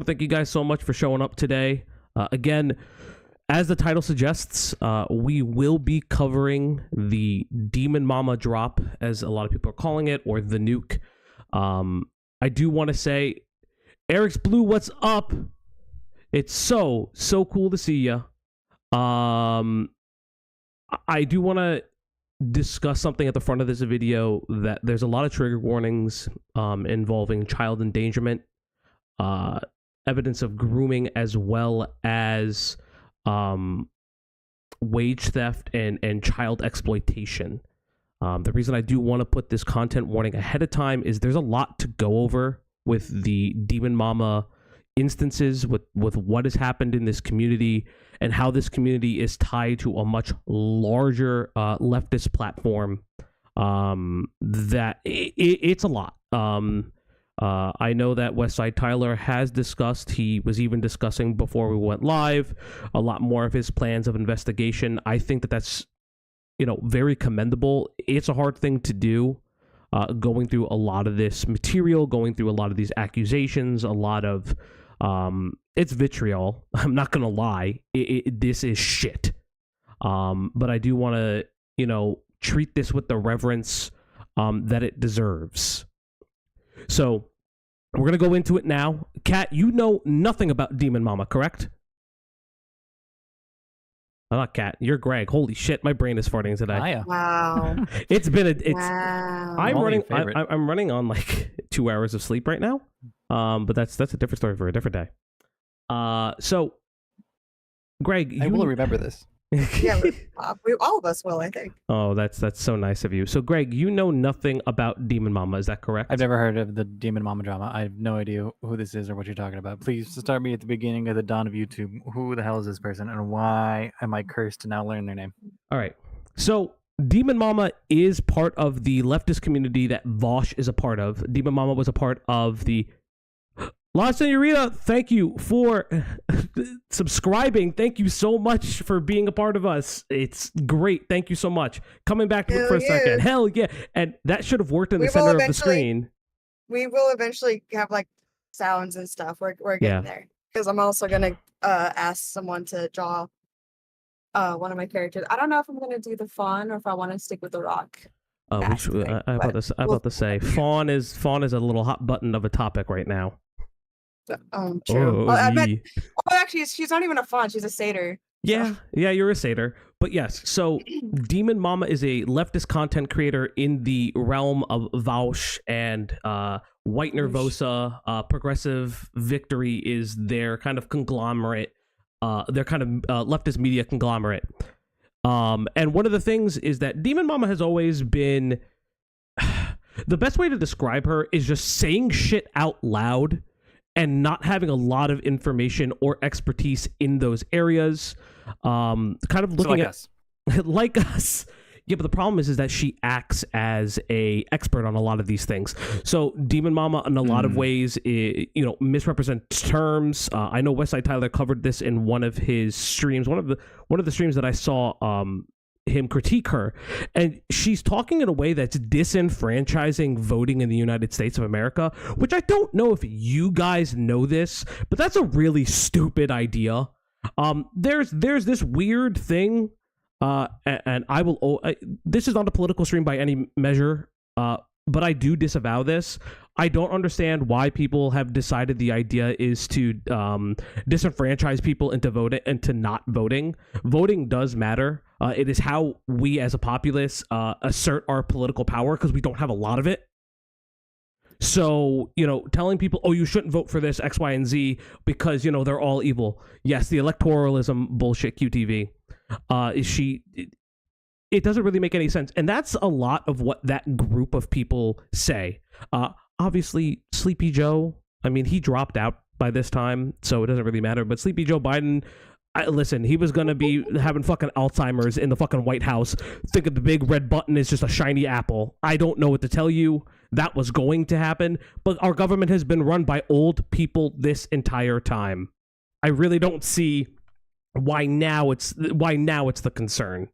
Thank you guys so much for showing up today. Again, as the title suggests, we will be covering the DemonMama drop, as a lot of people are calling it, or the nuke. I do want to say, Eric's Blue, what's up? It's so cool to see you. I do want to discuss something at the front of this video, that there's a lot of trigger warnings involving child endangerment, evidence of grooming, as well as wage theft and child exploitation. The reason I do want to put this content warning ahead of time is there's a lot to go over with the DemonMama instances, with what has happened in this community and how this community is tied to a much larger leftist platform. It's a lot. I know that Westside Tyler has discussed, he was even discussing before we went live, a lot more of his plans of investigation. I think that that's, very commendable. It's a hard thing to do, going through a lot of this material, going through a lot of these accusations, a lot of, it's vitriol. I'm not going to lie. This is shit. But I do want to, treat this with the reverence that it deserves. So we're going to go into it now. Kat, you know nothing about DemonMama, correct? I'm not Kat. You're Greg. Holy shit, my brain is farting today. Hiya. Wow. Wow. I'm running on like 2 hours of sleep right now. But that's a different story for a different day. So Greg, I will remember this. Yeah, we all of us will, I think. Oh, that's so nice of you. So Greg, you know nothing about DemonMama, is that correct? I've never heard of the DemonMama drama. I have no idea who this is or what you're talking about. Please start me at the beginning of the dawn of YouTube. Who the hell is this person, and why am I cursed to now learn their name? All right. So DemonMama is part of the leftist community that Vosh is a part of. DemonMama was a part of the La Senorita, thank you for subscribing. Thank you so much for being a part of us. It's great. Thank you so much. Coming back for a second. Hell yeah. And that should have worked in the center of the screen. We will eventually have like sounds and stuff. We're getting there. Because I'm also going to ask someone to draw one of my characters. I don't know if I'm going to do the fawn or if I want to stick with the rock. I'm about to say, fawn is a little hot button of a topic right now. True. Actually, she's not even a fawn. She's a satyr. Yeah, you're a satyr. But yes, so DemonMama is a leftist content creator in the realm of Vaush and White Nervosa. Progressive Victory is their kind of conglomerate, their kind of leftist media conglomerate. And one of the things is that DemonMama has always been... The best way to describe her is just saying shit out loud and not having a lot of information or expertise in those areas. Kind of looking at us. Like us. Yeah, but the problem is that she acts as a expert on a lot of these things. So DemonMama, in a lot of ways, misrepresents terms. I know Westside Tyler covered this in one of his streams. One of the streams that I saw him critique her, and she's talking in a way that's disenfranchising voting in the United States of America, which I don't know if you guys know this, but that's a really stupid idea. There's this weird thing, and I will. This is not a political stream by any measure, but I do disavow this. I don't understand why people have decided the idea is to disenfranchise people into voting and to not voting. Voting does matter. It is how we as a populace assert our political power, because we don't have a lot of it. So, telling people, oh, you shouldn't vote for this X, Y, and Z because, they're all evil. Yes, the electoralism bullshit QTV. It doesn't really make any sense. And that's a lot of what that group of people say. Obviously, Sleepy Joe, I mean, he dropped out by this time, so it doesn't really matter. But Sleepy Joe Biden, listen, he was going to be having fucking Alzheimer's in the fucking White House, thinking the big red button is just a shiny apple. I don't know what to tell you. That was going to happen. But our government has been run by old people this entire time. I really don't see why now it's the concern.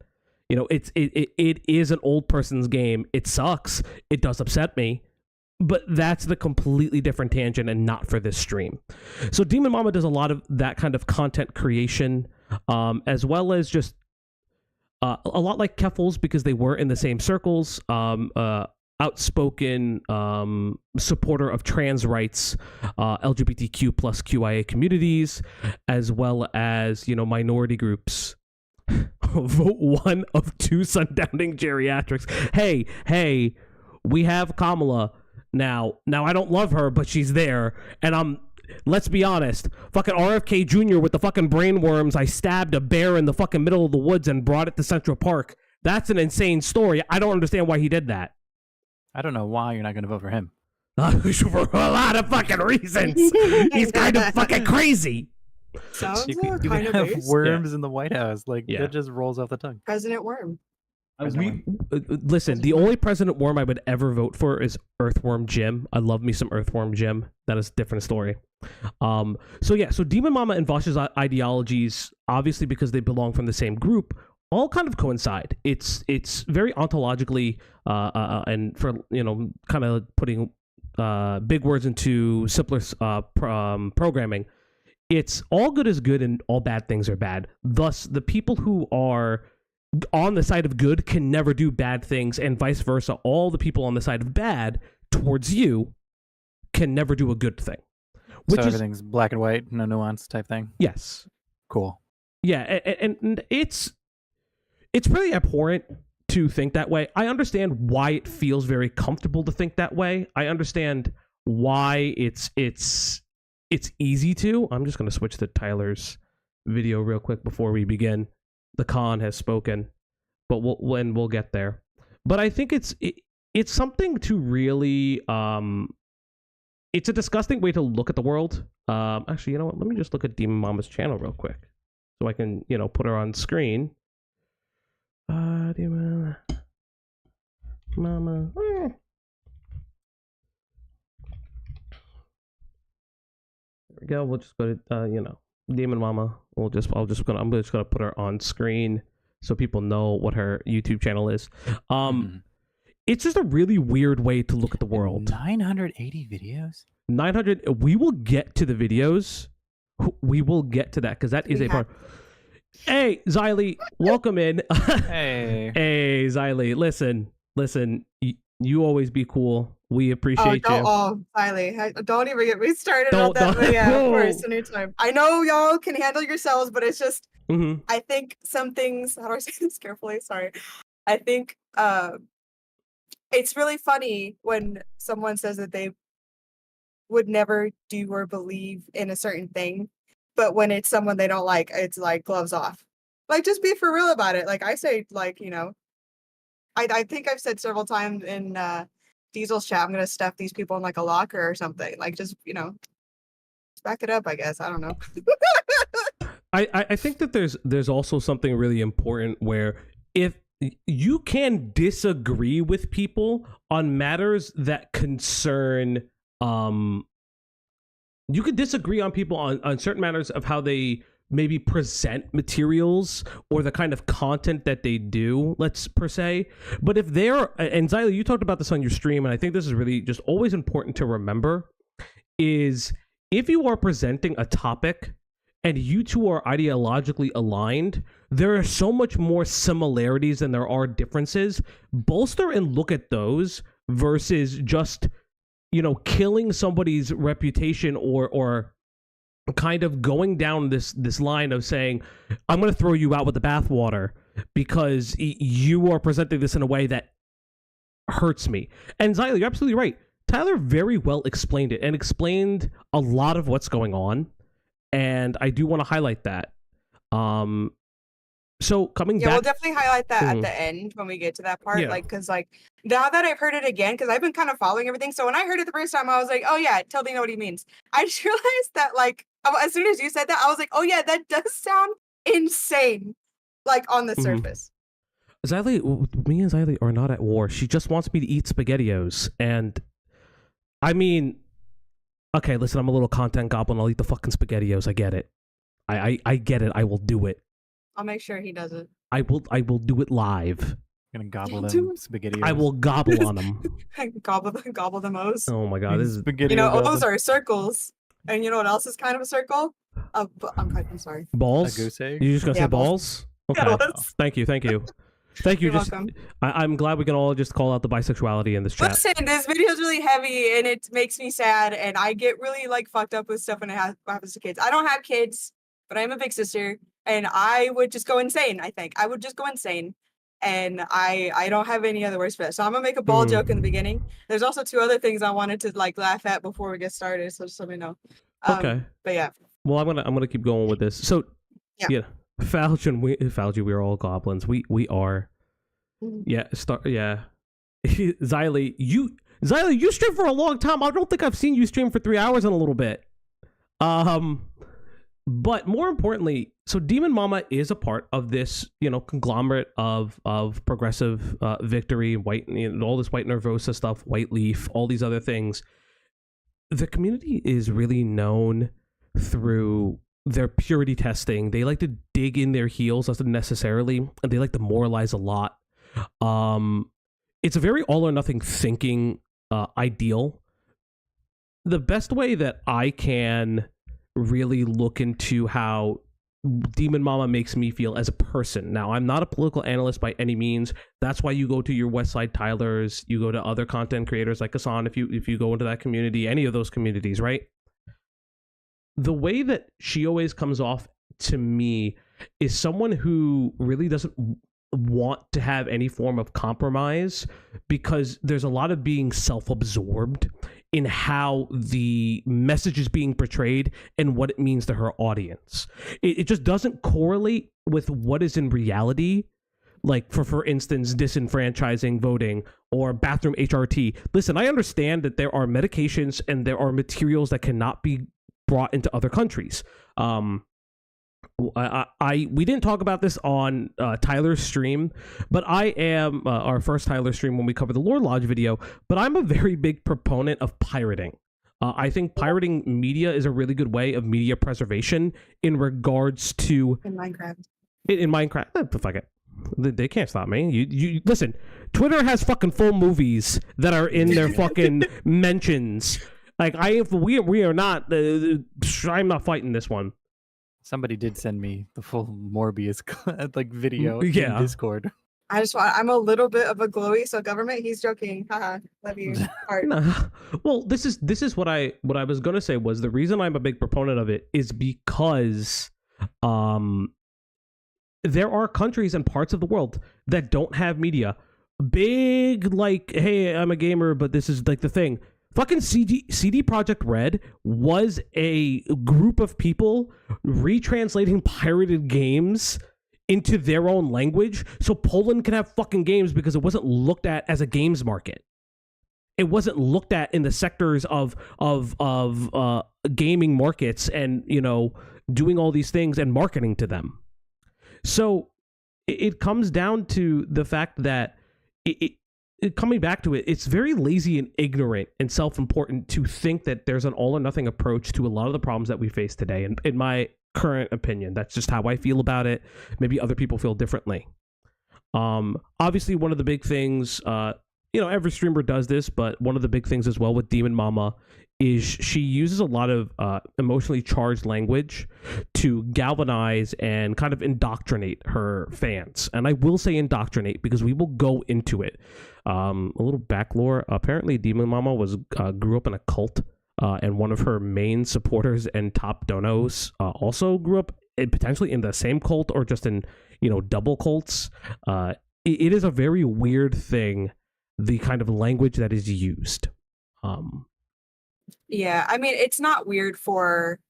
It is an old person's game. It sucks. It does upset me. but that's the completely different tangent and not for this stream. So DemonMama does a lot of that kind of content creation, as well as just a lot like Keffels, because they were in the same circles, outspoken supporter of trans rights, LGBTQ plus QIA communities, as well as, you know, minority groups. Vote 1 of 2 sundowning geriatrics. Hey, we have Kamala now. I don't love her, but she's there, and let's be honest, fucking RFK Jr. with the fucking brainworms. I stabbed a bear in the fucking middle of the woods and brought it to Central Park. That's an insane story. I don't understand why he did that. I don't know why you're not going to vote for him. For a lot of fucking reasons. He's kind of fucking crazy. Sounds You kind can of have base. worms in the White House. Like, Yeah. that just rolls off the tongue. President Worm. Listen, the only President Worm I would ever vote for is Earthworm Jim. I love me some Earthworm Jim. That is a different story. So DemonMama and Vosh's ideologies, obviously because they belong from the same group, all kind of coincide. It's very ontologically and for, you know, kind of putting big words into simpler programming. It's all good is good and all bad things are bad. Thus, the people who are on the side of good can never do bad things, and vice versa. All the people on the side of bad towards you can never do a good thing. So everything's black and white, no nuance type thing? Yes. Cool. Yeah, and it's pretty abhorrent to think that way. I understand why it feels very comfortable to think that way. I understand why it's easy to. I'm just going to switch to Tyler's video real quick before we begin. The Khan has spoken, but we'll get there. But I think it's something to really it's a disgusting way to look at the world. Actually, you know what? Let me just look at DemonMama's channel real quick so I can, you know, put her on screen. DemonMama. There we go. We'll just go to you know, DemonMama. I'm just gonna put her on screen so people know what her YouTube channel is. It's just a really weird way to look at the world. 980 videos? 900. We will get to the videos. We will get to that because that is a part. Hey, Xylee, welcome in. Hey. Hey, Xylee. Listen. You always be cool. We appreciate you. Oh, Xylee, don't even get me started on that. But yeah, of course, anytime. I know y'all can handle yourselves, but it's just, I think some things. How do I say this carefully? Sorry. I think it's really funny when someone says that they would never do or believe in a certain thing, but when it's someone they don't like, it's like gloves off. Like, just be for real about it. Like I say, like, you know, I think I've said several times in Diesel's chat, I'm gonna stuff these people in like a locker or something. Like, just, you know, back it up, I guess. I don't know. I think that there's also something really important where if you can disagree with people on matters that concern you could disagree on people on certain matters of how they maybe present materials or the kind of content that they do, let's per se. But if they're, and Xylee, you talked about this on your stream, and I think this is really just always important to remember, is if you are presenting a topic and you two are ideologically aligned, there are so much more similarities than there are differences. Bolster and look at those versus just, you know, killing somebody's reputation or kind of going down this line of saying, I'm going to throw you out with the bathwater because you are presenting this in a way that hurts me. And Xylee, you're absolutely right. Tyler very well explained it and explained a lot of what's going on. And I do want to highlight that. So coming back, we'll definitely highlight that at the end when we get to that part. Like, because like now that I've heard it again, because I've been kind of following everything. So when I heard it the first time, I was like, oh yeah, totally know what he means. I just realized that like as soon as you said that, I was like, oh yeah, that does sound insane. Like on the surface. Xylee, me and Xylee are not at war. She just wants me to eat SpaghettiOs, and I mean, okay, listen, I'm a little content goblin. I'll eat the fucking SpaghettiOs. I get it. I get it. I will do it. I'll make sure he does it. I will do it live. Gonna gobble them spaghetti. I will gobble on them. gobble the O's. Oh my god, this is spaghetti. You know, O's are circles, and you know what else is kind of a circle? I'm sorry. balls. A goose egg? You just gonna say balls? Okay. Yeah, let's- Thank you. You're Just welcome. I'm glad we can all just call out the bisexuality in this chat. Listen, this video is really heavy and it makes me sad, and I get really like fucked up with stuff when it happens to kids. I don't have kids, but I'm a big sister, and I would just go insane. I think I would just go insane, and I don't have any other words for that. So I'm gonna make a ball joke in the beginning. There's also 2 other things I wanted to like laugh at before we get started, so just let me know. Okay. But yeah. Well, I'm gonna keep going with this. So yeah, Falgi, we are all goblins. We are. Yeah. Xylee, you stream for a long time. I don't think I've seen you stream for 3 hours in a little bit. But more importantly, so DemonMama is a part of this, conglomerate of progressive victory, white, all this white nervosa stuff, white leaf, all these other things. The community is really known through their purity testing. They like to dig in their heels unnecessarily, and they like to moralize a lot. It's a very all or nothing thinking ideal. The best way that I can really look into how DemonMama makes me feel as a person. Now, I'm not a political analyst by any means. That's why you go to your Westside Tylers, you go to other content creators like Hassan, if you go into that community, any of those communities, right? The way that she always comes off to me is someone who really doesn't want to have any form of compromise, because there's a lot of being self-absorbed in how the message is being portrayed and what it means to her audience. It just doesn't correlate with what is in reality. Like, for instance, disenfranchising voting or bathroom HRT. Listen, I understand that there are medications and there are materials that cannot be brought into other countries. We didn't talk about this on Tyler's stream, but I am our first Tyler stream when we covered the Lore Lodge video, but I'm a very big proponent of pirating. I think pirating media is a really good way of media preservation in regards to In Minecraft. In Minecraft, fuck it. They can't stop me. You listen. Twitter has fucking full movies that are in their fucking mentions. Like we are not. I'm not fighting this one. Somebody did send me the full Morbius like video in Discord. I'm a little bit of a glowy, so government, he's joking. Haha. Love you. Heart. Nah. Well, this is what I was gonna say was the reason I'm a big proponent of it is because there are countries and parts of the world that don't have media. Big, like, hey, I'm a gamer, but this is like the thing. Fucking CD Projekt Red was a group of people retranslating pirated games into their own language so Poland can have fucking games, because it wasn't looked at as a games market. It wasn't looked at in the sectors of gaming markets and, doing all these things and marketing to them. So it comes down to the fact that coming back to it, it's very lazy and ignorant and self-important to think that there's an all or nothing approach to a lot of the problems that we face today. And in my current opinion, that's just how I feel about it. Maybe other people feel differently. Obviously, one of the big things, every streamer does this, but one of the big things as well with DemonMama is she uses a lot of emotionally charged language to galvanize and kind of indoctrinate her fans. And I will say indoctrinate because we will go into it. A little back lore. Apparently, DemonMama grew up in a cult, and one of her main supporters and top donos also grew up potentially in the same cult or just in, double cults. It is a very weird thing, the kind of language that is used. Yeah, I mean, it's not weird for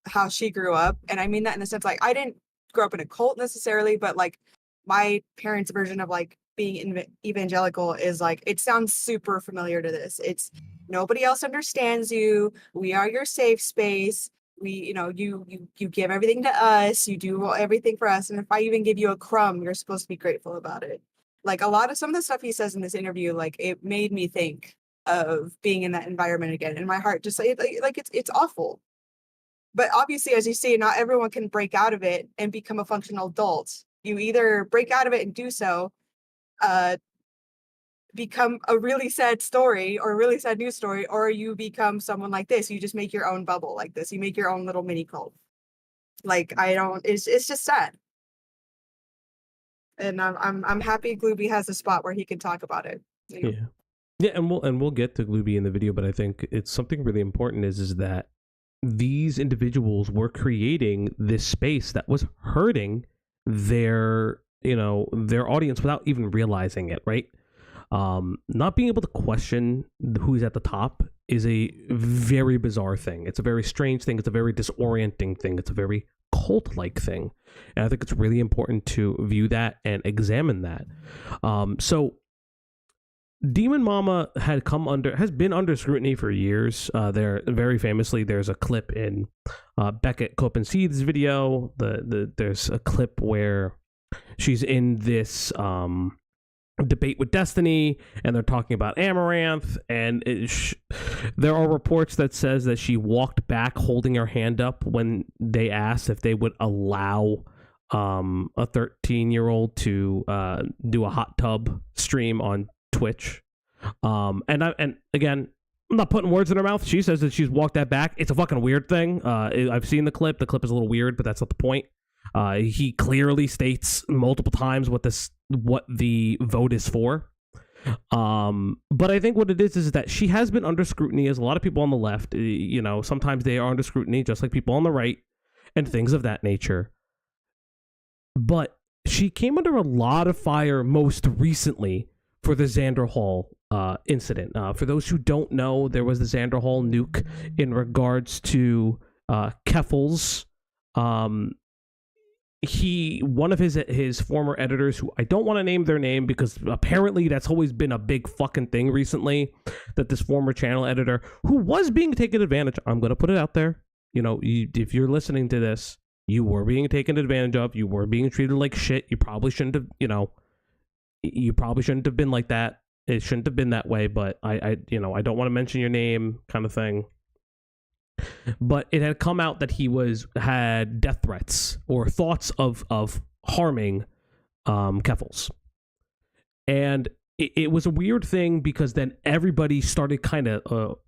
how she grew up. And I mean that in the sense, like, I didn't grow up in a cult necessarily, but like my parents' version of like being evangelical is like, it sounds super familiar to this. It's nobody else understands you. We are your safe space. We, you give everything to us. You do everything for us. And if I even give you a crumb, you're supposed to be grateful about it. Like some of the stuff he says in this interview, like it made me think of being in that environment again. And my heart just like it's awful. But obviously, as you see, not everyone can break out of it and become a functional adult. You either break out of it and do so, become a really sad story or a really sad news story, or you become someone like this. You just make your own bubble like this. You make your own little mini cult. Like, it's just sad. And I'm happy Glooby has a spot where he can talk about it. You know? Yeah, and we'll get to Glooby in the video, but I think it's something really important is that these individuals were creating this space that was hurting their audience without even realizing it, right? Not being able to question who's at the top is a very bizarre thing. It's a very strange thing. It's a very disorienting thing. It's a very cult-like thing. And I think it's really important to view that and examine that. So DemonMama has been under scrutiny for years. There very famously, there's a clip in Beckett Copenseed's video. There's a clip where she's in this debate with Destiny, and they're talking about Amaranth, and there are reports that says that she walked back holding her hand up when they asked if they would allow a 13-year-old to do a hot tub stream on Twitch. And again, I'm not putting words in her mouth. She says that she's walked that back. It's a fucking weird thing. I've seen the clip. The clip is a little weird, but that's not the point. He clearly states multiple times what the vote is for. But I think what it is that she has been under scrutiny, as a lot of people on the left, sometimes they are under scrutiny, just like people on the right, and things of that nature. But she came under a lot of fire most recently for the Xanderhal incident. For those who don't know, there was the Xanderhal nuke in regards to Keffels. One of his former editors, who I don't want to name their name because apparently that's always been a big fucking thing recently, that this former channel editor who was being taken advantage, I'm going to put it out there, if you're listening to this, you were being taken advantage of, you were being treated like shit, you probably shouldn't have, you probably shouldn't have been like that, it shouldn't have been that way, but I don't want to mention your name kind of thing. But it had come out that he had death threats or thoughts of harming Keffels. And it was a weird thing because then everybody started kind of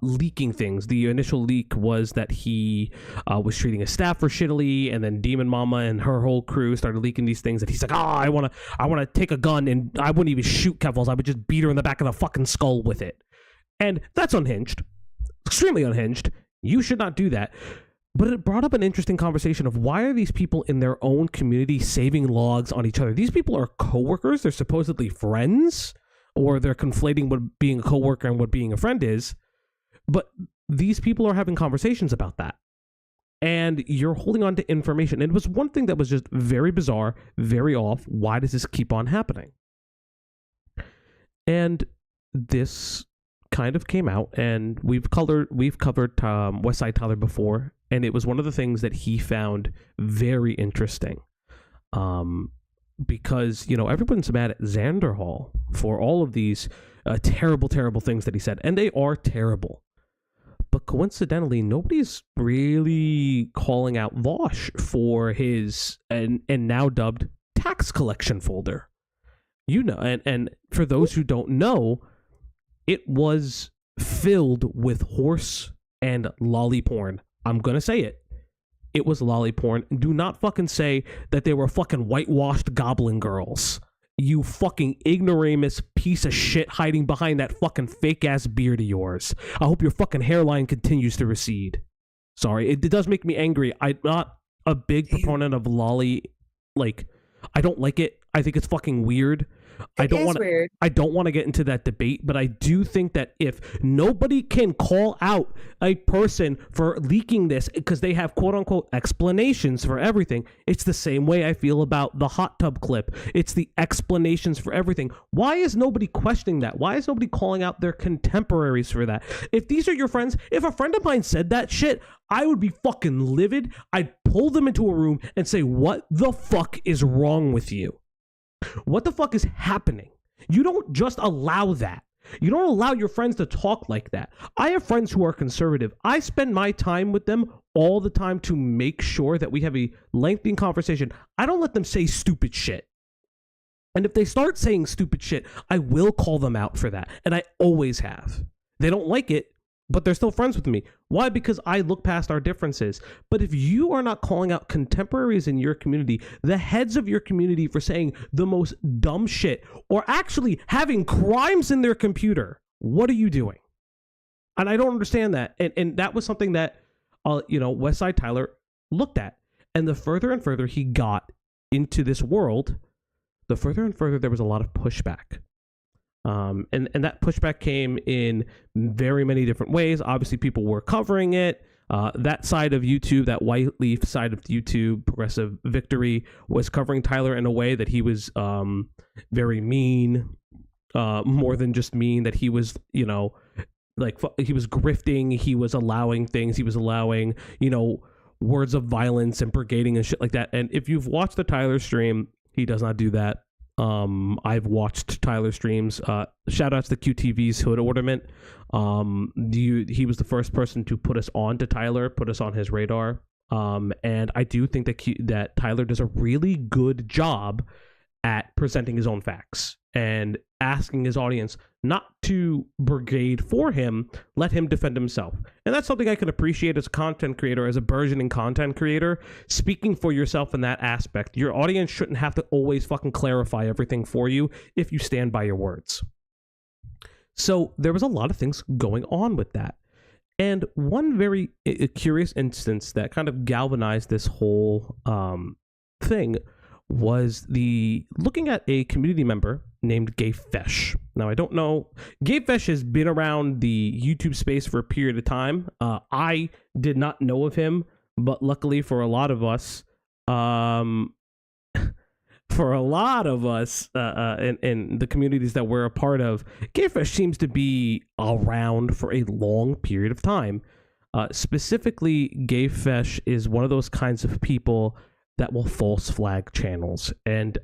leaking things. The initial leak was that he was treating his staffer shittily, and then DemonMama and her whole crew started leaking these things that he's like, I want to take a gun and I wouldn't even shoot Keffels. I would just beat her in the back of the fucking skull with it. And that's unhinged. Extremely unhinged. You should not do that. But it brought up an interesting conversation of why are these people in their own community saving logs on each other? These people are coworkers. They're supposedly friends, or they're conflating what being a coworker and what being a friend is. But these people are having conversations about that. And you're holding on to information. And it was one thing that was just very bizarre, very off. Why does this keep on happening? And this kind of came out, and we've covered Westside Tyler before, and it was one of the things that he found very interesting, because everyone's mad at Xanderhal for all of these terrible things that he said, and they are terrible. But coincidentally, nobody's really calling out Vosh for his and now dubbed tax collection folder. And for those who don't know, it was filled with horse and lolly porn. I'm going to say it. It was lolly porn. Do not fucking say that they were fucking whitewashed goblin girls. You fucking ignoramus piece of shit hiding behind that fucking fake ass beard of yours. I hope your fucking hairline continues to recede. Sorry, it does make me angry. I'm not a big proponent of lolly. Like, I don't like it. I think it's fucking weird. I don't want to get into that debate, but I do think that if nobody can call out a person for leaking this because they have quote unquote explanations for everything, it's the same way I feel about the hot tub clip. It's the explanations for everything. Why is nobody questioning that? Why is nobody calling out their contemporaries for that? If these are your friends, if a friend of mine said that shit, I would be fucking livid. I'd pull them into a room and say, what the fuck is wrong with you? What the fuck is happening? You don't just allow that. You don't allow your friends to talk like that. I have friends who are conservative. I spend my time with them all the time to make sure that we have a lengthy conversation. I don't let them say stupid shit. And if they start saying stupid shit, I will call them out for that. And I always have. They don't like it, but they're still friends with me. Why? Because I look past our differences. But if you are not calling out contemporaries in your community, the heads of your community, for saying the most dumb shit or actually having crimes in their computer, what are you doing? And I don't understand that. And that was something that, Westside Tyler looked at. And the further and further he got into this world, the further and further there was a lot of pushback. And that pushback came in very many different ways. Obviously, people were covering it. That side of YouTube, that white leaf side of YouTube, Progressive Victory, was covering Tyler in a way that he was very mean, more than just mean, that he was, he was grifting, he was allowing things, he was allowing, words of violence and brigading and shit like that. And if you've watched the Tyler stream, he does not do that. I've watched Tyler streams. Shout outs to QTV's Hood Ornament. He was the first person to put us on to Tyler, put us on his radar. And I do think that Tyler does a really good job at presenting his own facts and asking his audience not to brigade for him, let him defend himself. And that's something I can appreciate as a content creator, as a burgeoning content creator, speaking for yourself in that aspect. Your audience shouldn't have to always fucking clarify everything for you if you stand by your words. So there was a lot of things going on with that. And one very curious instance that kind of galvanized this whole thing was looking at a community member named Gayfesh. Now, I don't know. Gayfesh has been around the YouTube space for a period of time. I did not know of him, but luckily for a lot of us, in the communities that we're a part of, Gayfesh seems to be around for a long period of time. Specifically, Gayfesh is one of those kinds of people that will false flag channels. And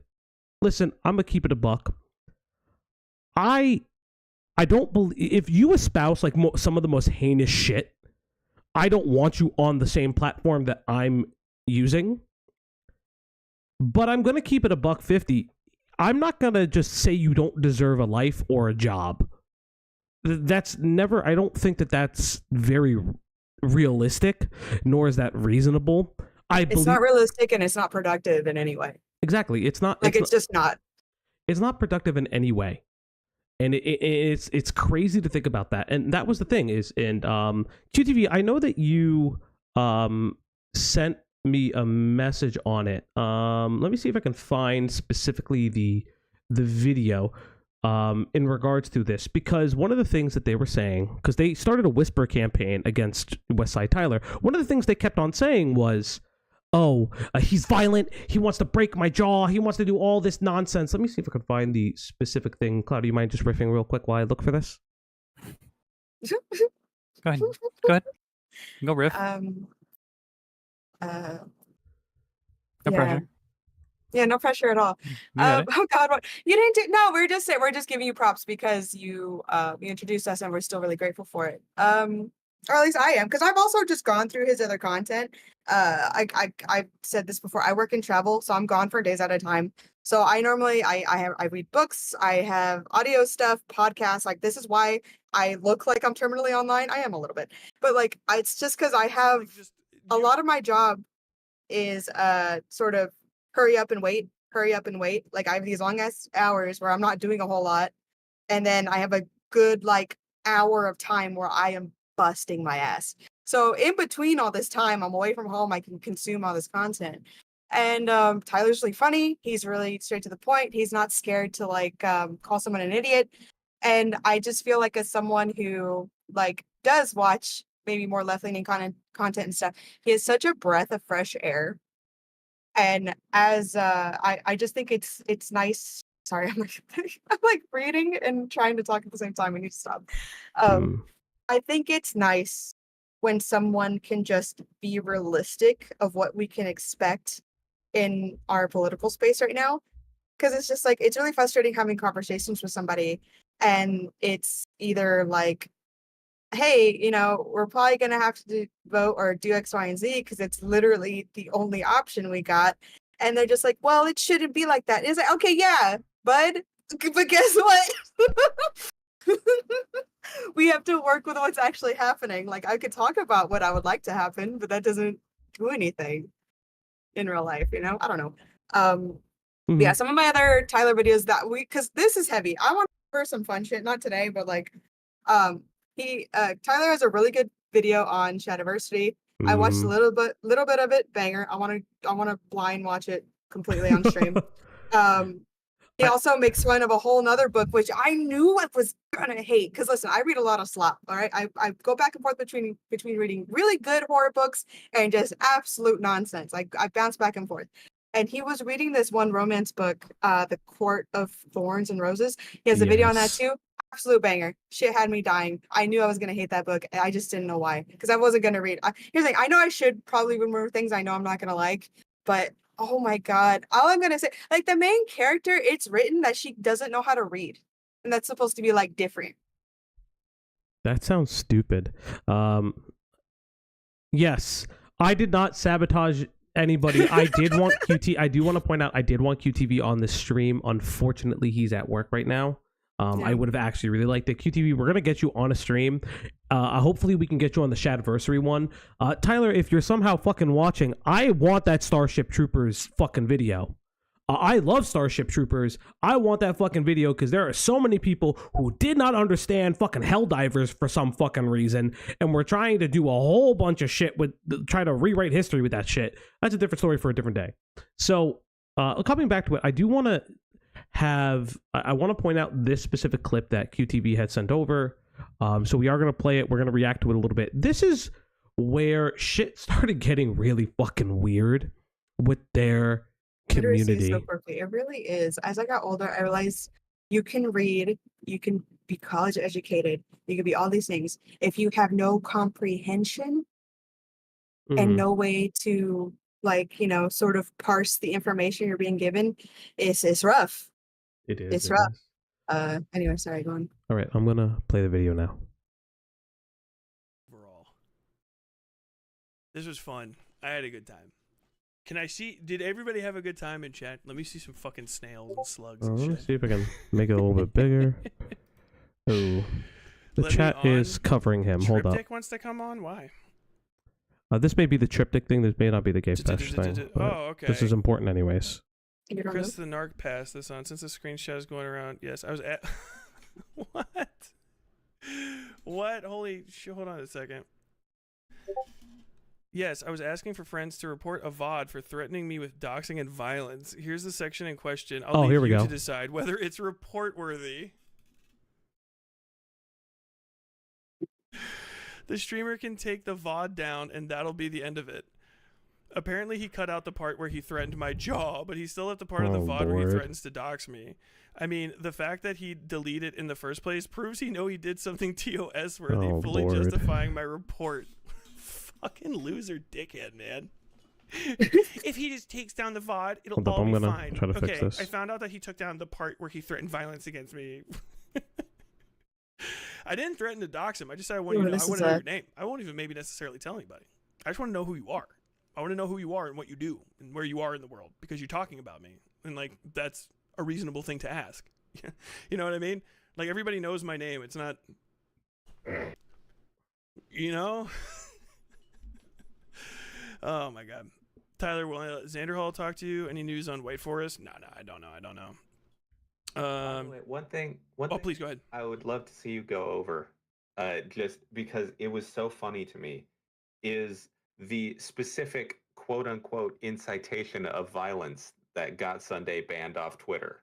listen, I'm gonna keep it a buck. I don't believe, if you espouse like some of the most heinous shit, I don't want you on the same platform that I'm using. But I'm gonna keep it a $1.50. I'm not gonna just say you don't deserve a life or a job. That's never. I don't think that that's very realistic, nor is that reasonable. It's not realistic and it's not productive in any way. Exactly. It's not. It's just not. It's not productive in any way. And it's crazy to think about that. And that was the thing QTV, I know that you sent me a message on it. Let me see if I can find specifically the video in regards to this, because one of the things that they were saying, because they started a whisper campaign against Westside Tyler, one of the things they kept on saying was, he's violent, he wants to break my jaw, he wants to do all this nonsense. Let me see if I can find the specific thing. Cloud, do you mind just riffing real quick while I look for this? Go ahead. Go riff. No pressure. Yeah, no pressure at all. Oh God, what you didn't do? No, we're just giving you props because you introduced us and we're still really grateful for it. Or at least I am, because I've also just gone through his other content. I've said this before. I work in travel, so I'm gone for days at a time. So I normally I read books, I have audio stuff, podcasts. Like, this is why I look like I'm terminally online. I am a little bit, but like it's just because I have a lot of my job is sort of hurry up and wait. Like, I have these long ass hours where I'm not doing a whole lot, and then I have a good like hour of time where I am busting my ass. So in between all this time, I'm away from home, I can consume all this content. And Tyler's really funny. He's really straight to the point. He's not scared to like call someone an idiot. And I just feel like, as someone who like does watch maybe more left-leaning content and stuff, he is such a breath of fresh air. And as I just think it's nice. Sorry, I'm like reading and trying to talk at the same time. We need to stop. I think it's nice when someone can just be realistic of what we can expect in our political space right now. Because it's just like, it's really frustrating having conversations with somebody and it's either like, hey, we're probably going to have to vote or do X, Y, and Z because it's literally the only option we got. And they're just like, well, it shouldn't be like that. It's like, okay, yeah, bud. But guess what? We have to work with what's actually happening. Like, I could talk about what I would like to happen, but that doesn't do anything in real life, you know? I don't know. Yeah, some of my other Tyler videos that because this is heavy. I want to cover some fun shit, not today, but like, Tyler has a really good video on Shadiversity. I watched a little bit of it, banger. I want to blind watch it completely on stream. He also makes fun of a whole nother book, which I knew I was gonna hate. Because listen, I read a lot of slop. All right, I go back and forth between reading really good horror books and just absolute nonsense. I bounce back and forth. And he was reading this one romance book, The Court of Thorns and Roses. He has a video on that too. Absolute banger. Shit had me dying. I knew I was gonna hate that book. I just didn't know why. Because I wasn't gonna read. Here's the thing. I know I should probably remember things I know I'm not gonna like, but oh my god. All I'm gonna say, like the main character, it's written that she doesn't know how to read. And that's supposed to be like different. That sounds stupid. Yes. I did not sabotage anybody. I did want QT. I do want to point out I did want QTV on the stream. Unfortunately, he's at work right now. I would have actually really liked it. QTV, we're gonna get you on a stream. Hopefully we can get you on the Shadversary one. Tyler, if you're somehow fucking watching, I want that Starship Troopers fucking video. I love Starship Troopers. I want that fucking video because there are so many people who did not understand fucking Helldivers for some fucking reason, and we're trying to do a whole bunch of shit with try to rewrite history with that shit. That's a different story for a different day. So, coming back to it, I do want to I want to point out this specific clip that QTV had sent over. So we are going to play it. We're going to react to it a little bit. This is where shit started getting really fucking weird with their community. So quickly. It really is. As I got older, I realized you can read, you can be college educated, you can be all these things. If you have no comprehension and no way to, like, you know, sort of parse the information you're being given, it's rough. It is. It's rough. Anyway, sorry, go on. All right, I'm gonna play the video now. Overall, this was fun. I had a good time. Can I see? Did everybody have a good time in chat? Let me see some fucking snails and slugs. And Let me shit. see if I can make it a little bit bigger. Oh, the chat is covering him. Hold up. Triptych wants to come on. Why? This may be the triptych thing. This may not be the Gayfesh thing. Oh, okay. This is important anyways. Chris the Narc passed this on since the screenshot is going around. Yes, I was at. What? What? Holy shit! Hold on a second. Yes, I was asking for friends to report a VOD for threatening me with doxing and violence. Here's the section in question. I'll leave you to decide whether it's report worthy. The streamer can take the VOD down and that'll be the end of it. Apparently he cut out the part where he threatened my jaw, but he still left the part of the VOD where he threatens to dox me. I mean, the fact that he deleted it in the first place proves he know he did something TOS worthy, fully justifying my report. Fucking loser dickhead, man. If he just takes down the VOD, it'll all be fine. Try to fix this. I found out that he took down the part where he threatened violence against me. I didn't threaten to dox him. I just said I want to know your name. I won't even maybe necessarily tell anybody. I just want to know who you are. I want to know who you are and what you do and where you are in the world because you're talking about me. And like, that's a reasonable thing to ask. You know what I mean? Like, everybody knows my name. It's not, you know? Oh my God. Tyler, will Xanderhal talk to you? Any news on White Forest? No, I don't know. One thing, please go ahead. I would love to see you go over, just because it was so funny to me, is the specific quote unquote incitation of violence that got Sunday banned off Twitter.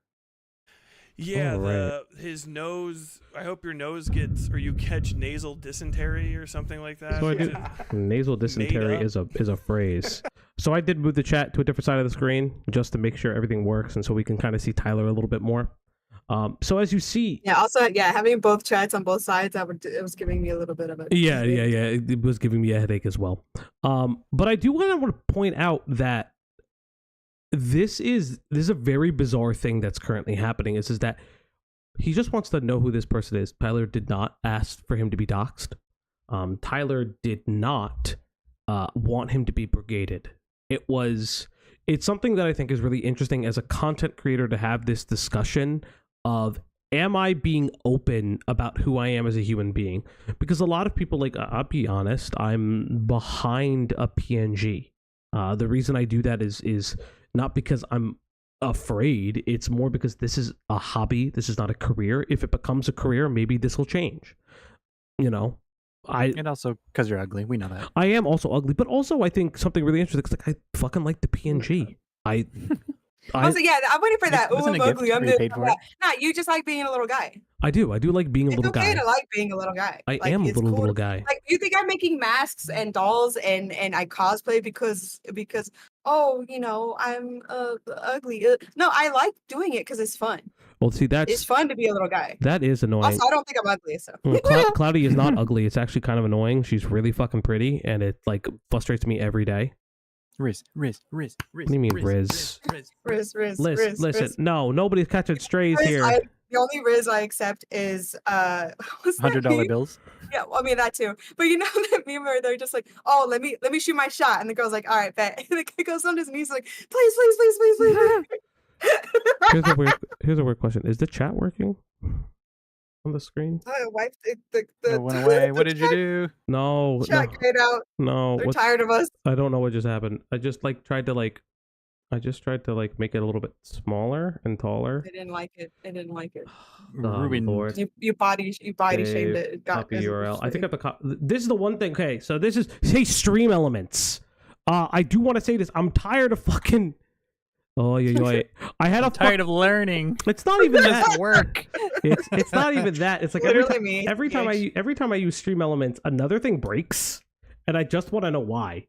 Yeah, his nose. I hope your nose gets, or you catch nasal dysentery or something like that. So I did. Nasal dysentery is a phrase. So I did move the chat to a different side of the screen just to make sure everything works, and so we can kind of see Tyler a little bit more. So as you see, having both chats on both sides, it was giving me a little bit of a it was giving me a headache as well. But I do want to point out that this is a very bizarre thing that's currently happening. Is that he just wants to know who this person is. Tyler did not ask for him to be doxxed. Tyler did not want him to be brigaded. It was it's something that I think is really interesting as a content creator to have this discussion of, am I being open about who I am as a human being? Because a lot of people, like, I'll be honest, I'm behind a PNG. The reason I do that is not because I'm afraid. It's more because this is a hobby. This is not a career. If it becomes a career, maybe this will change. You know, And also because you're ugly, we know that. I am also ugly, but also I think something really interesting is, like, I fucking like the PNG. Also, yeah, I'm waiting for that. Wasn't Oh, I'm a gift ugly. I'm where you this, paid I'm for that. Nah, you just like being a little guy. I do like being a It's little okay guy. to like being a little guy. I Like, am a it's little cool to- guy. Like, you think I'm making masks and dolls and I cosplay because oh, you know, I'm ugly. No, I like doing it because it's fun. Well, see, It's that's fun to be a little guy. that is annoying. Also, I don't think I'm ugly, so. Cloudy is not ugly. It's actually kind of annoying. She's really fucking pretty, and it, like, frustrates me every day. Riz. What do you mean, Riz? Riz. Listen, no, nobody's catching strays Riz, here. the only Riz I accept is what's that $100 meme? bills. Yeah, well, I mean that too. But you know that meme where they're just like, "Oh, let me shoot my shot," and the girl's like, "All right, bet." And the guy goes on his knees like, "Please." Here's a weird question: is the chat working on the screen? Wipe It went away. What did you do? No, Chat, get out. no. They're tired of us. I don't know what just happened. I just tried to make it a little bit smaller and taller. They didn't like it. Ruben. Lord. You body shamed it. It got Copy URL. I think I have to this is the one thing. Okay, so this is stream elements. I do want to say this. I'm tired of fucking. Oh yeah. I had I'm tired of learning. It's not even that work. It's not even that. It's like Literally me. every time I use stream elements, another thing breaks, and I just want to know why.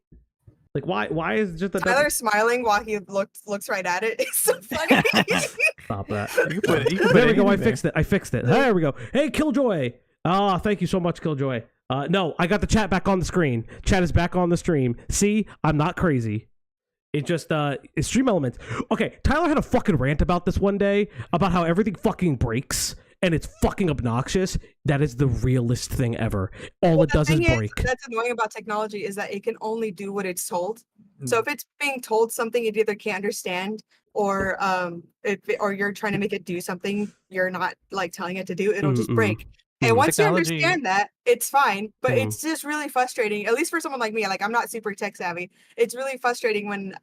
Like, why is it just that? Tyler smiling while he looks right at it. It's so funny. Stop that. You can put There we go. I anything there. fixed it. There we go. Hey, Killjoy. Thank you so much, Killjoy. No, I got the chat back on the screen. Chat is back on the stream. See, I'm not crazy. It just it's stream elements. Okay, Tyler had a fucking rant about this one day about how everything fucking breaks and it's fucking obnoxious. That is the realest thing ever. All it does is break. That's annoying about technology is that it can only do what it's told. So if it's being told something it either can't understand or or you're trying to make it do something you're not like telling it to do, it'll just break. And once Technology- you understand that, it's fine. But it's just really frustrating, at least for someone like me. Like, I'm not super tech savvy. It's really frustrating when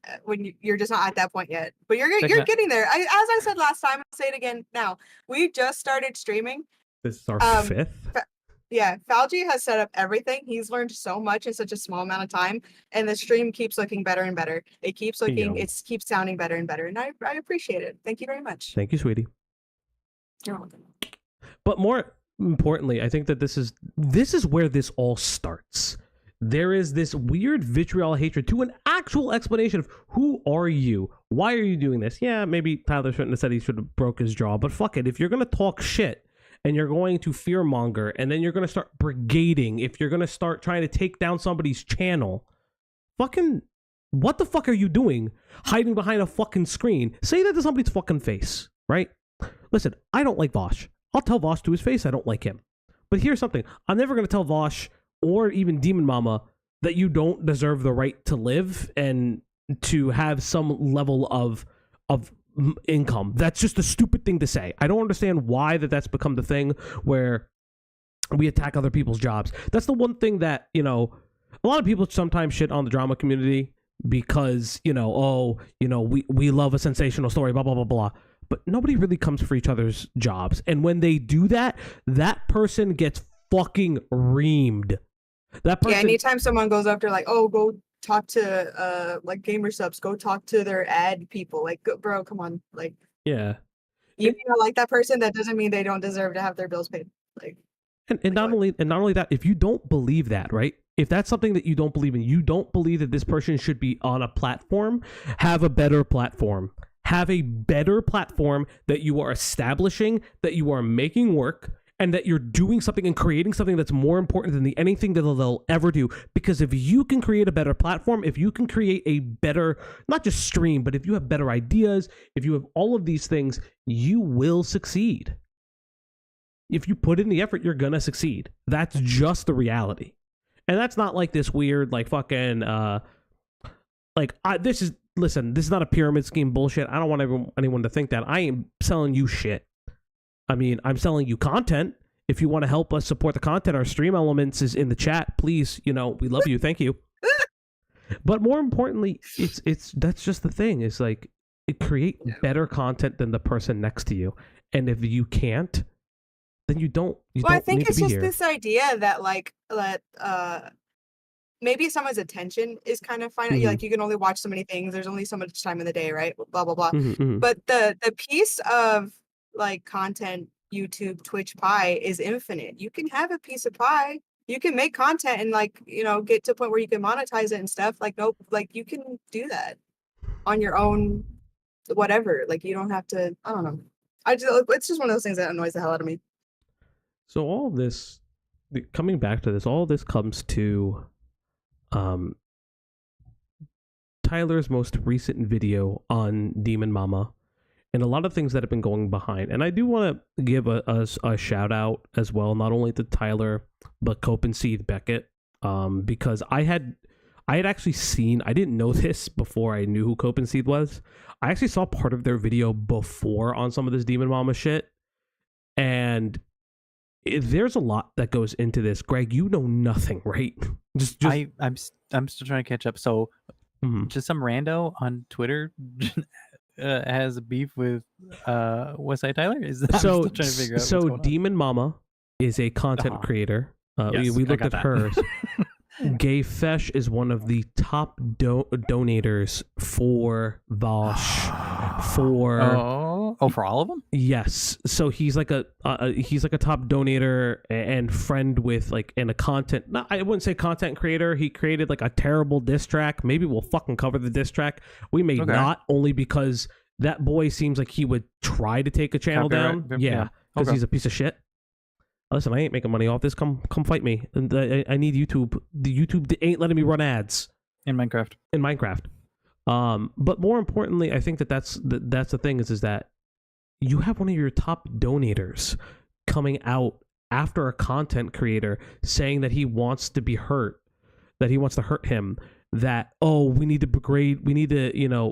you're just not at that point yet. But you're getting there. As I said last time, I'll say it again now. We just started streaming. This is our fifth. Yeah, Falgi has set up everything. He's learned so much in such a small amount of time, and the stream keeps looking better and better. It keeps looking, it keeps sounding better and better, and I appreciate it. Thank you very much. Thank you, sweetie. You're welcome. But more importantly, I think that this is where this all starts. There is this weird vitriol hatred to an actual explanation of who are you? Why are you doing this? Yeah, maybe Tyler shouldn't have said he should have broke his jaw, but fuck it. If you're gonna talk shit and you're going to fearmonger and then you're gonna start brigading, if you're gonna start trying to take down somebody's channel, fucking what the fuck are you doing? Hiding behind a fucking screen. Say that to somebody's fucking face, right? Listen, I don't like Vosh. I'll tell Vosh to his face I don't like him. But here's something. I'm never going to tell Vosh or even DemonMama that you don't deserve the right to live and to have some level of income. That's just a stupid thing to say. I don't understand why that's become the thing where we attack other people's jobs. That's the one thing that, a lot of people sometimes shit on the drama community because, we love a sensational story, blah, blah, blah, blah. But nobody really comes for each other's jobs. And when they do that, that person gets fucking reamed. That person. Yeah, anytime someone goes after like, oh, go talk to like gamer subs, go talk to their ad people. Like, bro, come on. Like, yeah. You don't like that person, that doesn't mean they don't deserve to have their bills paid. Like, and not only that, if you don't believe that, right? If that's something that you don't believe in, you don't believe that this person should be on a platform, have a better platform. Have a better platform that you are establishing, that you are making work, and that you're doing something and creating something that's more important than anything that they'll ever do. Because if you can create a better platform, if you can create a better, not just stream, but if you have better ideas, if you have all of these things, you will succeed. If you put in the effort, you're gonna succeed. That's just the reality. And that's not like this weird, like fucking, this is listen, this is not a pyramid scheme bullshit. I don't want anyone to think that. I ain't selling you shit. I mean, I'm selling you content. If you want to help us support the content, our stream elements is in the chat. Please, we love you. Thank you. But more importantly, it's that's just the thing. Is like, create better content than the person next to you. And if you can't, then you don't. I think it's just this idea that maybe someone's attention is kind of finite. Like, you can only watch so many things. There's only so much time in the day, right? Blah blah blah. But the piece of like content, YouTube, Twitch pie is infinite. You can have a piece of pie. You can make content and get to a point where you can monetize it and stuff. Like, nope, like you can do that on your own, whatever. Like, you don't have to. I don't know. It's just one of those things that annoys the hell out of me. So all this, coming back to this, all this comes to Tyler's most recent video on DemonMama, and a lot of things that have been going behind. And I do want to give a shout out as well, not only to Tyler, but Copenseed Beckett, because I had actually seen, I didn't know this before I knew who Copenseed was. I actually saw part of their video before on some of this DemonMama shit, and there's a lot that goes into this. Greg, you know nothing, right? Just I'm still trying to catch up. So, just some rando on Twitter has beef with Westside Tyler. I'm still trying to figure out. So, DemonMama is a content creator. Yes, we looked at hers. Gayfesh is one of the top donators for Vosh. For all of them? Yes. So he's like a top donator and friend with and a content. No, I wouldn't say content creator. He created like a terrible diss track. Maybe we'll fucking cover the diss track. We may not, only because that boy seems like he would try to take a channel down. Yeah, because he's a piece of shit. Listen, I ain't making money off this. Come fight me. And I need YouTube. The YouTube ain't letting me run ads in Minecraft. But more importantly, I think that's the thing is that you have one of your top donators coming out after a content creator saying that he wants to be hurt, that he wants to hurt him, that, we need to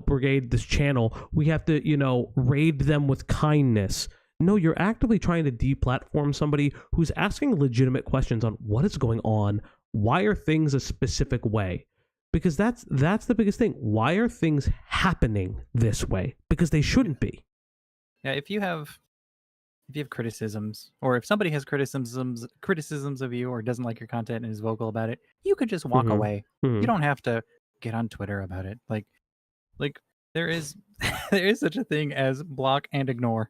brigade this channel. We have to, raid them with kindness. No, you're actively trying to deplatform somebody who's asking legitimate questions on what is going on. Why are things a specific way? Because that's the biggest thing. Why are things happening this way? Because they shouldn't be. Yeah, if you have criticisms, or if somebody has criticisms of you or doesn't like your content and is vocal about it, you could just walk away. You don't have to get on Twitter about it. Like there is such a thing as block and ignore.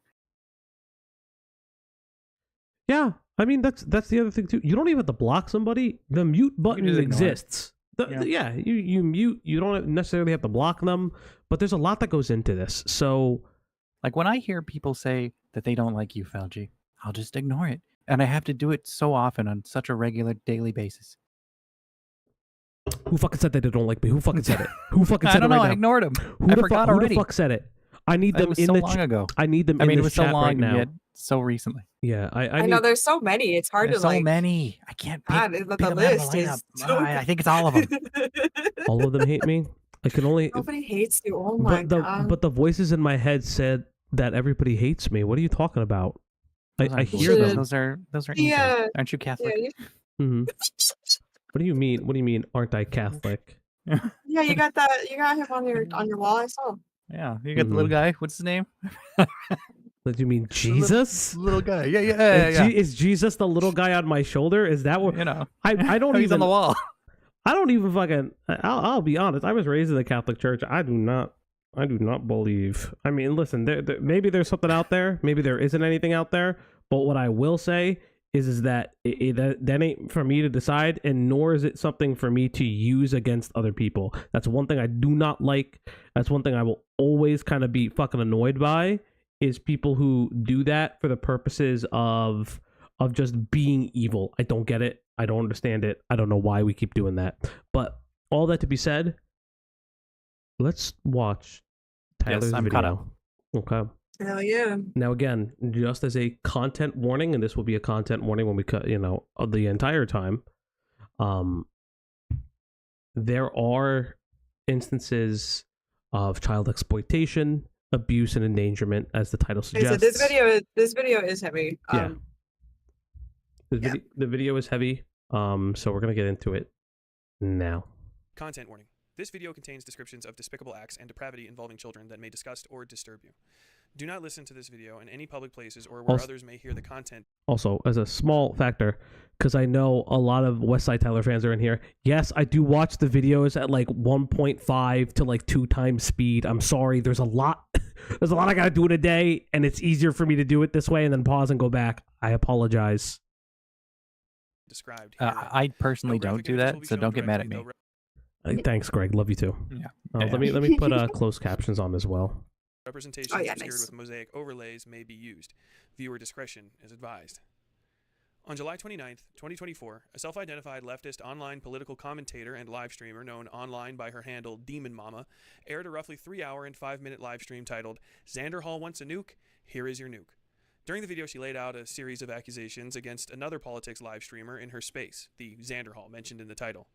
Yeah, I mean that's the other thing too. You don't even have to block somebody. The mute button exists. You mute. You don't necessarily have to block them, but there's a lot that goes into this. So, like when I hear people say that they don't like you, Falgi, I'll just ignore it, and I have to do it so often on such a regular daily basis. Who fucking said that they don't like me? Who fucking said it? Who fucking said it? I don't know. Right now? I ignored him. I forgot already. Who the fuck said it? I need them in so the long ago. I need them in it the was chat so long right now. Yet so recently. Yeah, I know there's so many. It's hard there's to so many. I can't pick the list is I think it's all of them. All of them hate me. I can only. Nobody hates you. Oh my god. But the voices in my head said that everybody hates me. What are you talking about? I hear them. Those are angels. Aren't you Catholic? Mm-hmm. What do you mean? What do you mean? Aren't I Catholic? Yeah, you got that. You got him on your wall. I saw. Yeah, you got the little guy. What's his name? What do you mean, Jesus? Little guy. Yeah. Is Jesus the little guy on my shoulder? Is that what? I don't even. He's on the wall. I don't even fucking. I'll be honest. I was raised in the Catholic Church. I do not believe. I mean, listen. Maybe there's something out there. Maybe there isn't anything out there. But what I will say is that that ain't for me to decide, and nor is it something for me to use against other people. That's one thing I do not like. That's one thing I will always kind of be fucking annoyed by, is people who do that for the purposes of just being evil. I don't get it. I don't understand it. I don't know why we keep doing that. But all that to be said, let's watch Tyler's video. Caught up. Okay. Hell yeah. Now again, just as a content warning, and this will be a content warning when we cut, the entire time. There are instances of child exploitation, abuse, and endangerment, as the title suggests. So this video is heavy. Yeah. The video is heavy. So we're gonna get into it now. Content warning. This video contains descriptions of despicable acts and depravity involving children that may disgust or disturb you. Do not listen to this video in any public places or where others may hear the content. Also, as a small factor, because I know a lot of Westside Tyler fans are in here, yes, I do watch the videos at like 1.5 to like 2 times speed. I'm sorry, there's a lot I gotta do in a day, and it's easier for me to do it this way and then pause and go back. I apologize. Described. I personally don't do that, so don't get mad at me. Thanks, Greg. Love you too. Yeah. Let me put closed captions on as well. Representation obscured with mosaic overlays may be used. Viewer discretion is advised. On July 29th, 2024, a self-identified leftist online political commentator and live streamer known online by her handle DemonMama aired a roughly 3-hour and 5-minute live stream titled Xanderhal Wants a Nuke, Here Is Your Nuke. During the video, she laid out a series of accusations against another politics live streamer in her space, the Xanderhal mentioned in the title.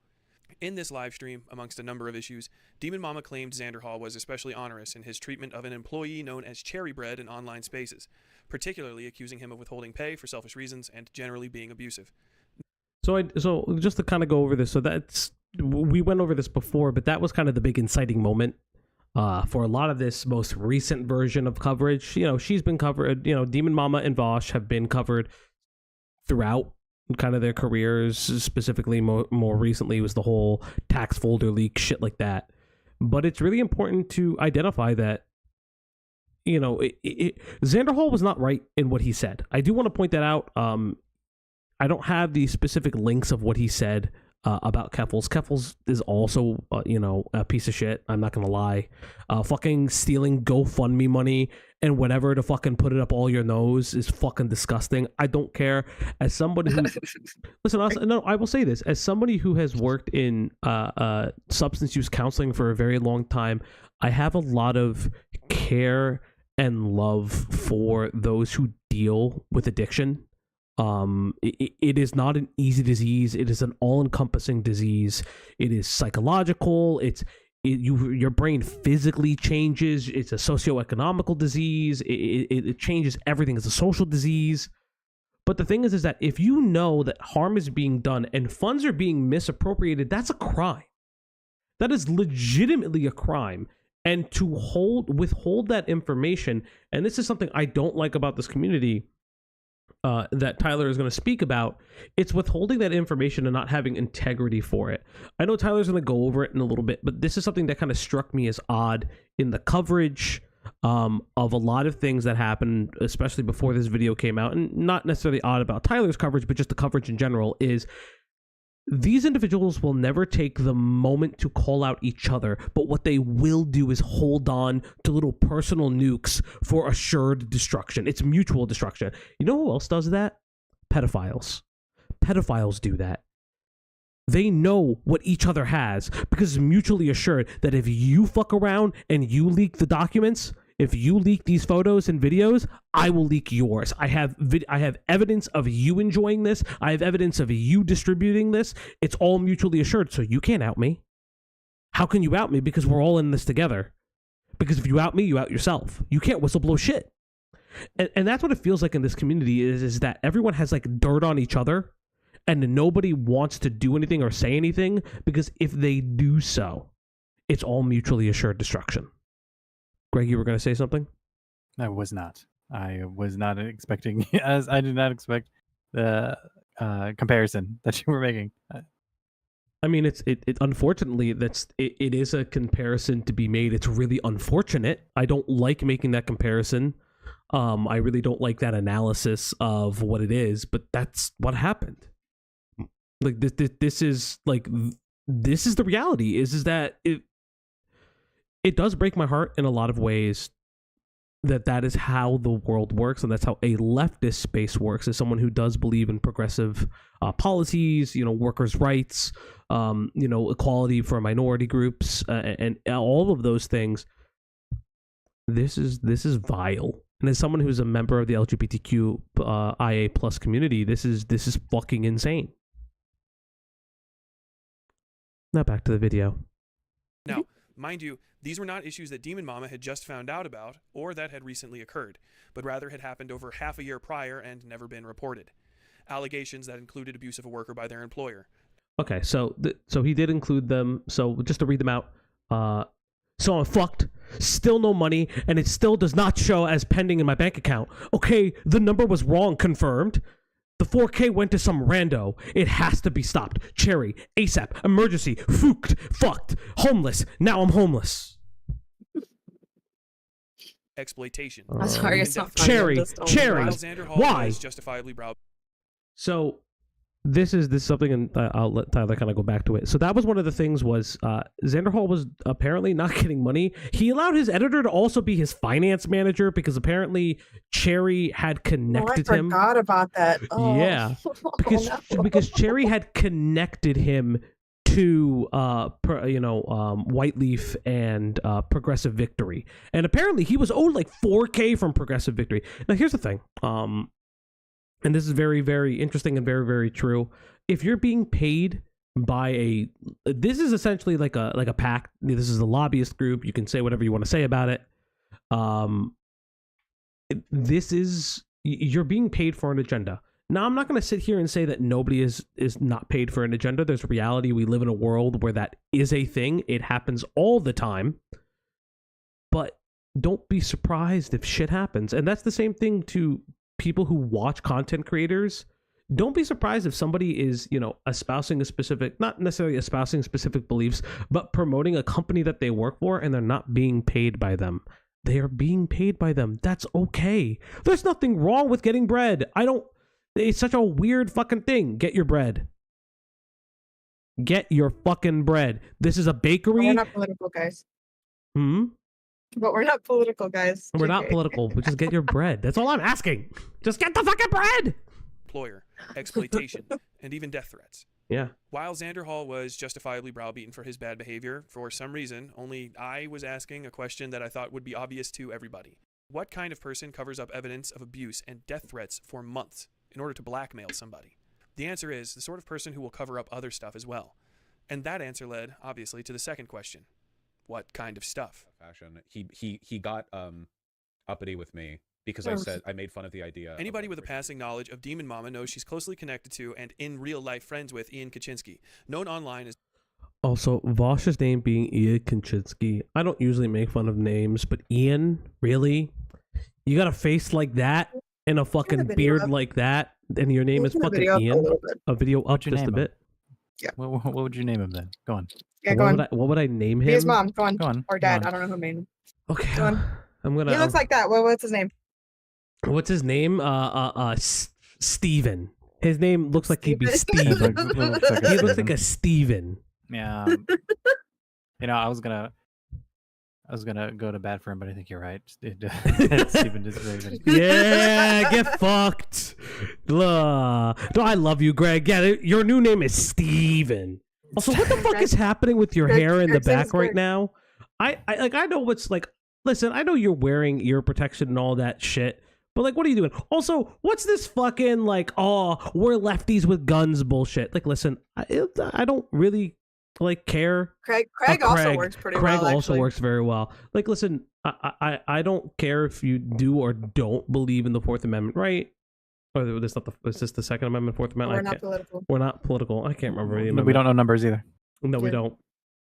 In this live stream, amongst a number of issues, DemonMama claimed Xanderhal was especially onerous in his treatment of an employee known as Cherry Bread in online spaces, particularly accusing him of withholding pay for selfish reasons and generally being abusive. So just to kind of go over this, we went over this before, but that was kind of the big inciting moment for a lot of this most recent version of coverage. You know, she's been covered. You know, DemonMama and Vosh have been covered throughout kind of their careers. Specifically, more recently was the whole tax folder leak, shit like that. But it's really important to identify that, you know, Xanderhal was not right in what he said. I do want to point that out. I don't have the specific links of what he said about Keffels. Keffels is also, a piece of shit. I'm not going to lie. Fucking stealing GoFundMe money and whatever to fucking put it up all your nose is fucking disgusting. I don't care. As somebody who... Listen, I will say this. As somebody who has worked in substance use counseling for a very long time, I have a lot of care and love for those who deal with addiction. It is not an easy disease. It is an all-encompassing disease. It is psychological. Your brain physically changes. It's a socioeconomical disease. It changes everything. It's a social disease. But the thing is that if you know that harm is being done and funds are being misappropriated, that's a crime. That is legitimately a crime. And to withhold that information, and this is something I don't like about this community, that Tyler is going to speak about, it's withholding that information and not having integrity for it. I know Tyler's going to go over it in a little bit, but this is something that kind of struck me as odd in the coverage of a lot of things that happened, especially before this video came out, and not necessarily odd about Tyler's coverage, but just the coverage in general, is these individuals will never take the moment to call out each other, but what they will do is hold on to little personal nukes for assured destruction. It's mutual destruction. You know who else does that? Pedophiles. Pedophiles do that. They know what each other has because it's mutually assured that if you fuck around and you leak the documents, if you leak these photos and videos, I will leak yours. I have evidence of you enjoying this. I have evidence of you distributing this. It's all mutually assured, so you can't out me. How can you out me? Because we're all in this together. Because if you out me, you out yourself. You can't whistleblow shit. And that's what it feels like in this community is that everyone has like dirt on each other and nobody wants to do anything or say anything because if they do so, it's all mutually assured destruction. Greg, you were going to say something? I was not. I was not expecting, as I did not expect the comparison that you were making. I mean, it unfortunately, it is a comparison to be made. It's really unfortunate. I don't like making that comparison. I really don't like that analysis of what it is, but that's what happened. Like this is the reality. Is that it does break my heart in a lot of ways that is how the world works, and that's how a leftist space works, as someone who does believe in progressive policies, workers' rights, equality for minority groups, and all of those things. This is vile. And as someone who's a member of the LGBTQ IA+ community, this is fucking insane. Now back to the video. Now, Mind you, these were not issues that DemonMama had just found out about or that had recently occurred, but rather had happened over half a year prior and never been reported. Allegations that included abuse of a worker by their employer. Okay, so he did include them. So just to read them out. So I'm fucked. Still no money, and it still does not show as pending in my bank account. Okay, the number was wrong, confirmed. The 4K went to some rando. It has to be stopped. Cherry, ASAP, emergency, fucked, homeless. Now I'm homeless. Exploitation. I'm sorry, it's not funny. Cherry, While Xanderhal why? was justifiably browbeaten. So this is something, and I'll let Tyler kind of go back to it. So that was one of the things was Xanderhal was apparently not getting money. He allowed his editor to also be his finance manager because apparently Cherry had connected him. I forgot about that. Oh. Yeah, because Cherry had connected him to Whiteleaf and Progressive Victory, and apparently he was owed like 4K from Progressive Victory. Now here's the thing. And this is very, very interesting and very, very true. If you're being paid by this is essentially like a PAC. This is a lobbyist group. You can say whatever you want to say about it. You're being paid for an agenda. Now, I'm not going to sit here and say that nobody is not paid for an agenda. There's a reality. We live in a world where that is a thing. It happens all the time. But don't be surprised if shit happens. And that's the same thing to people who watch content creators. Don't be surprised if somebody is, espousing a specific, not necessarily espousing specific beliefs, but promoting a company that they work for and they're not being paid by them. They are being paid by them. That's okay. There's nothing wrong with getting bread. It's such a weird fucking thing. Get your bread. Get your fucking bread. This is a bakery. We're not political, guys. But we're not political, guys. We're not political, but just get your bread. That's all I'm asking. Just get the fucking bread. Employer, exploitation, and even death threats. Yeah. While Xanderhal was justifiably browbeaten for his bad behavior, for some reason, only I was asking a question that I thought would be obvious to everybody. What kind of person covers up evidence of abuse and death threats for months in order to blackmail somebody? The answer is the sort of person who will cover up other stuff as well. And that answer led, obviously, to the second question. What kind of stuff? Fashion. He got uppity with me because I made fun of the idea. Anybody with a passing knowledge of DemonMama knows she's closely connected to and in real life friends with Ian Kaczynski, known online as. Also, Vosh's name being Ian Kaczynski. I don't usually make fun of names, but Ian, really? You got a face like that and a fucking beard like that, and your name is fucking Ian? A video up just a bit? Yeah. What would you name him then? Go on. Yeah, go on. What would I name him? His mom. Go on. Go on. Or dad. Go on. I don't know who made him. Okay. Go on. I'm gonna. He looks like that. What's his name? What's his name? Steven. His name looks like he'd be Steven. He looks like a Steven. Yeah. I was gonna go to bat for him, but I think you're right. Steven is Raven. Yeah, get fucked. No, I love you, Greg. Yeah, your new name is Steven. Also, what the fuck is happening with your hair in the back right now? I know what's like. Listen, I know you're wearing ear protection and all that shit, but like, what are you doing? Also, what's this fucking like? Oh, we're lefties with guns bullshit. Like, listen, I don't really care. Craig also works pretty well. Craig also works very well. Like, listen, I don't care if you do or don't believe in the Fourth Amendment, right? Or is this the Second Amendment, Fourth Amendment? We're not political. We're not political. I can't remember. No, we don't know numbers either. No, we don't.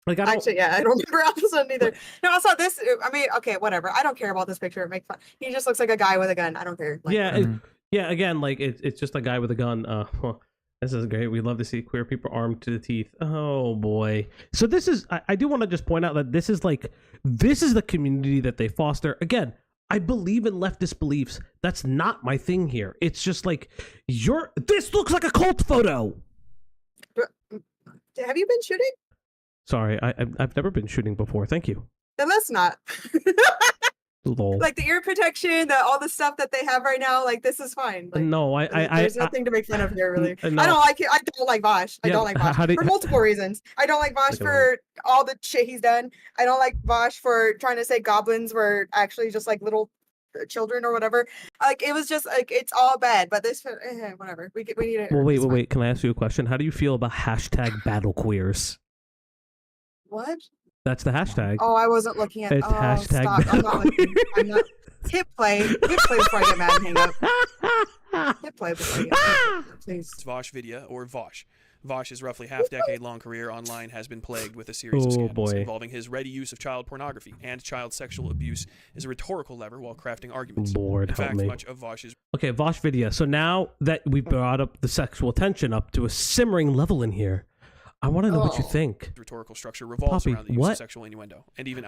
Like, Actually, I don't remember all this one either. No, I saw this. I mean, okay, whatever. I don't care about this picture. Make fun. He just looks like a guy with a gun. I don't care. Like, yeah. Again, like it's just a guy with a gun. This is great. We love to see queer people armed to the teeth. Oh boy. So this is. I do want to just point out that this is the community that they foster. Again, I believe in leftist beliefs. That's not my thing here. It's just like this looks like a cult photo. Have you been shooting? Sorry, I've never been shooting before. Thank you. Then let's not. Lol. Like the ear protection, all the stuff that they have right now, like this is fine. Like, no, there's nothing to make fun of here, really. No. I don't like it. I don't like Vosh. I don't like Vosh for multiple reasons. I don't like Vosh for all the shit he's done. I don't like Vosh for trying to say goblins were actually just like little children or whatever. Like it was just like it's all bad. But this, whatever. We need it. Well, wait. Can I ask you a question? How do you feel about #BattleQueers? What? That's the hashtag. Oh, I wasn't looking at. It's Oh, hashtag stop! I'm not looking. I'm not. Hit play before I get mad and hang up. Hit play before I get mad. Please. Vosh Vidya, or Vosh. Vosh's roughly half-decade-long career online has been plagued with a series of scandals involving his ready use of child pornography and child sexual abuse as a rhetorical lever while crafting arguments. Lord, in fact, help me. much of Vosh's Okay, Vosh Vidya. So now that we brought up the sexual tension up to a simmering level in here, I want to know what you think. rhetorical structure revolves Poppy, around the use what? of sexual innuendo and even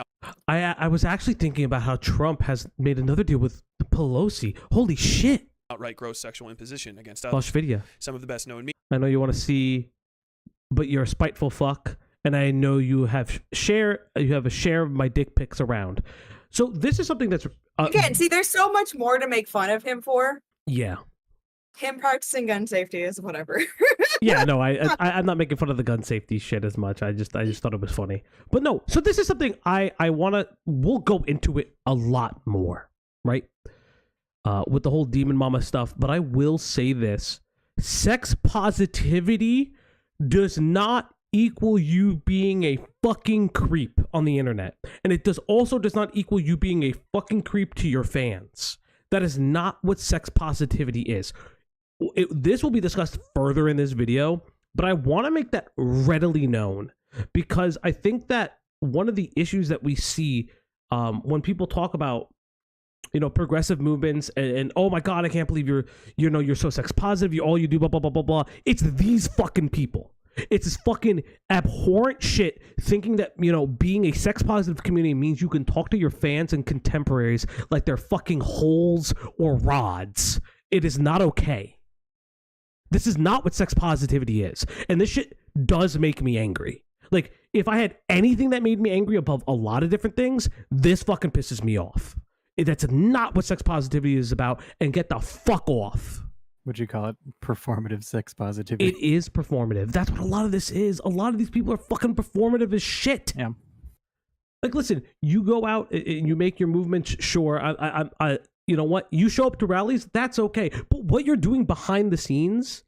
I was actually thinking about how Trump has made another deal with Pelosi. Holy shit. outright gross sexual imposition against others. Vosh Vidya. Some of the best known I know you want to see, but you're a spiteful fuck, and I know you have a share of my dick pics around. So this is something that's Again, see, there's so much more to make fun of him for. yeah. Him practicing gun safety is whatever. Yeah, no, I'm not making fun of the gun safety shit as much. I just thought it was funny. But no, so this is something we'll go into it a lot more, right? With the whole DemonMama stuff, but I will say this. Sex positivity does not equal you being a fucking creep on the internet. And it does not equal you being a fucking creep to your fans. That is not what sex positivity is. This will be discussed further in this video, but I want to make that readily known because I think that one of the issues that we see when people talk about, progressive movements and oh my God, I can't believe you're so sex positive. All you do, blah, blah, blah, blah, blah. It's these fucking people. It's this fucking abhorrent shit thinking that, being a sex positive community means you can talk to your fans and contemporaries like they're fucking holes or rods. It is not okay. This is not what sex positivity is. And this shit does make me angry. Like, if I had anything that made me angry above a lot of different things, this fucking pisses me off. That's not what sex positivity is about, and get the fuck off. Would you call it performative sex positivity? It is performative. That's what a lot of this is. A lot of these people are fucking performative as shit. Yeah. Like, listen, you go out and you make your movements. Sure, I you know what? You show up to rallies. That's okay. But what you're doing behind the scenes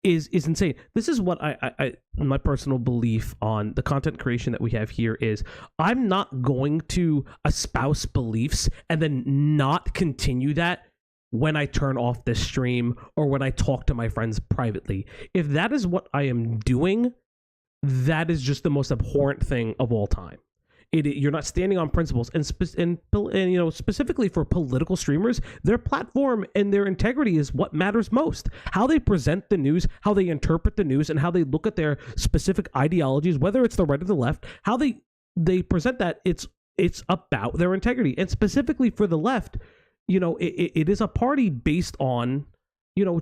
is insane. This is what I my personal belief on the content creation that we have here is I'm not going to espouse beliefs and then not continue that when I turn off this stream or when I talk to my friends privately. If that is what I am doing, that is just the most abhorrent thing of all time. You're not standing on principles, and specifically for political streamers, their platform and their integrity is what matters most. How they present the news, how they interpret the news, and how they look at their specific ideologies, whether it's the right or the left, how they present that, it's about their integrity. And specifically for the left, it is a party based on,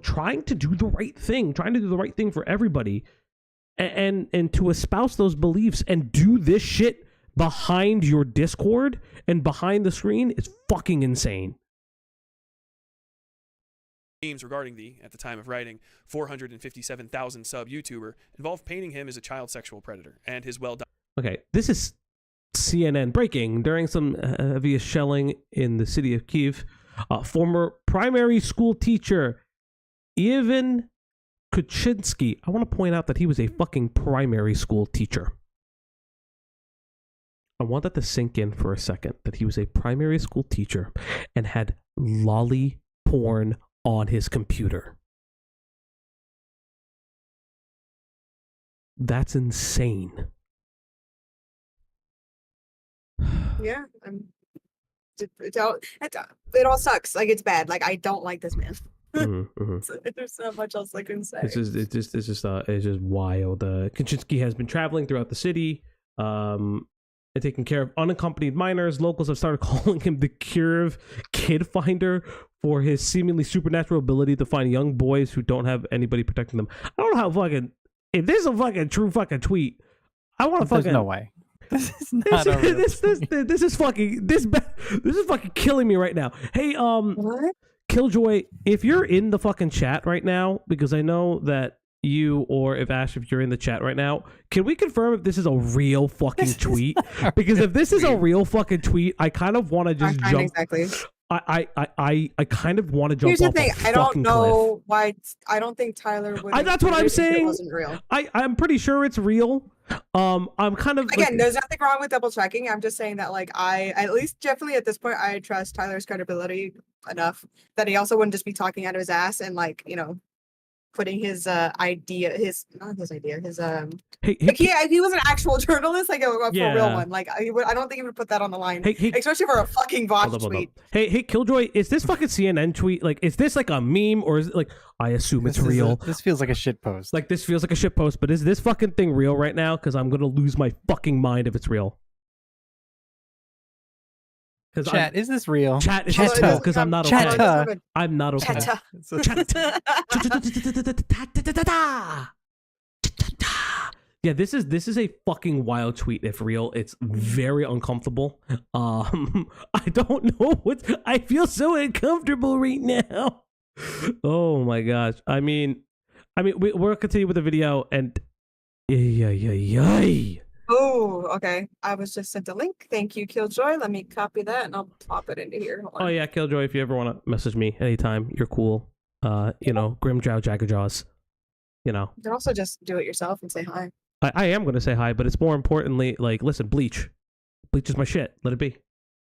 trying to do the right thing for everybody, and to espouse those beliefs and do this shit behind your Discord and behind the screen is fucking insane. Memes regarding the, at the time of writing, 457,000 sub YouTuber involved painting him as a child sexual predator and his Okay, this is CNN breaking. During some heavy shelling in the city of Kyiv, former primary school teacher Ivan Kuczynski. I want to point out that he was a fucking primary school teacher. I want that to sink in for a second, that he was a primary school teacher and had lolly porn on his computer. That's insane. Yeah, it all sucks. Like, it's bad. Like, I don't like this man. There's not much else I can say. It's just wild. Kuczynski has been traveling throughout the city, and taking care of unaccompanied minors. Locals have started calling him the Kyiv Kid Finder for his seemingly supernatural ability to find young boys who don't have anybody protecting them. I don't know how fucking, if this is a fucking true fucking tweet, I want to fucking. There's no way. This is not a real tweet. This is fucking killing me right now. Hey, What? Killjoy, if you're in the fucking chat right now, because I know that you, or if Ash, if you're in the chat right now, can we confirm if this is a real fucking tweet? Because if this is a real fucking tweet, I kind of want to just jump. Exactly. I kind of want to jump Here's the off thing. a I don't fucking know cliff. why. I don't think Tyler would. That's what I'm saying. It wasn't real. I'm pretty sure it's real. I'm kind of Again, there's nothing wrong with double checking. I'm just saying that, like, I at least definitely at this point, I trust Tyler's credibility enough that he also wouldn't just be talking out of his ass and, like, you know, putting his idea, his like he was an actual journalist, like a real one. Like I don't think he would put that on the line, especially for a fucking bot tweet. Hey, Killjoy, is this fucking CNN tweet? Like, is this like a meme or is it like? I assume it's real. This feels like a shit post. Like this feels like a shit post, but is this fucking thing real right now? Because I'm gonna lose my fucking mind if it's real. Chat, is this real? Chat, is this real? Because I'm not okay. I'm not okay. Yeah, this is a fucking wild tweet. If real, it's very uncomfortable. I don't know I feel so uncomfortable right now. Oh my gosh. I mean, we'll continue with the video and Oh, okay. I was just sent a link. Thank you, Killjoy. Let me copy that and I'll pop it into here. Oh yeah, Killjoy, if you ever want to message me anytime, you're cool. You know, Grimjow Jaggerjaws. You know. You can also just do it yourself and say hi. I am gonna say hi, but it's more importantly, like, listen, Bleach. Bleach is my shit. Let it be.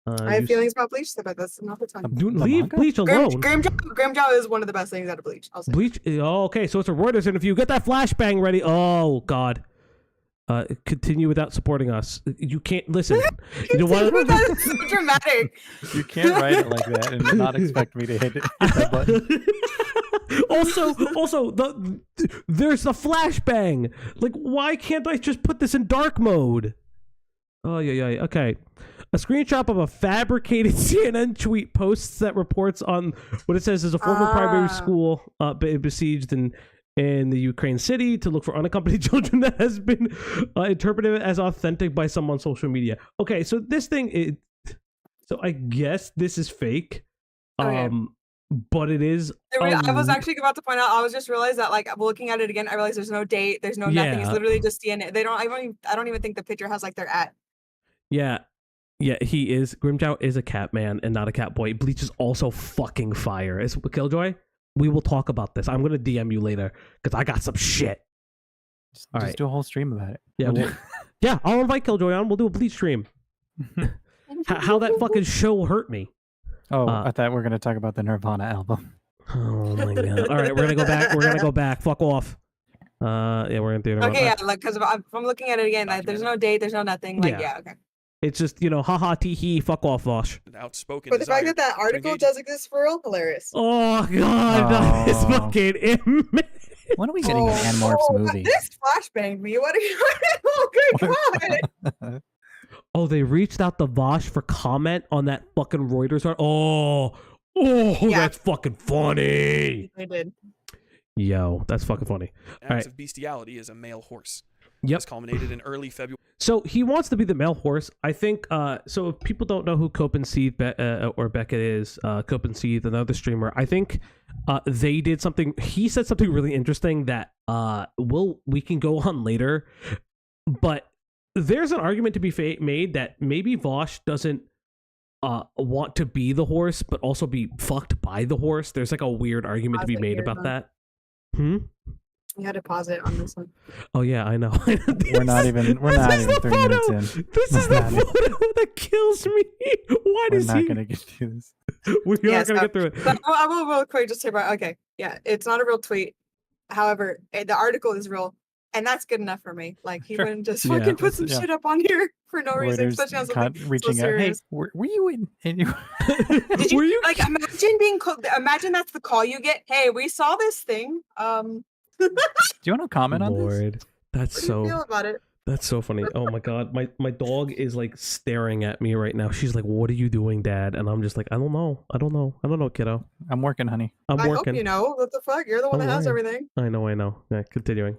I have feelings about Bleach, but that's another time. Leave Bleach alone. Grimjow is one of the best things out of Bleach. I'll say. Bleach. Oh, okay, so it's a Reuters interview. Get that flashbang ready. Oh God. Continue without supporting us. You can't listen. You know what? That's so dramatic. You can't write it like that and not expect me to hit that button. Also, there's a flashbang. Like, why can't I just put this in dark mode? Oh yeah. Okay. A screenshot of a fabricated CNN tweet posts that reports on what it says is a former primary school besieged in the Ukraine city to look for unaccompanied children that has been interpreted as authentic by some on social media. Okay, so this thing so I guess this is fake. Okay. But it is. I was actually about to point out. I was just realized that, like, looking at it again, I realized there's no date, there's no nothing. It's literally just CNN. I don't even think the picture has like their at. Yeah, he is. Grimjow is a cat man and not a cat boy. Bleach is also fucking fire. It's Killjoy. We will talk about this. I'm gonna DM you later because I got some shit. Just do a whole stream about it. Yeah, yeah. I'll invite Killjoy on. We'll do a Bleach stream. How that fucking show hurt me. Oh, I thought we were gonna talk about the Nirvana album. Oh my god! All right, we're gonna go back. We're gonna go back. Fuck off. Yeah, we're in theater. Okay, yeah, like because if I'm looking at it again, like, there's no date, there's no nothing. Like, yeah okay. It's just, you know, haha, tee hee, fuck off, Vosh. Outspoken. But the fact that that article does exist for real, hilarious. Oh god, that is fucking immense. When are we getting an Animorphs movie? This flashbanged me. What are you? Oh good god. Oh, they reached out to Vosh for comment on that fucking Reuters article. Yeah. That's fucking funny. They did. Yo, that's fucking funny. Acts of bestiality is a male horse. Yep. This culminated in early February. So he wants to be the male horse. I think, so if people don't know who Copenseed or Beckett is, Copenseed, another streamer, I think they did something, he said something really interesting that we can go on later, but there's an argument to be made that maybe Vosh doesn't want to be the horse, but also be fucked by the horse. There's like a weird argument to be made about that. You had to pause it on this one. Oh yeah, I know. We're not even 3 minutes in. This is the photo that kills me. Why does he? We're not gonna get through this. We are gonna get through it. I will real quick just say about yeah, it's not a real tweet. However, the article is real, and that's good enough for me. Like he wouldn't just fucking put some shit up on here for no reason, especially on something reaching so serious. Out. Hey, were you in? Did you, were you like imagine that's the call you get? Hey, we saw this thing. Do you want to comment on this? That's What do you feel about it? That's so funny. Oh my god, my dog is like staring at me right now. She's like, "What are you doing, Dad?" And I'm just like, "I don't know, kiddo. I'm working, honey. I'm working. Hope you know. What the fuck? You're the one that has everything." I know. Yeah, continuing.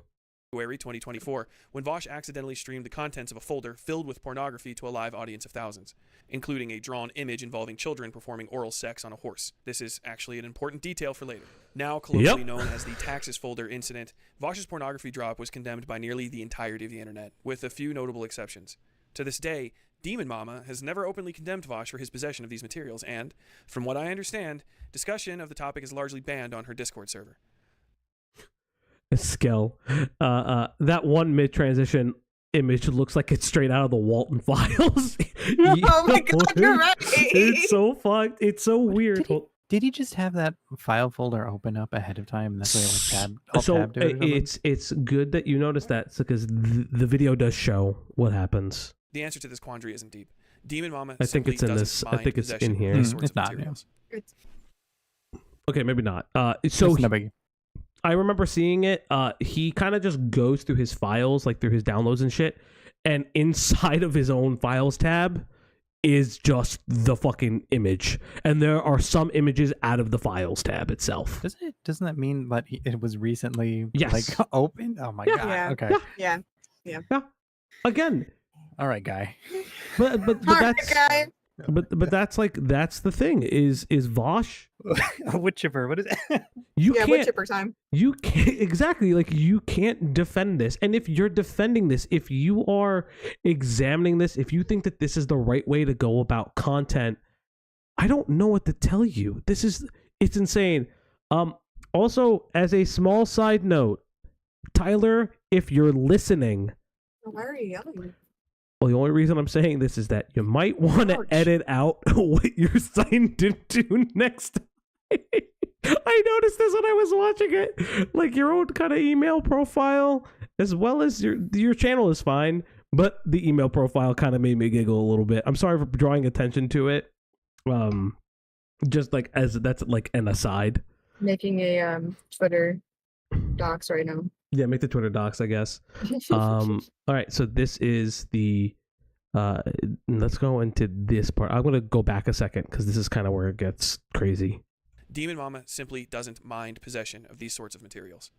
February 2024, when Vosh accidentally streamed the contents of a folder filled with pornography to a live audience of thousands, including a drawn image involving children performing oral sex on a horse. This is actually an important detail for later. Now colloquially known as the Taxes folder incident, Vosh's pornography drop was condemned by nearly the entirety of the internet, with a few notable exceptions. To this day, DemonMama has never openly condemned Vosh for his possession of these materials, and, from what I understand, discussion of the topic is largely banned on her Discord server. Skill. That one mid-transition image looks like it's straight out of the Walton Files. Oh my god, you're right. It's so fucked. It's so weird. Did he just have that file folder open up ahead of time? And that's why it like tabbed it or something? It's good that you noticed that, because the video does show what happens. The answer to this quandary isn't deep. DemonMama I think it's in this. I think it's in here. It's not. Yeah. Okay, maybe not. So It's no biggie. I remember seeing it. He kind of just goes through his files, like through his downloads and shit, and inside of his own files tab is just the fucking image, and there are some images out of the files tab itself. Doesn't that mean that it was recently like opened? Oh my god. Yeah. Okay. Yeah. Again. All right, guy. But All right, that's guy. but that's the thing is Vosh. Wood chipper. What is it? Wood chipper time. You can't exactly, like, you can't defend this. And if you're defending this, if you are examining this, if you think that this is the right way to go about content, I don't know what to tell you. It's insane. Also, as a small side note, Tyler, if you're listening, Why are you yelling? well, the only reason I'm saying this is that you might want to Ouch. edit out what you're signed into next time. I noticed this when I was watching it. Like, your own kind of email profile, as well as your channel is fine, but the email profile kind of made me giggle a little bit. I'm sorry for drawing attention to it. Just like that's like an aside. Making a Twitter docs right now. Yeah, make the Twitter docs, I guess. All right, so this is the let's go into this part. I'm gonna go back a second because this is kind of where it gets crazy. DemonMama simply doesn't mind possession of these sorts of materials.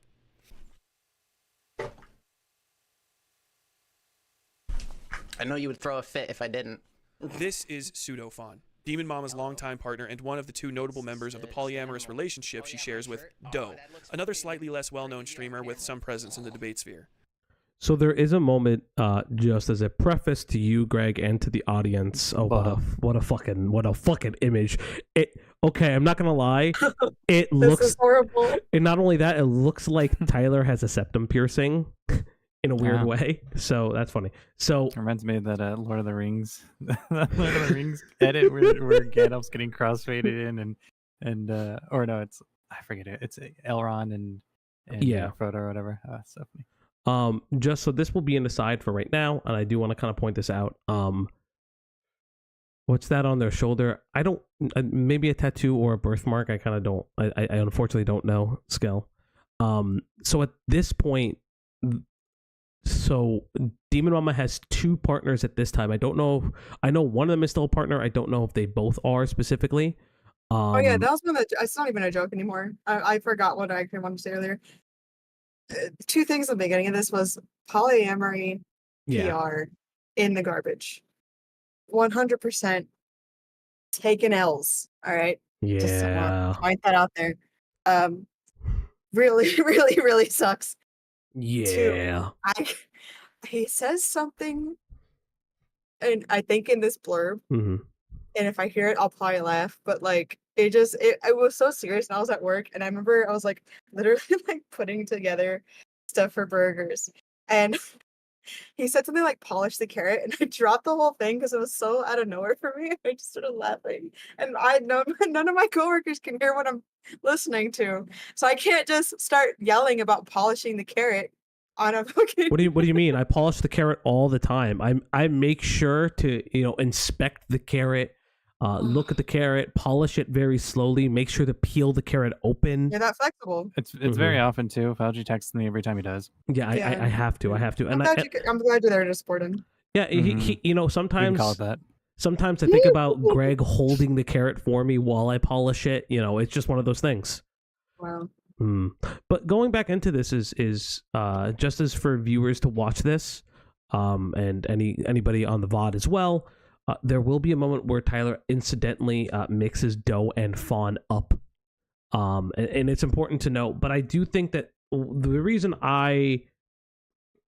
I know you would throw a fit if I didn't. This is Pseudophon, DemonMama's longtime partner and one of the two notable members of the polyamorous relationship she shares with Doe, another slightly less well-known streamer with some presence in the debate sphere. So there is a moment, just as a preface to you, Greg, and to the audience. Oh, what a fucking image! Okay, I'm not gonna lie. It looks This is horrible. And not only that, it looks like Tyler has a septum piercing in a weird way. So that's funny. So It reminds me of that Lord of the Rings, Lord of the Rings edit where Gandalf's getting crossfaded in, and or no, it's I forget it. It's Elrond and Frodo or whatever. Oh, that's so funny. Just so this will be an aside for right now, and I do want to kind of point this out. What's that on their shoulder? I don't. Maybe a tattoo or a birthmark. I kind of don't. I unfortunately don't know. Skill. So at this point, so DemonMama has two partners at this time. I don't know. I know one of them is still a partner. I don't know if they both are specifically. Oh yeah, that was one that it's not even a joke anymore. I forgot what I wanted to say earlier. Two things at the beginning of this was polyamory PR in the garbage. 100% taken L's. All right. Just point that out there. Really, really, really sucks. Yeah. He says something, and I think in this blurb, and if I hear it, I'll probably laugh. But like, it was so serious, and I was at work, and I remember I was like literally like putting together stuff for burgers, and he said something like polish the carrot, and I dropped the whole thing because it was so out of nowhere for me. I just started laughing, and none of my coworkers can hear what I'm listening to, so I can't just start yelling about polishing the carrot on a fucking. What do you mean? I polish the carrot all the time. I make sure to inspect the carrot. Look at the carrot, polish it very slowly, make sure to peel the carrot open. You're that flexible. It's very often too. Falgi texts me every time he does. Yeah, I have to. I'm glad you're there to support him. Yeah, he sometimes call it that. Sometimes I think about Greg holding the carrot for me while I polish it. It's just one of those things. Wow. But going back into this is just as for viewers to watch this, and anybody on the VOD as well. There will be a moment where Tyler incidentally mixes Doe and Fawn up. And it's important to note, but I do think that the reason I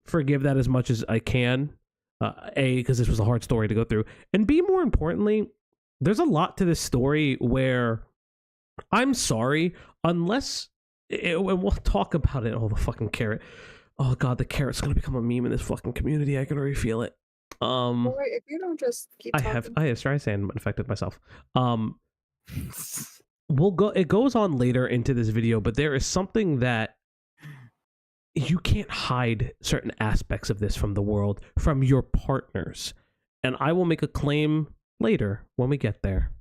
forgive that as much as I can A, because this was a hard story to go through, and B, more importantly, there's a lot to this story where I'm sorry, unless and we'll talk about it. Oh, the fucking carrot. Oh god, the carrot's gonna become a meme in this fucking community. I can already feel it. Well, wait, if you don't just keep talking. I have Streisand infected myself. We'll go. It goes on later into this video, but there is something that you can't hide certain aspects of this from the world, from your partners, and I will make a claim later when we get there.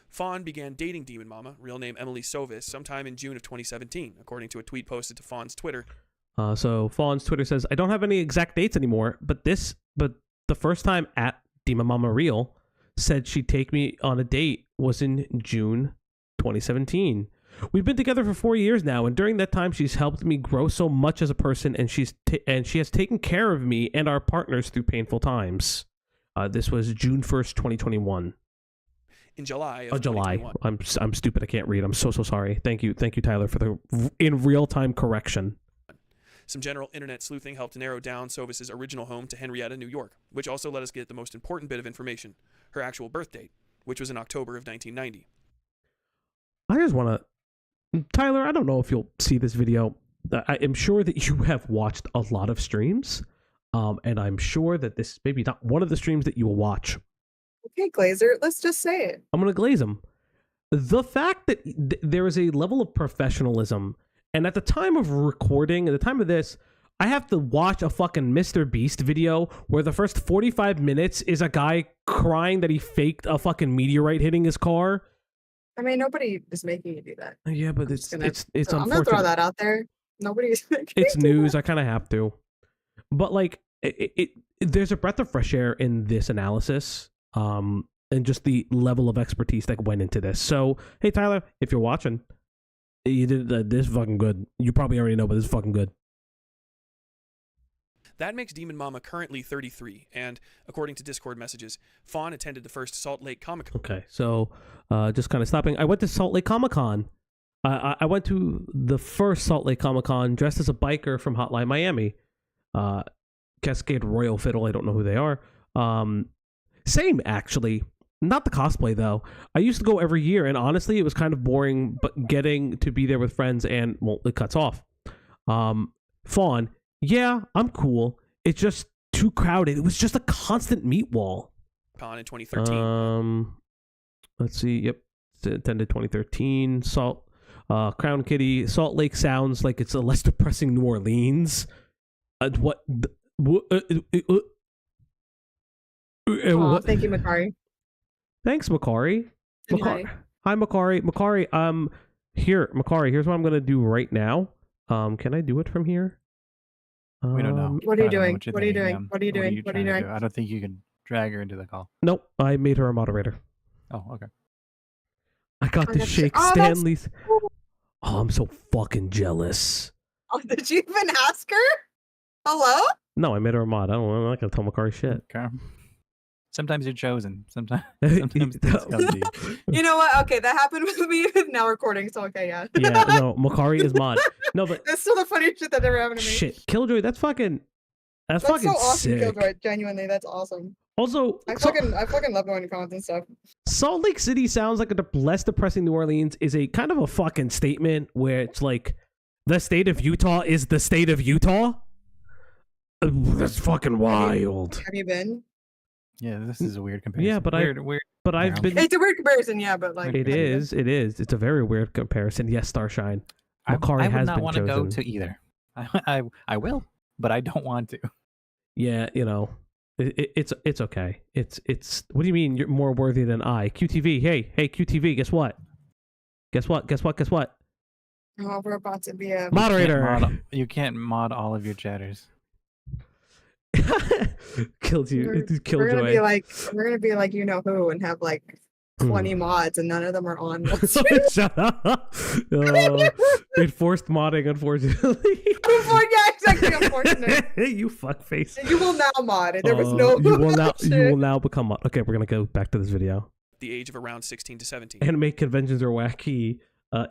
Fawn began dating DemonMama, real name Emily Sovis, sometime in June of 2017, according to a tweet posted to Fawn's Twitter. So Fawn's Twitter says, I don't have any exact dates anymore, but the first time at DemonMama Real said she'd take me on a date was in June 2017. We've been together for 4 years now, and during that time, she's helped me grow so much as a person, and she has taken care of me and our partners through painful times. This was June 1st, 2021. In July of July. I'm stupid. I can't read. I'm so sorry. Thank you, Tyler, for the in real time correction. Some general internet sleuthing helped narrow down Sovis's original home to Henrietta, New York, which also let us get the most important bit of information: her actual birth date, which was in October of 1990. I just want to, Tyler, I don't know if you'll see this video. I am sure that you have watched a lot of streams, and I'm sure that this is maybe not one of the streams that you will watch. Okay, Glazer, let's just say it. I'm going to glaze them. The fact that there is a level of professionalism, and at the time of recording, at the time of this, I have to watch a fucking Mr. Beast video where the first 45 minutes is a guy crying that he faked a fucking meteorite hitting his car. I mean, nobody is making you do that. Yeah, but it's so unfortunate. I'm gonna throw that out there. Nobody's making It's you do news. that. I kind of have to. But like, there's a breath of fresh air in this analysis, and just the level of expertise that went into this. So, hey, Tyler, if you're watching, you did this fucking good. You probably already know, but this is fucking good. That makes DemonMama currently 33, and according to Discord messages, Fawn attended the first Salt Lake Comic Con. Okay, so just kind of stopping. I went to Salt Lake Comic Con. I went to the first Salt Lake Comic Con dressed as a biker from Hotline Miami. Cascade Royal Fiddle, I don't know who they are. Same, actually. Not the cosplay, though. I used to go every year, and honestly, it was kind of boring, but getting to be there with friends and, well, it cuts off. Fawn, yeah, I'm cool. It's just too crowded. It was just a constant meat wall. Con in 2013. Let's see. Yep. Attended 2013. Crown Kitty. Salt Lake sounds like it's a less depressing New Orleans. Thank you, Makari. Thanks, Makari. Hi, Makari. Makari, Makari, here's what I'm gonna do right now. Can I do it from here? We don't know. What are you doing? What What are you doing? What are you doing? What are you doing? I don't think you can drag her into the call. Nope, I made her a moderator. Oh, okay. I got to shake Stanley's. Oh, I'm so fucking jealous. Oh, did you even ask her? Hello? No, I made her a mod. I'm not gonna tell Makari shit. Okay. Sometimes you're chosen. Sometimes things come to you. You know what? Okay, that happened with me with now recording, so okay, yeah. Yeah, no, Makari is mod. No, but that's still the funniest shit that ever happened to me. Shit, Killjoy, that's fucking so awesome, sick. Killjoy. Genuinely, that's awesome. Also, I fucking love going to cons and stuff. Salt Lake City sounds like a less depressing New Orleans is a kind of a fucking statement where it's like the state of Utah is the state of Utah. That's fucking wild. Have you been? Yeah, this is a weird comparison. Yeah, but I've been. It's a weird comparison, yeah, but like it is. It's a very weird comparison. Yes, Starshine. Makari I would has not been want to chosen. go to either. I will, but I don't want to. Yeah, you know, it's okay. It's. What do you mean you're more worthy than I? QTV. Hey, QTV. Guess what? Oh, we're about to be a moderator. You can't mod all of your chatters. Killed you. We're gonna be like you know who and have like 20 mods and none of them are on. Shut up. Enforced modding, unfortunately. Yeah, exactly. Unfortunately. You fuckface. You will now mod. There was no. You will now become mod. Okay, we're gonna go back to this video. The age of around 16 to 17. Anime conventions are wacky.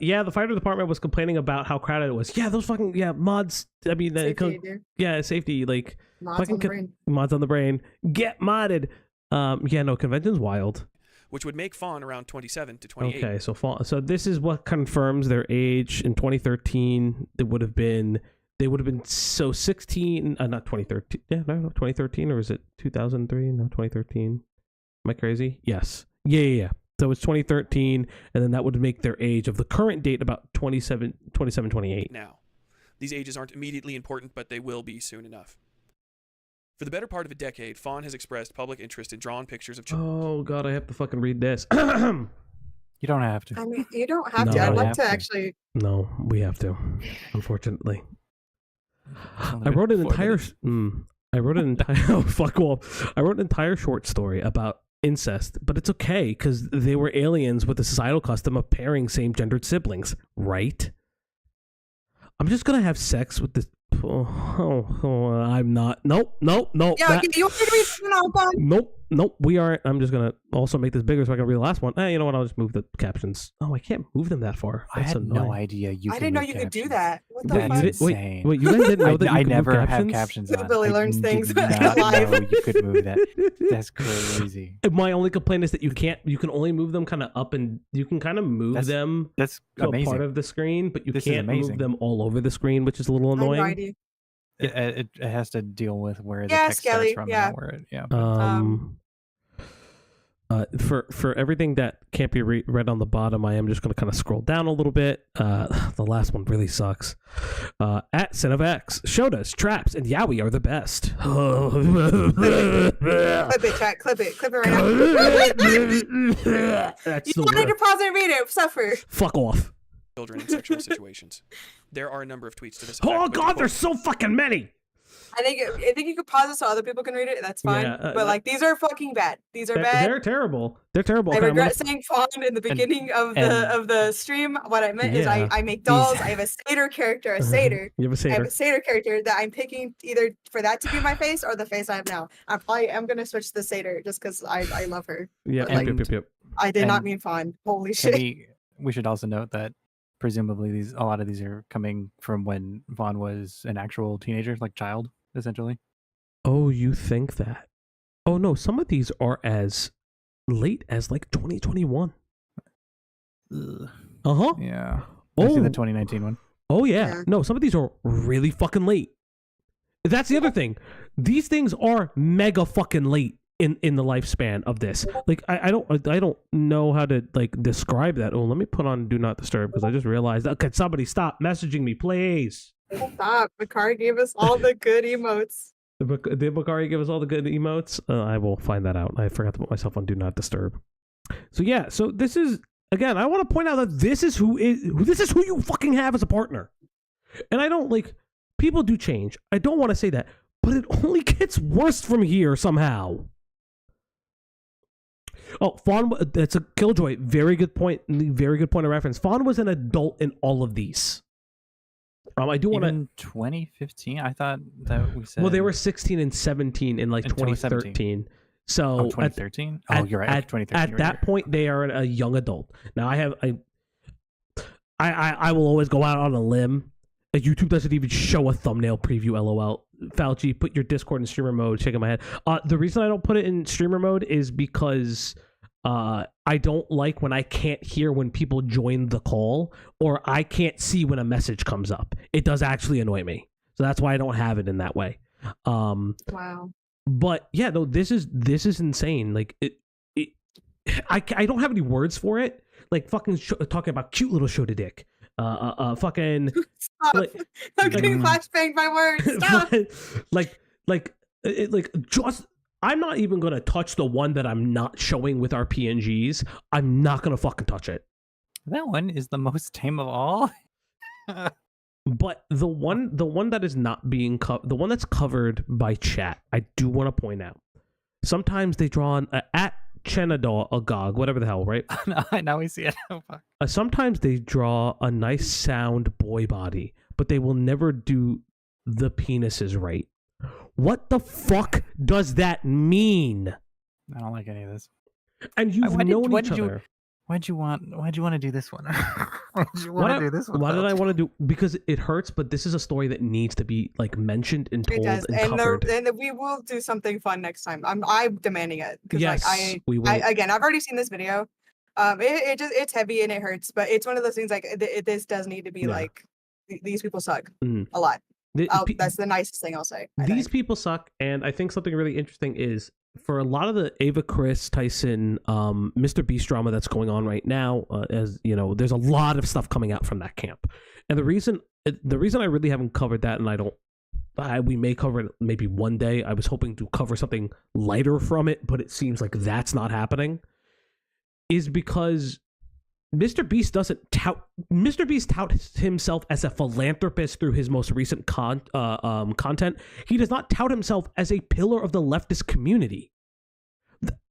Yeah, the fire department was complaining about how crowded it was. Yeah, those fucking mods. I mean, Safety, dude. safety. Like Mods fucking on the brain. mods on the brain. Get modded. Yeah, no, convention's wild. Which would make Fawn around 27 to 28. Okay, so this is what confirms their age. In 2013, they would have been 16. Not 2013. Yeah, no, 2013, or is it 2003? No, 2013. Am I crazy? Yes. Yeah. So it's 2013, and then that would make their age of the current date about 27, 28. Now, these ages aren't immediately important, but they will be soon enough. For the better part of a decade, Fawn has expressed public interest in drawn pictures of children. Oh god, I have to fucking read this. You don't have to. I mean, you don't have No, to. I I'd like have to to. actually. No, we have to. Unfortunately, Only I wrote an 4 entire. minutes. I wrote an entire. Oh, fuck off! I wrote an entire short story about incest, but it's okay because they were aliens with the societal custom of pairing same-gendered siblings, right? I'm just gonna have sex with this. I'm not. Nope. Yeah, that- you want me to read the album? Nope. We aren't. I'm just gonna also make this bigger so I can read the last one. You know what? I'll just move the captions. Oh, I can't move them that far. I That's had annoying. no idea you. I could didn't know move you could do captions. that. What the That's fuck? insane. Wait, you guys didn't know that I you could never move have captions? captions on. Billy I learns things did not live. know you could move that. That's crazy. My only complaint is that you can't. You can only move them kind of up, and you can kind of move them That's to amazing. a part of the screen, but you This is can't move amazing. them all over the screen, which is a little I have no annoying. idea. It has to deal with where the Yeah, text Skelly, starts from. yeah. And where it, yeah. For everything that can't be read on the bottom, I am just going to kind of scroll down a little bit. The last one really sucks. At Sin of X, Shodas, Traps, and Yowie are the best. Clip it right now. That's You the wanted to word. pause and read it. Suffer. Fuck off. Children in sexual situations. There are a number of tweets to this effect. Oh but to god, quote- there's so fucking many. I think you could pause it so other people can read it. That's fine. Yeah, but like these are fucking bad. These are bad. They're terrible. They're terrible. I Okay, I'm gonna- regret saying fawn in the beginning of the stream. What I meant is Yeah. I make dolls. I have a satyr character, a satyr. You have a I have satyr. a satyr character that I'm picking either for that to be my face or the face I have now. I probably am gonna switch to satyr just because I love her. Yeah, but, yep, like, yep. I did not and mean fawn. Holy Can shit. we should also note that presumably a lot of these are coming from when Vaughn was an actual teenager, like child, essentially. Oh, you think that? Oh no, some of these are as late as like 2021. Uh-huh. Yeah. I see Oh, the 2019 one. oh yeah. Yeah. No, some of these are really fucking late. That's the other thing. These things are mega fucking late in the lifespan of this. Like I don't know how to like describe that. Oh, let me put on Do Not Disturb because I just realized. Could somebody stop messaging me, please? Stop. Bakari gave us all the good emotes. Did Bakari give us all the good emotes? I will find that out. I forgot to put myself on Do Not Disturb. So yeah, so this is again. I want to point out that this is who you fucking have as a partner. And I don't like people do change. I don't want to say that, but it only gets worse from here somehow. Oh, Fawn. That's a Killjoy. Very good point. Very good point of reference. Fawn was an adult in all of these. I do want to. Even 2015, I thought that we said. Well, they were 16 and 17 in like In 2013. So Oh, 2013. Oh, you're right. At 2013. at that point, they are a young adult. Now, I will always go out on a limb. YouTube doesn't even show a thumbnail preview. LOL. Falgi, put your Discord in streamer mode. Shaking my head. The reason I don't put it in streamer mode is because I don't like when I can't hear when people join the call, or I can't see when a message comes up. It does actually annoy me. So that's why I don't have it in that way. Wow. But yeah, no, this is insane. Like I don't have any words for it. Like fucking talking about cute little shoulder dick. Fucking Stop. like- I'm getting flashbanged by words. Stop. just. I'm not even gonna touch the one that I'm not showing with our PNGs. I'm not gonna fucking touch it. That one is the most tame of all. But the one that is not being the one that's covered by chat, I do want to point out. Sometimes they draw on at Chenadol Agog, whatever the hell, right? Now we see it. Oh, fuck. Sometimes they draw a nice sound boy body, but they will never do the penises right. What the fuck does that mean? I don't like any of this. And you've Why known why each did you- other. Why'd you want to do this one? Why'd you want to do this one? Why did I want to do? Because it hurts, but this is a story that needs to be like mentioned and told It does, and covered. and we will do something fun next time. I'm demanding it because Yes, we will. again, I've already seen this video. It's heavy and it hurts, but it's one of those things like this does need to be like these people suck a lot. That's the nicest thing I'll say. These people suck, and I think something really interesting is for a lot of the Ava Chris Tyson Mr. Beast drama that's going on right now, as you know, there's a lot of stuff coming out from that camp, and the reason I really haven't covered that, and we may cover it maybe one day. I was hoping to cover something lighter from it, but it seems like that's not happening, is because Mr. Beast touts himself as a philanthropist through his most recent content. He does not tout himself as a pillar of the leftist community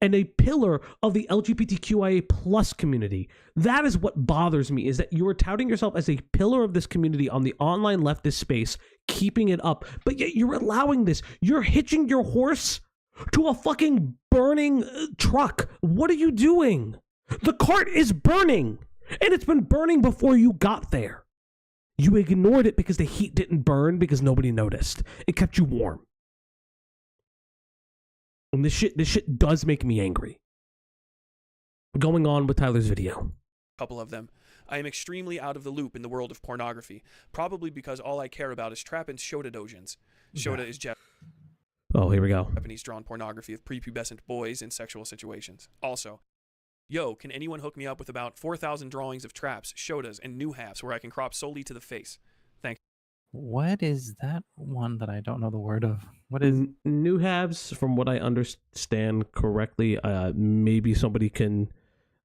and a pillar of the LGBTQIA plus community. That is what bothers me, is that you are touting yourself as a pillar of this community on the online leftist space, keeping it up, but yet you're allowing this. You're hitching your horse to a fucking burning truck. What are you doing? The cart is burning, and it's been burning before you got there. You ignored it because the heat didn't burn because nobody noticed. It kept you warm. And this shit does make me angry. Going on with Tyler's video. Couple of them. I am extremely out of the loop in the world of pornography, probably because all I care about is trap and shota dojins. Shota is Oh, here we go. Japanese drawn pornography of prepubescent boys in sexual situations. Also, yo, can anyone hook me up with about 4,000 drawings of traps, shotas, and new halves where I can crop solely to the face? Thanks. What is that one that I don't know the word of? What is new halves? From what I understand correctly, maybe somebody can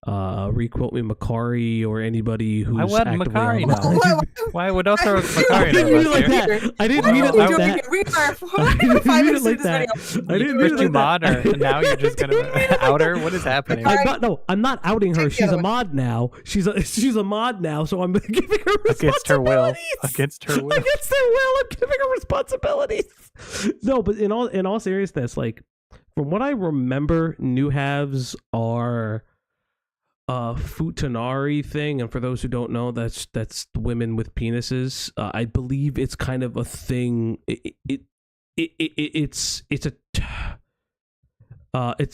requote me, Makari, or anybody who's actively Makari on Why would I throw Makari? I didn't mean it like that. I didn't mean it like that. We are 5 minutes into this video. I didn't mean it like that. Or now you're just gonna out her? What is happening? I'm not outing her. She's a mod now. She's a mod now, so I'm giving her responsibilities. Against her will. Against her will. Against their will, I'm giving her responsibilities. No, but in all seriousness, like from what I remember, new halves are futanari thing, and for those who don't know, that's women with penises. I believe it's kind of a thing. It's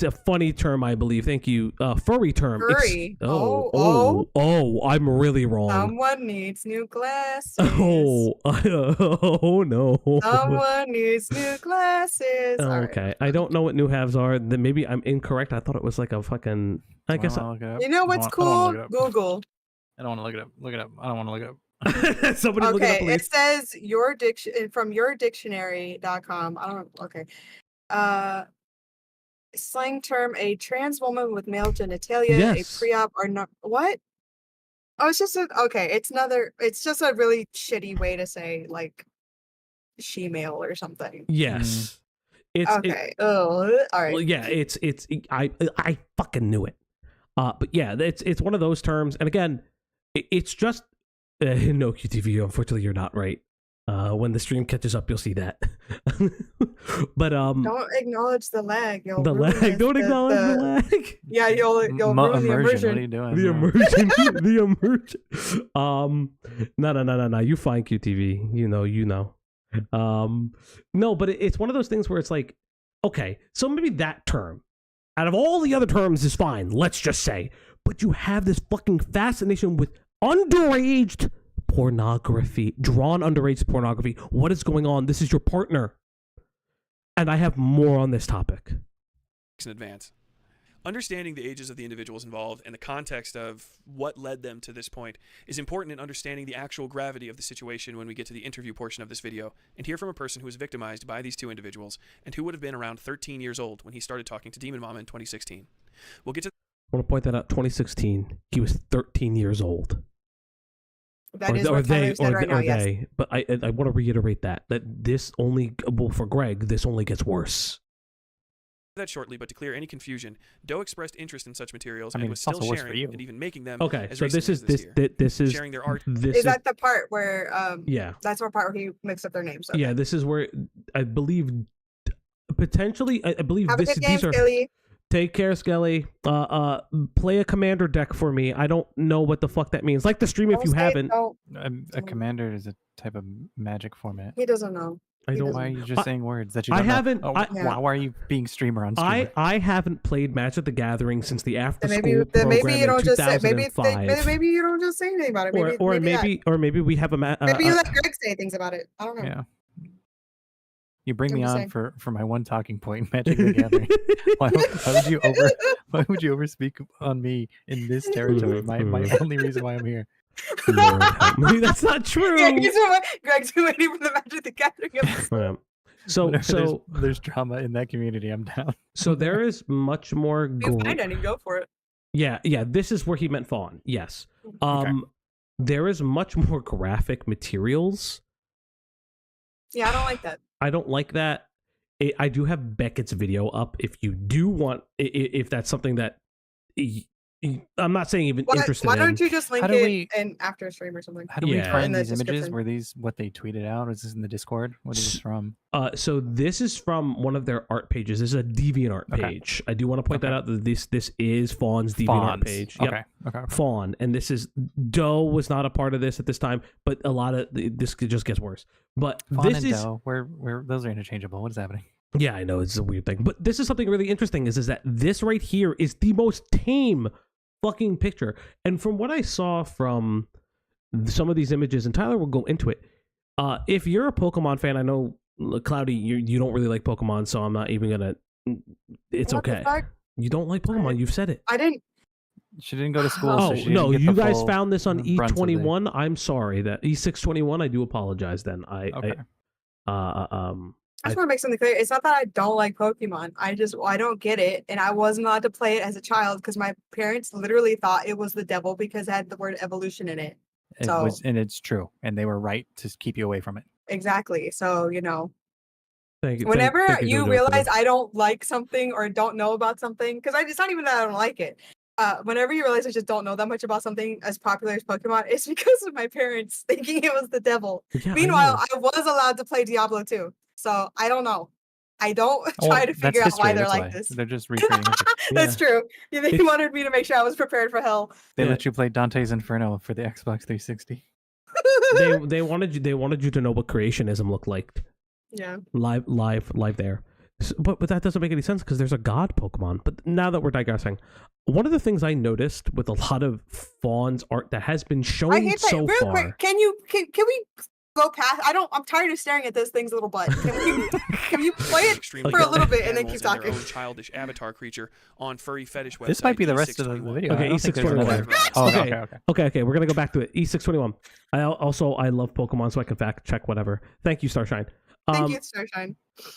a funny term, I believe. Thank you. Furry term. Furry. I'm really wrong. Someone needs new glasses. Oh no. Someone needs new glasses. Okay. I don't know what new halves are. Then maybe I'm incorrect. I thought it was like a fucking. I guess. You know what's cool? Google. I don't want to look it up. Look it up. I don't want to look it up. Somebody look it up, please. It says from yourdictionary.com. I don't. Okay. Slang term: a trans woman with male genitalia, yes. A pre-op or not. What? Oh, it's just it's just a really shitty way to say like she-male or something. Yes. It's okay. All right. Well, yeah, I fucking knew it. But yeah, it's one of those terms, and again, it's just no QTV. Unfortunately, you're not right. When the stream catches up, you'll see that. But don't acknowledge the lag. Don't acknowledge the lag. Yeah, you'll ruin the immersion. What are you doing? The immersion. The immersion. No. You find QTV. You know. No, but it's one of those things where it's like, okay, so maybe that term, out of all the other terms, is fine. Let's just say, but you have this fucking fascination with underaged pornography, drawn underage pornography. What is going on? This is your partner. And I have more on this topic. In advance. Understanding the ages of the individuals involved and the context of what led them to this point is important in understanding the actual gravity of the situation when we get to the interview portion of this video and hear from a person who was victimized by these two individuals and who would have been around 13 years old when he started talking to DemonMama in 2016. We'll get to... I want to point that out. 2016, he was 13 years old. That is what Tyler said right now, yes. But I want to reiterate that this only, well, for Greg, this only gets worse. That shortly, but to clear any confusion, Doe expressed interest in such materials and was still sharing and even making them. Okay, as so this is sharing their art. Is that the part where yeah, that's the part where he mixed up their names. Okay. Yeah, this is where I believe potentially I believe Have a good game, these are Philly. Take care, Skelly. Play a commander deck for me. I don't know what the fuck that means. Like the stream if you haven't. A commander is a type of magic format. He doesn't know. I don't. Why are you just saying words that you don't I haven't. know? Why are you being streamer on streamer? I haven't played Magic the Gathering since the after school program maybe you don't in just say. 2005. Maybe you don't just say anything about it. Maybe we have a maybe you let Greg say things about it. I don't know. Yeah. You bring me on for my one talking point, Magic the Gathering. Why would you overspeak on me in this territory? My only reason why I'm here. Lord help me. That's not true. Yeah, Greg's been waiting for the Magic the Gathering episode. So there's drama in that community. I'm down. So there is much more. If you find any, go for it. Yeah. This is where he meant fawn. Yes. Okay. There is much more graphic materials. Yeah, I don't like that. I don't like that. I do have Beckett's video up if you do want, if that's something that I'm not saying even interested in. Why don't you just link it in after a stream or something? How do we find these images? Were these what they tweeted out? Is this in the Discord? What is this from? So this is from one of their art pages. This is a DeviantArt page. I do want to point that out. That this is Fawn's DeviantArt page. Okay. Fawn, and this is Doe was not a part of this at this time, but a lot of this just gets worse. But Fawn this and is Doe, where those are interchangeable. What is happening? Yeah, I know it's a weird thing, but this is something really interesting. Is that this right here is the most tame fucking picture, and from what I saw from some of these images, and Tyler will go into it. If you're a Pokemon fan, I know Cloudy, you don't really like Pokemon, so I'm not even gonna. It's what okay. You don't like Pokemon. You've said it. I didn't. She didn't go to school. Oh so no! You guys found this on E21. I'm sorry that E621. I do apologize. Then I just want to make something clear. It's not that I don't like Pokemon. I don't get it, and I wasn't allowed to play it as a child because my parents literally thought it was the devil because it had the word evolution in it. And it's true, and they were right to keep you away from it. Exactly. So Thank you. Whenever you realize I don't like something or don't know about something, because it's not even that I don't like it. Whenever you realize I just don't know that much about something as popular as Pokemon, it's because of my parents thinking it was the devil. Yeah, Meanwhile, I was allowed to play Diablo too. So I don't know. I don't try to figure out why they're like this. They're just recreating it. That's true. They wanted me to make sure I was prepared for hell. They let you play Dante's Inferno for the Xbox 360. they wanted you to know what creationism looked like. Yeah. Live there. But that doesn't make any sense because there's a god Pokemon. But now that we're digressing, one of the things I noticed with a lot of Fawn's art that has been shown so real far. Quick, can we go past? I'm tired of staring at this thing's little butt. Can you play it for a little bit and then keep talking? Their own childish avatar creature on furry fetish website. This might be the rest of the video. Okay, E621. Okay. We're gonna go back to it. E621. I love Pokemon, so I can fact check whatever. Thank you, Starshine. Thank you, Starshine.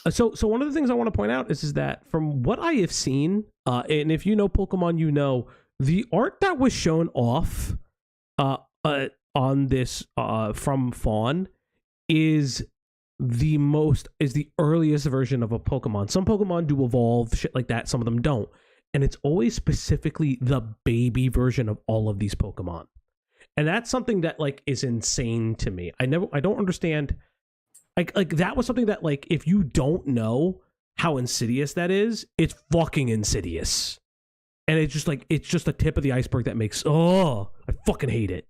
So one of the things I want to point out is that from what I have seen, and if you know Pokemon, the art that was shown off on this from Fawn is the earliest version of a Pokemon. Some Pokemon do evolve, shit like that. Some of them don't. And it's always specifically the baby version of all of these Pokemon. And that's something that is insane to me. I don't understand. Like that was something that if you don't know how insidious that is, it's fucking insidious. And it's just the tip of the iceberg that makes I fucking hate it.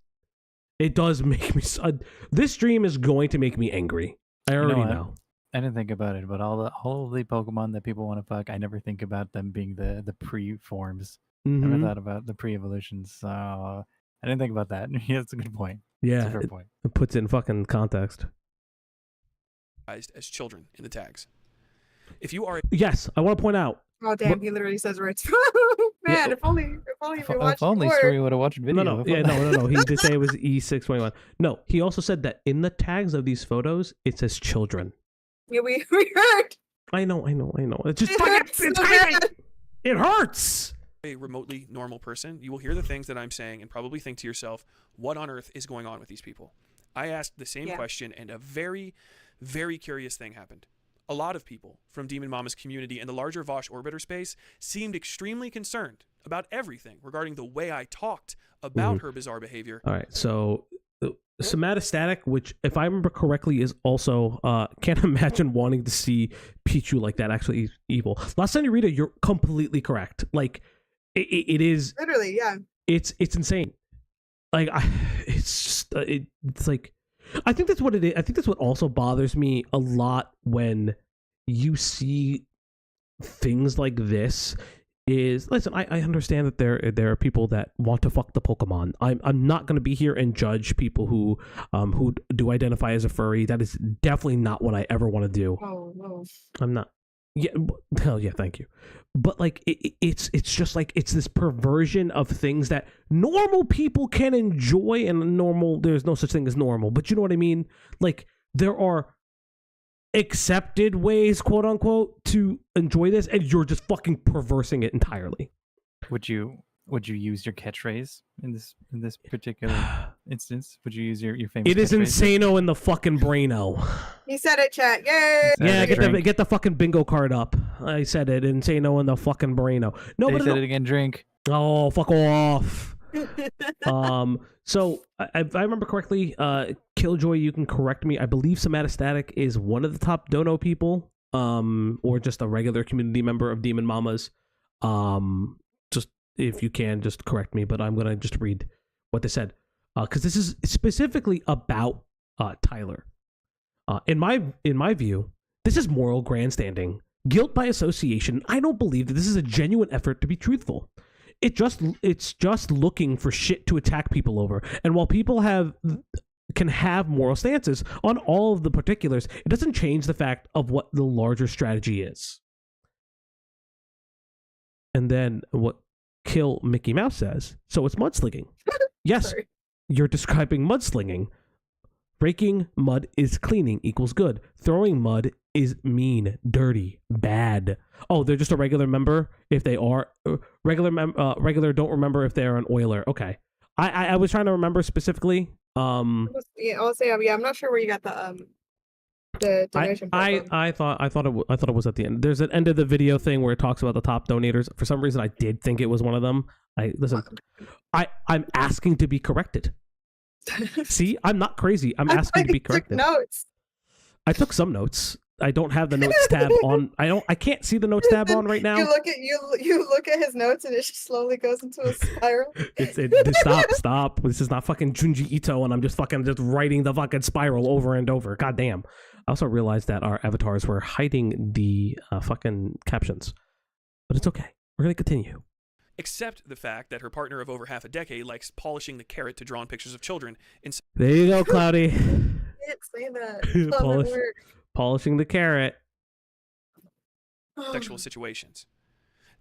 It does make me this stream is going to make me angry. I already know. I didn't think about it, but all the Pokemon that people want to fuck, I never think about them being the pre-forms. Mm-hmm. Never thought about the pre-evolutions. So I didn't think about that. Yeah, that's a good point. Yeah, that's a fair point. It puts it in fucking context. As children in the tags. If you are yes, I want to point out. Oh damn! He literally says words. Man, if only you watched. If only Story would have watched video. No. He did say it was E621. No, he also said that in the tags of these photos, it says children. Yeah, we heard. I know. It's just it hurts. A remotely normal person, you will hear the things that I'm saying and probably think to yourself, "What on earth is going on with these people?" I asked the same question, and a very, very curious thing happened. A lot of people from DemonMama's community and the larger Vosh orbiter space seemed extremely concerned about everything regarding the way I talked about her bizarre behavior. All right, so Somatostatic, which if I remember correctly is also can't imagine wanting to see Pichu like that actually evil. Last time you read it, you're completely correct. Like it is literally, yeah. It's insane. Like it's just it's like I think that's what it is. I think that's what also bothers me a lot when you see things like this. Is listen, I understand that there are people that want to fuck the Pokemon. I'm not going to be here and judge people who do identify as a furry. That is definitely not what I ever want to do. Oh no, I'm not. Yeah, hell yeah, thank you. But like it's just like it's this perversion of things that normal people can enjoy, and there's no such thing as normal. But you know what I mean? Like there are accepted ways, quote unquote, to enjoy this, and you're just fucking perversing it entirely. Would you use your catchphrase in this particular instance? Would you use your famous? It is insano in the fucking braino. He said it, chat. Yay! Yeah, get the fucking bingo card up. I said it, insano in the fucking braino. No, but said it again. Drink. Oh, fuck off. So if I remember correctly, Killjoy, you can correct me. I believe Somatostatic is one of the top dono people, or just a regular community member of DemonMama's. Just if you can, just correct me. But I'm gonna just read what they said, because this is specifically about Tyler. In my view, this is moral grandstanding, guilt by association. I don't believe that this is a genuine effort to be truthful. It's just looking for shit to attack people over. And while people can have moral stances on all of the particulars, it doesn't change the fact of what the larger strategy is. And then what Kill Mickey Mouse says, so it's mudslinging. Yes, Sorry. You're describing mudslinging. Breaking mud is cleaning equals good. Throwing mud is mean, dirty, bad. Oh, they're just a regular member if they are regular. Don't remember if they are an oiler. Okay, I was trying to remember specifically. Yeah, I'll say yeah. I'm not sure where you got the donation. I thought it was at the end. There's an end of the video thing where it talks about the top donators. For some reason, I did think it was one of them. I'm asking to be corrected. See, I'm not crazy. I'm asking to be corrected. Notes. I took some notes. I don't have the notes tab on. I can't see the notes tab on right now. You look at his notes and it just slowly goes into a spiral. Stop. This is not fucking Junji Ito, and I'm just writing the fucking spiral over and over. God damn. I also realized that our avatars were hiding the fucking captions, but it's okay. We're gonna continue. Except the fact that her partner of over half a decade likes polishing the carrot to draw on pictures of children. There you go, Cloudy. Can't say that. Polishing the carrot. Sexual situations.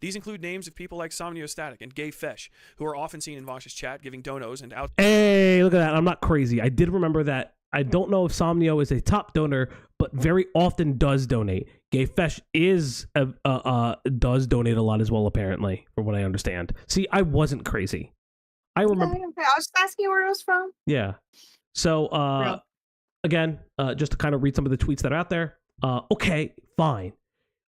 These include names of people like Somniostatic and Gayfesh, who are often seen in Vosh's chat giving donos and out. Hey, look at that. I'm not crazy. I did remember that. I don't know if Somnio is a top donor, but very often does donate. Gayfesh does donate a lot as well, apparently, from what I understand. See, I wasn't crazy. I remember. I was just asking where it was from. Yeah. So, again, just to kind of read some of the tweets that are out there. Okay, fine.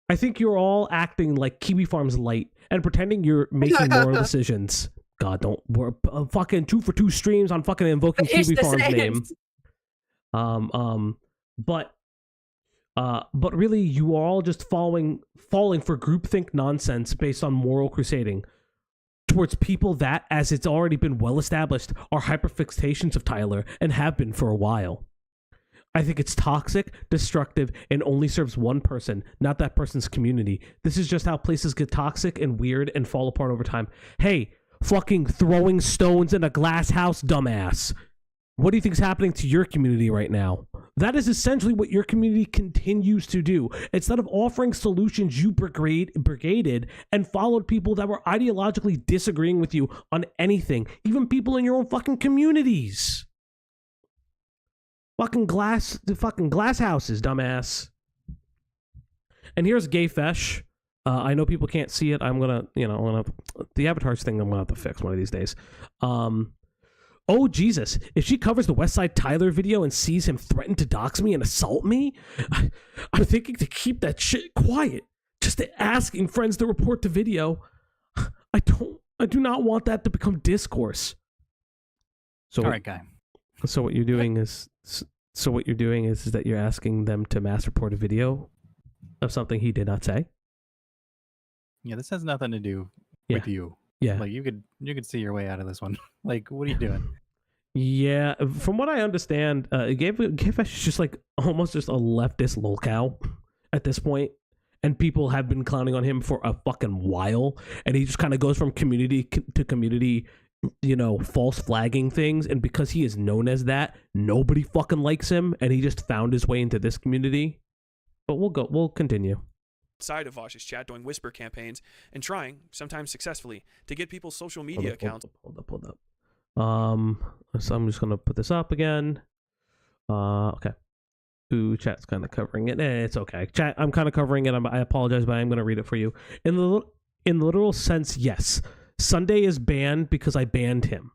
I think you're all acting like Kiwi Farms Light and pretending you're making moral decisions. God, we're fucking 2 for 2 streams on fucking invoking Kiwi Farms name. But really, you are all just falling for groupthink nonsense based on moral crusading towards people that, as it's already been well established, are hyperfixations of Tyler and have been for a while. I think it's toxic, destructive, and only serves one person, not that person's community. This is just how places get toxic and weird and fall apart over time. Hey, fucking throwing stones in a glass house, dumbass. What do you think is happening to your community right now? That is essentially what your community continues to do. Instead of offering solutions, you brigaded and followed people that were ideologically disagreeing with you on anything, even people in your own fucking communities. Fucking glass houses, dumbass. And here's Gayfesh. I know people can't see it. The avatars thing I'm gonna have to fix one of these days. Oh, Jesus. If she covers the Westside Tyler video and sees him threaten to dox me and assault me, I'm thinking to keep that shit quiet. Just asking friends to report the video. I do not want that to become discourse. So, all right, guy. So what you're doing is that you're asking them to mass report a video of something he did not say. Yeah, this has nothing to do Yeah. with you. Yeah. Like you could see your way out of this one. Like, what are you doing? Yeah, from what I understand, Gayfesh is just like almost just a leftist lolcow at this point, and people have been clowning on him for a fucking while, and he just kind of goes from community to community, you know, false flagging things, and because he is known as that, nobody fucking likes him, and he just found his way into this community. But we'll continue. Side of Vosh's chat doing whisper campaigns and trying, sometimes successfully, to get people's social media accounts. Hold up. So I'm just gonna put this up again. Okay. Ooh, chat's kind of covering it. It's okay. Chat, I'm kind of covering it. I apologize, but I'm gonna read it for you. In the literal sense, yes. Sunday is banned because I banned him.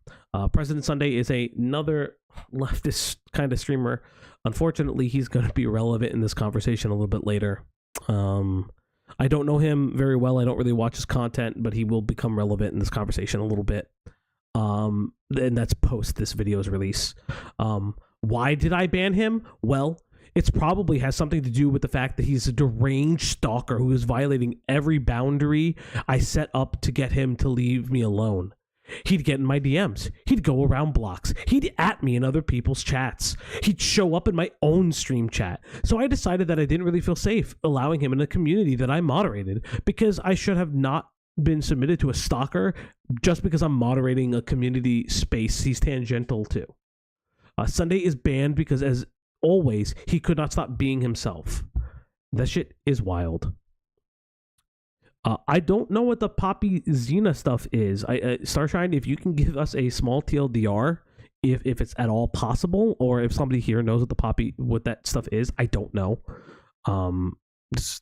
President Sunday is another leftist kind of streamer. Unfortunately, he's going to be relevant in this conversation a little bit later. I don't know him very well. I don't really watch his content, but he will become relevant in this conversation a little bit. And that's post this video's release. Why did I ban him? Well, it probably has something to do with the fact that he's a deranged stalker who is violating every boundary I set up to get him to leave me alone. He'd get in my DMs. He'd go around blocks. He'd at me in other people's chats. He'd show up in my own stream chat. So I decided that I didn't really feel safe allowing him in a community that I moderated, because I should have not been submitted to a stalker just because I'm moderating a community space he's tangential to. Sunday is banned because, as always, he could not stop being himself. That shit is wild. I don't know what the Poppy Xena stuff is. Starshine, if you can give us a small TLDR, if it's at all possible, or if somebody here knows what that stuff is, I don't know. That's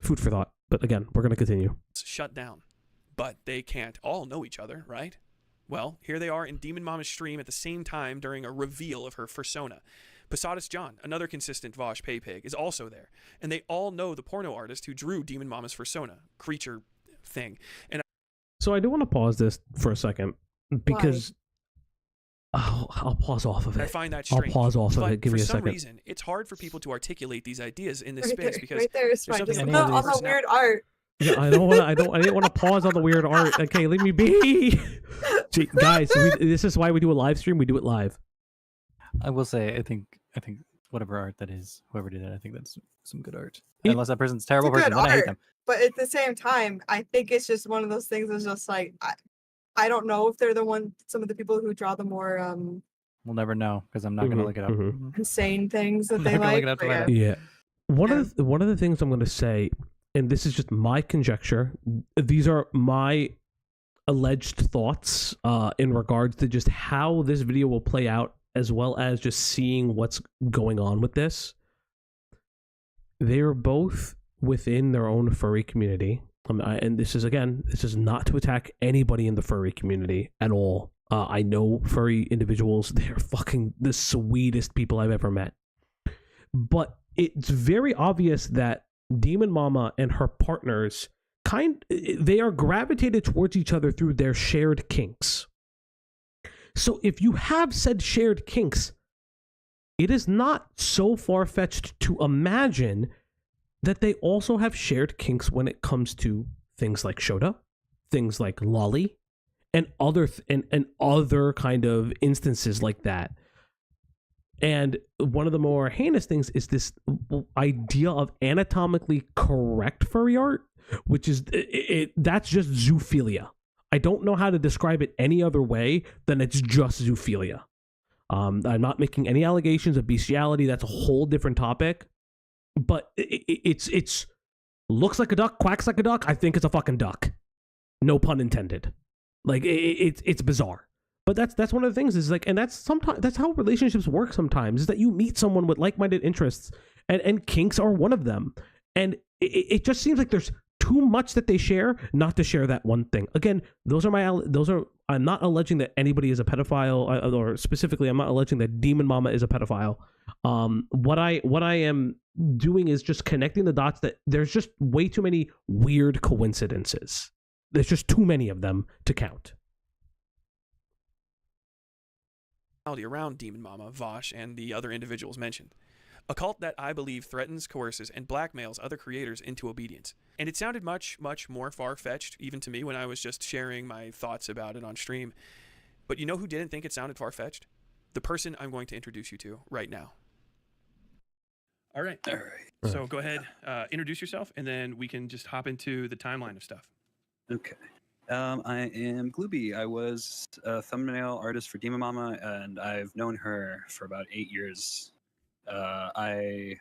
food for thought. But again, we're gonna continue. Shut down, but they can't all know each other, right? Well, here they are in DemonMama's stream at the same time during a reveal of her persona. Posadas John, another consistent Vosh pay pig, is also there, and they all know the porno artist who drew DemonMama's persona, creature thing. And so I do want to pause this for a second, because I'll pause off of it. I find that strange. I'll pause off of it. Give me a second. For some reason, it's hard for people to articulate these ideas in this space because right there is fine. Just something not on the weird art. Yeah, I didn't want to pause on the weird art. Okay, leave me be. Gee, guys, this is why we do a live stream. We do it live. I will say, I think whatever art that is, whoever did it, I think that's some good art. Unless that person's a terrible person, then I hate them. But at the same time, I think it's just one of those things that's just like, I don't know if they're some of the people who draw the more we'll never know, because I'm not going to look it up. Insane things that they I'm not like. gonna look it up Yeah. One of the things I'm going to say, and this is just my conjecture, these are my alleged thoughts in regards to just how this video will play out, as well as just seeing what's going on with this. They are both within their own furry community. And this is not to attack anybody in the furry community at all. I know furry individuals. They're fucking the sweetest people I've ever met. But it's very obvious that DemonMama and her partners they are gravitated towards each other through their shared kinks. So if you have said shared kinks, it is not so far-fetched to imagine that they also have shared kinks when it comes to things like Shota, things like Lolly, and other kind of instances like that. And one of the more heinous things is this idea of anatomically correct furry art, which is that's just zoophilia. I don't know how to describe it any other way than it's just zoophilia. I'm not making any allegations of bestiality. That's a whole different topic. But it's looks like a duck, quacks like a duck. I think it's a fucking duck. No pun intended. Like it's bizarre. But that's one of the things is like, and that's how relationships work sometimes, is that you meet someone with like-minded interests, and kinks are one of them. And it just seems like there's too much that they share not to share that one thing. Again, I'm not alleging that anybody is a pedophile, or specifically I'm not alleging that DemonMama is a pedophile. What I am doing is just connecting the dots that there's just way too many weird coincidences. There's just too many of them to count. around DemonMama, Vosh, and the other individuals mentioned. A cult that I believe threatens, coerces, and blackmails other creators into obedience. And it sounded much, much more far-fetched, even to me, when I was just sharing my thoughts about it on stream. But you know who didn't think it sounded far-fetched? The person I'm going to introduce you to right now. All right. So go ahead, introduce yourself, and then we can just hop into the timeline of stuff. Okay. I am Glooby. I was a thumbnail artist for DemonMama, and I've known her for about 8 years. I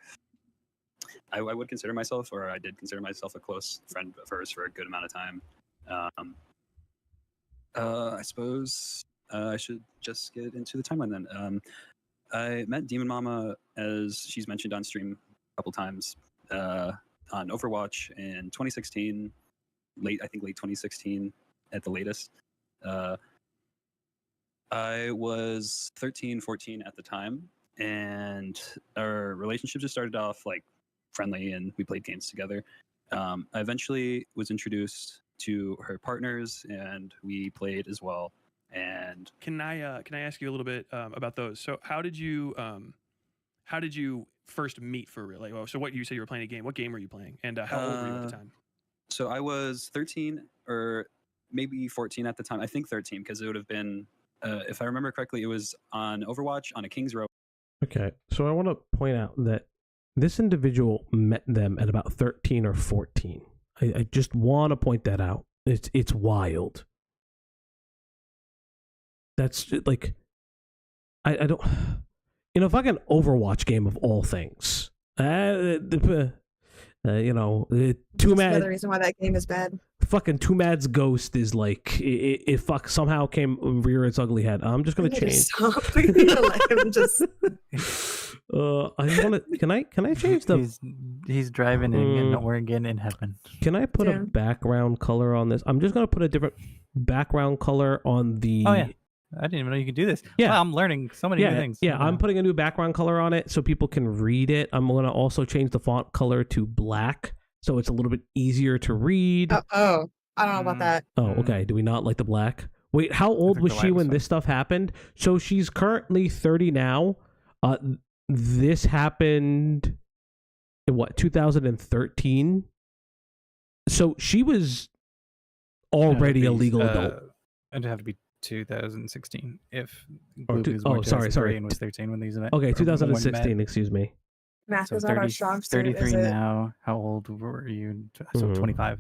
would consider myself, or I did consider myself, a close friend of hers for a good amount of time. I suppose I should just get into the timeline then. I met DemonMama, as she's mentioned on stream a couple times, on Overwatch in 2016, late 2016 at the latest. I was 13, 14 at the time, and our relationship just started off like friendly, and we played games together. I eventually was introduced to her partners, and we played as well. And can I ask you a little bit about those? So how did you first meet for real? Like, so what, you said you were playing a game. What game were you playing? And how old were you at the time? So I was 13 or maybe 14 at the time. I think 13, because it would have been, if I remember correctly, it was on Overwatch on a King's Row. Okay, so I want to point out that this individual met them at about 13 or 14. I just want to point that out. It's wild. That's like, I don't, fucking Overwatch game of all things. Too Mad. Another reason why that game is bad. Fucking Too Mad's Ghost is like it somehow came rear its ugly head. I'm just gonna change. Stop. Let him just. I want to. Can I change the? He's driving in Oregon in heaven. Can I put a background color on this? I'm just gonna put a different background color on the. Oh yeah. I didn't even know you could do this. Yeah, wow, I'm learning so many new things. Yeah, I'm putting a new background color on it so people can read it. I'm going to also change the font color to black so it's a little bit easier to read. I don't know about that. Oh, okay. Do we not like the black? Wait, how old was she when this stuff happened? So she's currently 30 now. This happened in what, 2013? So she was already a legal adult. It'd have to be 2016 if sorry and was 13 when these events. Okay, 2016, excuse me. Math is not our strong suit, 33 now. How old were you? So 25.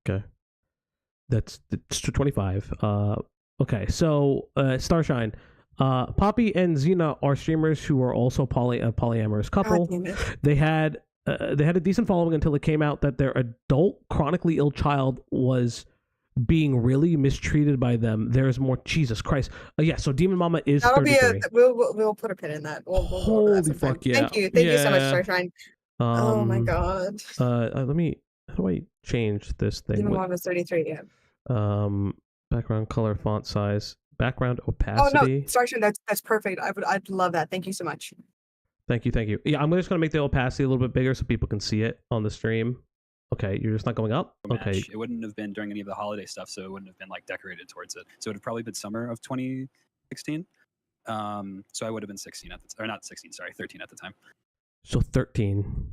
Okay, that's 25. Okay, so Starshine, Poppy and Xena are streamers who are also a polyamorous couple. They had a decent following until it came out that their adult chronically ill child was being really mistreated by them. There's more. Jesus Christ. Yeah, so DemonMama is 33. We'll put a pin in that. We'll Holy fuck yeah. Thank you so much, Starshine. Oh my god. Let me, how do I change this thing? DemonMama's 33, yeah. Background color, font size, background opacity. Oh no, Starshine, that's perfect. I'd love that. Thank you so much. Thank you. Yeah, I'm just gonna make the opacity a little bit bigger so people can see it on the stream. Okay, you're just not going up? Okay. It wouldn't have been during any of the holiday stuff, so it wouldn't have been like decorated towards it. So it would have probably been summer of 2016. So I would have been 16 at the or not 16, sorry, 13 at the time. So 13.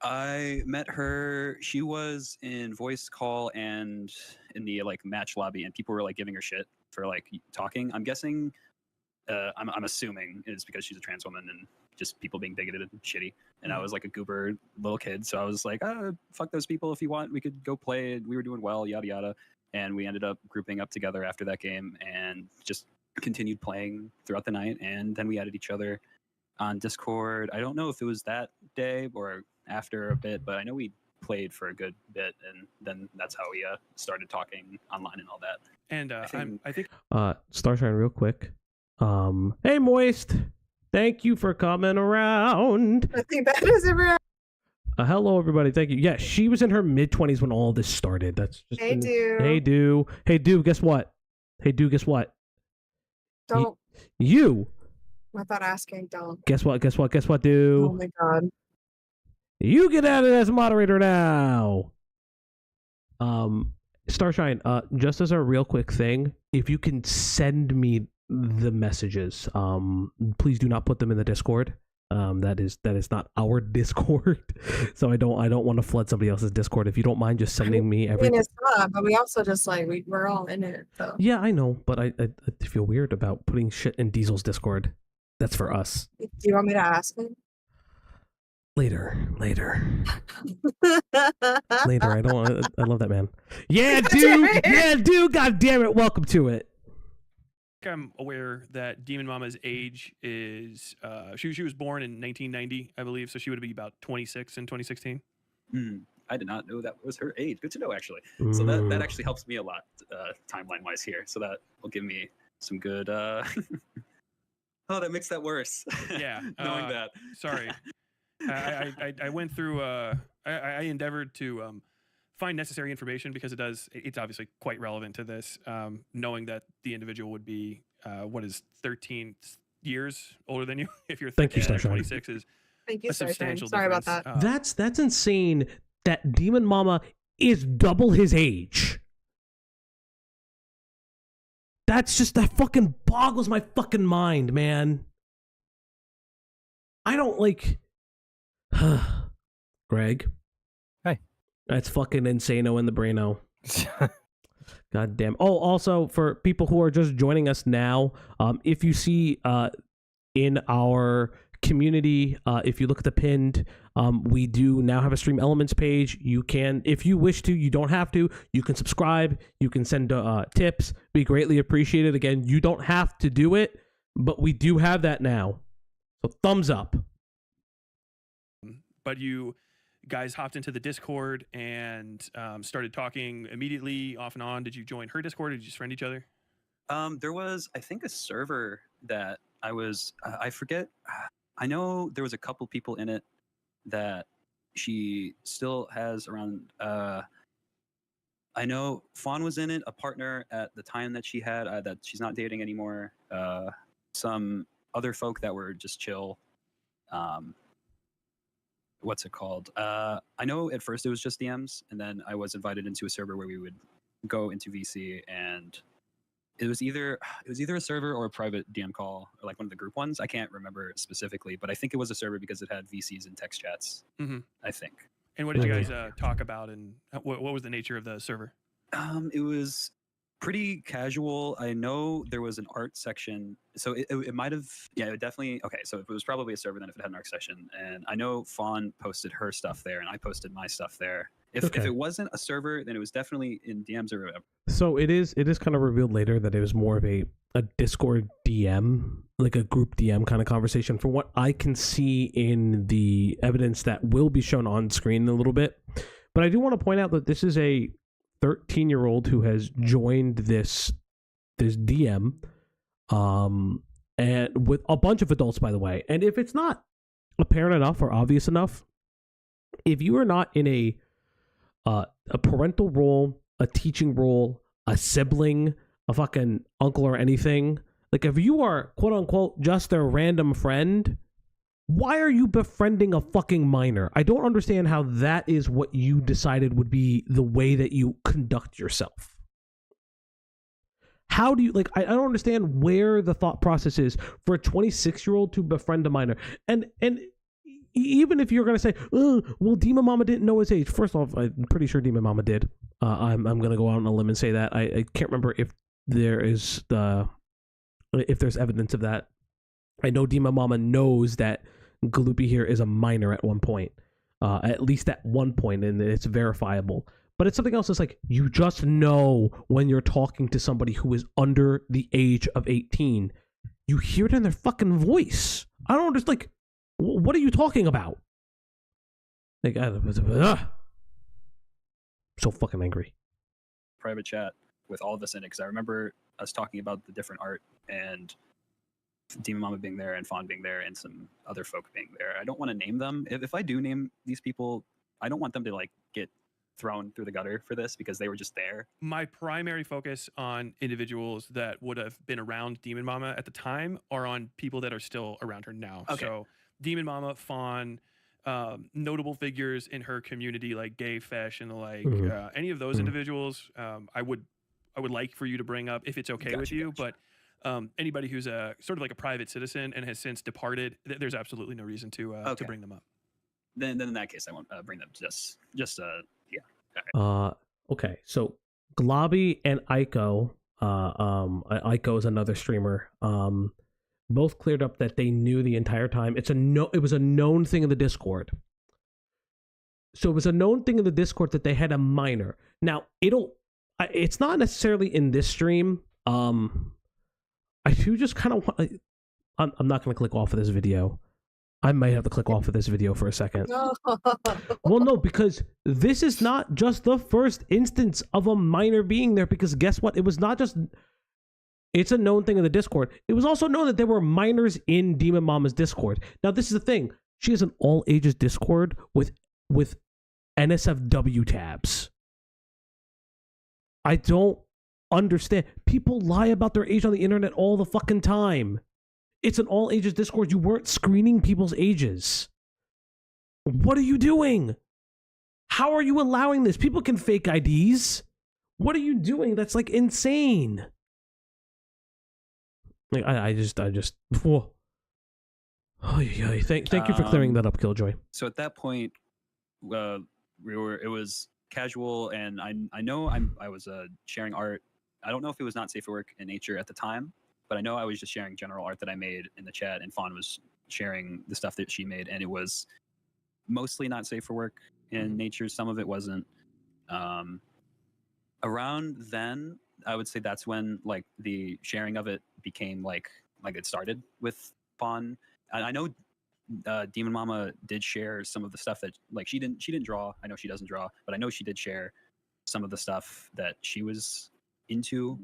I met her. She was in voice call and in the like match lobby, and people were like giving her shit for like talking. I'm guessing, I'm assuming it's because she's a trans woman and just people being bigoted and shitty. And I was like a goober little kid, so I was like, fuck those people. If you want, we could go play. We were doing well, yada yada. And we ended up grouping up together after that game and just continued playing throughout the night. And then we added each other on Discord. I don't know if it was that day or after a bit, but I know we played for a good bit, and then that's how we started talking online and all that. And I think Starshine, real quick. Hey Moist, thank you for coming around. I think that is everyone. Hello everybody, thank you. Yeah, she was in her mid-20s when all this started. That's just Hey Do. Guess what? Don't. You. Without asking, don't. Guess what, Do? Oh my god. You get added as moderator now. Starshine, just as a real quick thing, if you can send me the messages. Please do not put them in the Discord. That is not our Discord, so I don't want to flood somebody else's Discord. If you don't mind just sending me everything. It's not, but we also just like we're all in it. So. Yeah, I know, but I feel weird about putting shit in Diesel's Discord. That's for us. Do you want me to ask him? Later. I don't. I love that man. Yeah, dude. Yeah, dude. God damn it. Welcome to it. I'm aware that DemonMama's age is she was born in 1990, I believe, so she would be about 26 in 2016. I did not know that was her age. Good to know, actually. So that actually helps me a lot timeline wise here. So that will give me some good. Oh, that makes that worse. Yeah, knowing that. Sorry, I went through. I endeavored to find necessary information because it's obviously quite relevant to this, knowing that the individual would be 13 years older than you. If you're 26 is Thank you, a substantial Sorry about difference. that. That's insane that DemonMama is double his age. That fucking boggles my fucking mind, man. I don't like Greg. Hey. That's fucking insano in the braino. God damn. Oh, also for people who are just joining us now, if you see in our community, if you look at the pinned, we do now have a Stream Elements page. You can, if you wish to, you don't have to. You can subscribe. You can send tips. We greatly appreciate it. Again, you don't have to do it, but we do have that now. So thumbs up. But you guys hopped into the Discord and started talking immediately off and on. Did you join her Discord, or did you just friend each other? There was, I think, a server that I was, I forget. I know there was a couple people in it that she still has around. I know Fawn was in it, a partner at the time that she had, that she's not dating anymore. Some other folk that were just chill. What's it called? I know at first it was just DMs, and then I was invited into a server where we would go into VC, and it was either a server or a private DM call, or like one of the group ones. I can't remember specifically, but I think it was a server because it had VCs and text chats. I think. And what did you guys talk about, and what was the nature of the server? It was pretty casual. I know there was an art section, so it might have, yeah, it definitely, okay, so it was probably a server then if it had an art section, and I know Fawn posted her stuff there, and I posted my stuff there. If it wasn't a server, then it was definitely in DMs or whatever. So it is kind of revealed later that it was more of a Discord DM, like a group DM kind of conversation, from what I can see in the evidence that will be shown on screen in a little bit. But I do want to point out that this is a 13-year-old who has joined this DM, and with a bunch of adults, by the way. And if it's not apparent enough or obvious enough, if you are not in a parental role, a teaching role, a sibling, a fucking uncle or anything, like if you are quote unquote just a random friend, why are you befriending a fucking minor? I don't understand how that is what you decided would be the way that you conduct yourself. How do you, like, I don't understand where the thought process is for a 26-year-old to befriend a minor. And even if you're going to say, oh, well, DemonMama didn't know his age. First off, I'm pretty sure DemonMama did. I'm going to go out on a limb and say that. I can't remember if there's evidence of that. I know DemonMama knows that Galoopy here is a minor at one point. At least at one point, and it's verifiable. But it's something else. It's like, you just know when you're talking to somebody who is under the age of 18. You hear it in their fucking voice. I don't understand, like, what are you talking about? Like, so fucking angry. Private chat with all of us in it, because I remember us talking about the different art and DemonMama being there and Fawn being there and some other folk being there. I don't want to name them. If I do name these people, I don't want them to like get thrown through the gutter for this because they were just there. My primary focus on individuals that would have been around DemonMama at the time are on people that are still around her now. Okay. So DemonMama, Fawn, notable figures in her community like Gayfesh and the like. Any of those individuals, I would like for you to bring up if it's okay with you. But anybody who's a sort of like a private citizen and has since departed, there's absolutely no reason to bring them up. Then in that case, I won't bring them. Okay, so Globby and Aiko, Aiko is another streamer, both cleared up that they knew the entire time. It was a known thing in the Discord. So it was a known thing in the Discord that they had a minor. Now, it's not necessarily in this stream. I do just kind of want... I'm not going to click off of this video. I might have to click off of this video for a second. No. Well, no, because this is not just the first instance of a minor being there, because guess what? It was not just... It's a known thing in the Discord. It was also known that there were minors in DemonMama's Discord. Now, this is the thing. She has an all-ages Discord with NSFW tabs. I don't understand. People lie about their age on the internet all the fucking time. It's an all-ages Discord. You weren't screening people's ages. What are you doing? How are you allowing this? People can fake IDs. What are you doing? That's like insane. Like, I just. Whoa. Oh, yeah. Thank you for clearing that up, Killjoy. So at that point, it was casual, and I know I was sharing art. I don't know if it was not safe for work in nature at the time, but I know I was just sharing general art that I made in the chat, and Fawn was sharing the stuff that she made, and it was mostly not safe for work in nature. Some of it wasn't. Around then, I would say that's when like the sharing of it became like it started with Fawn. I know DemonMama did share some of the stuff that like she didn't draw. I know she doesn't draw, but I know she did share some of the stuff that she was into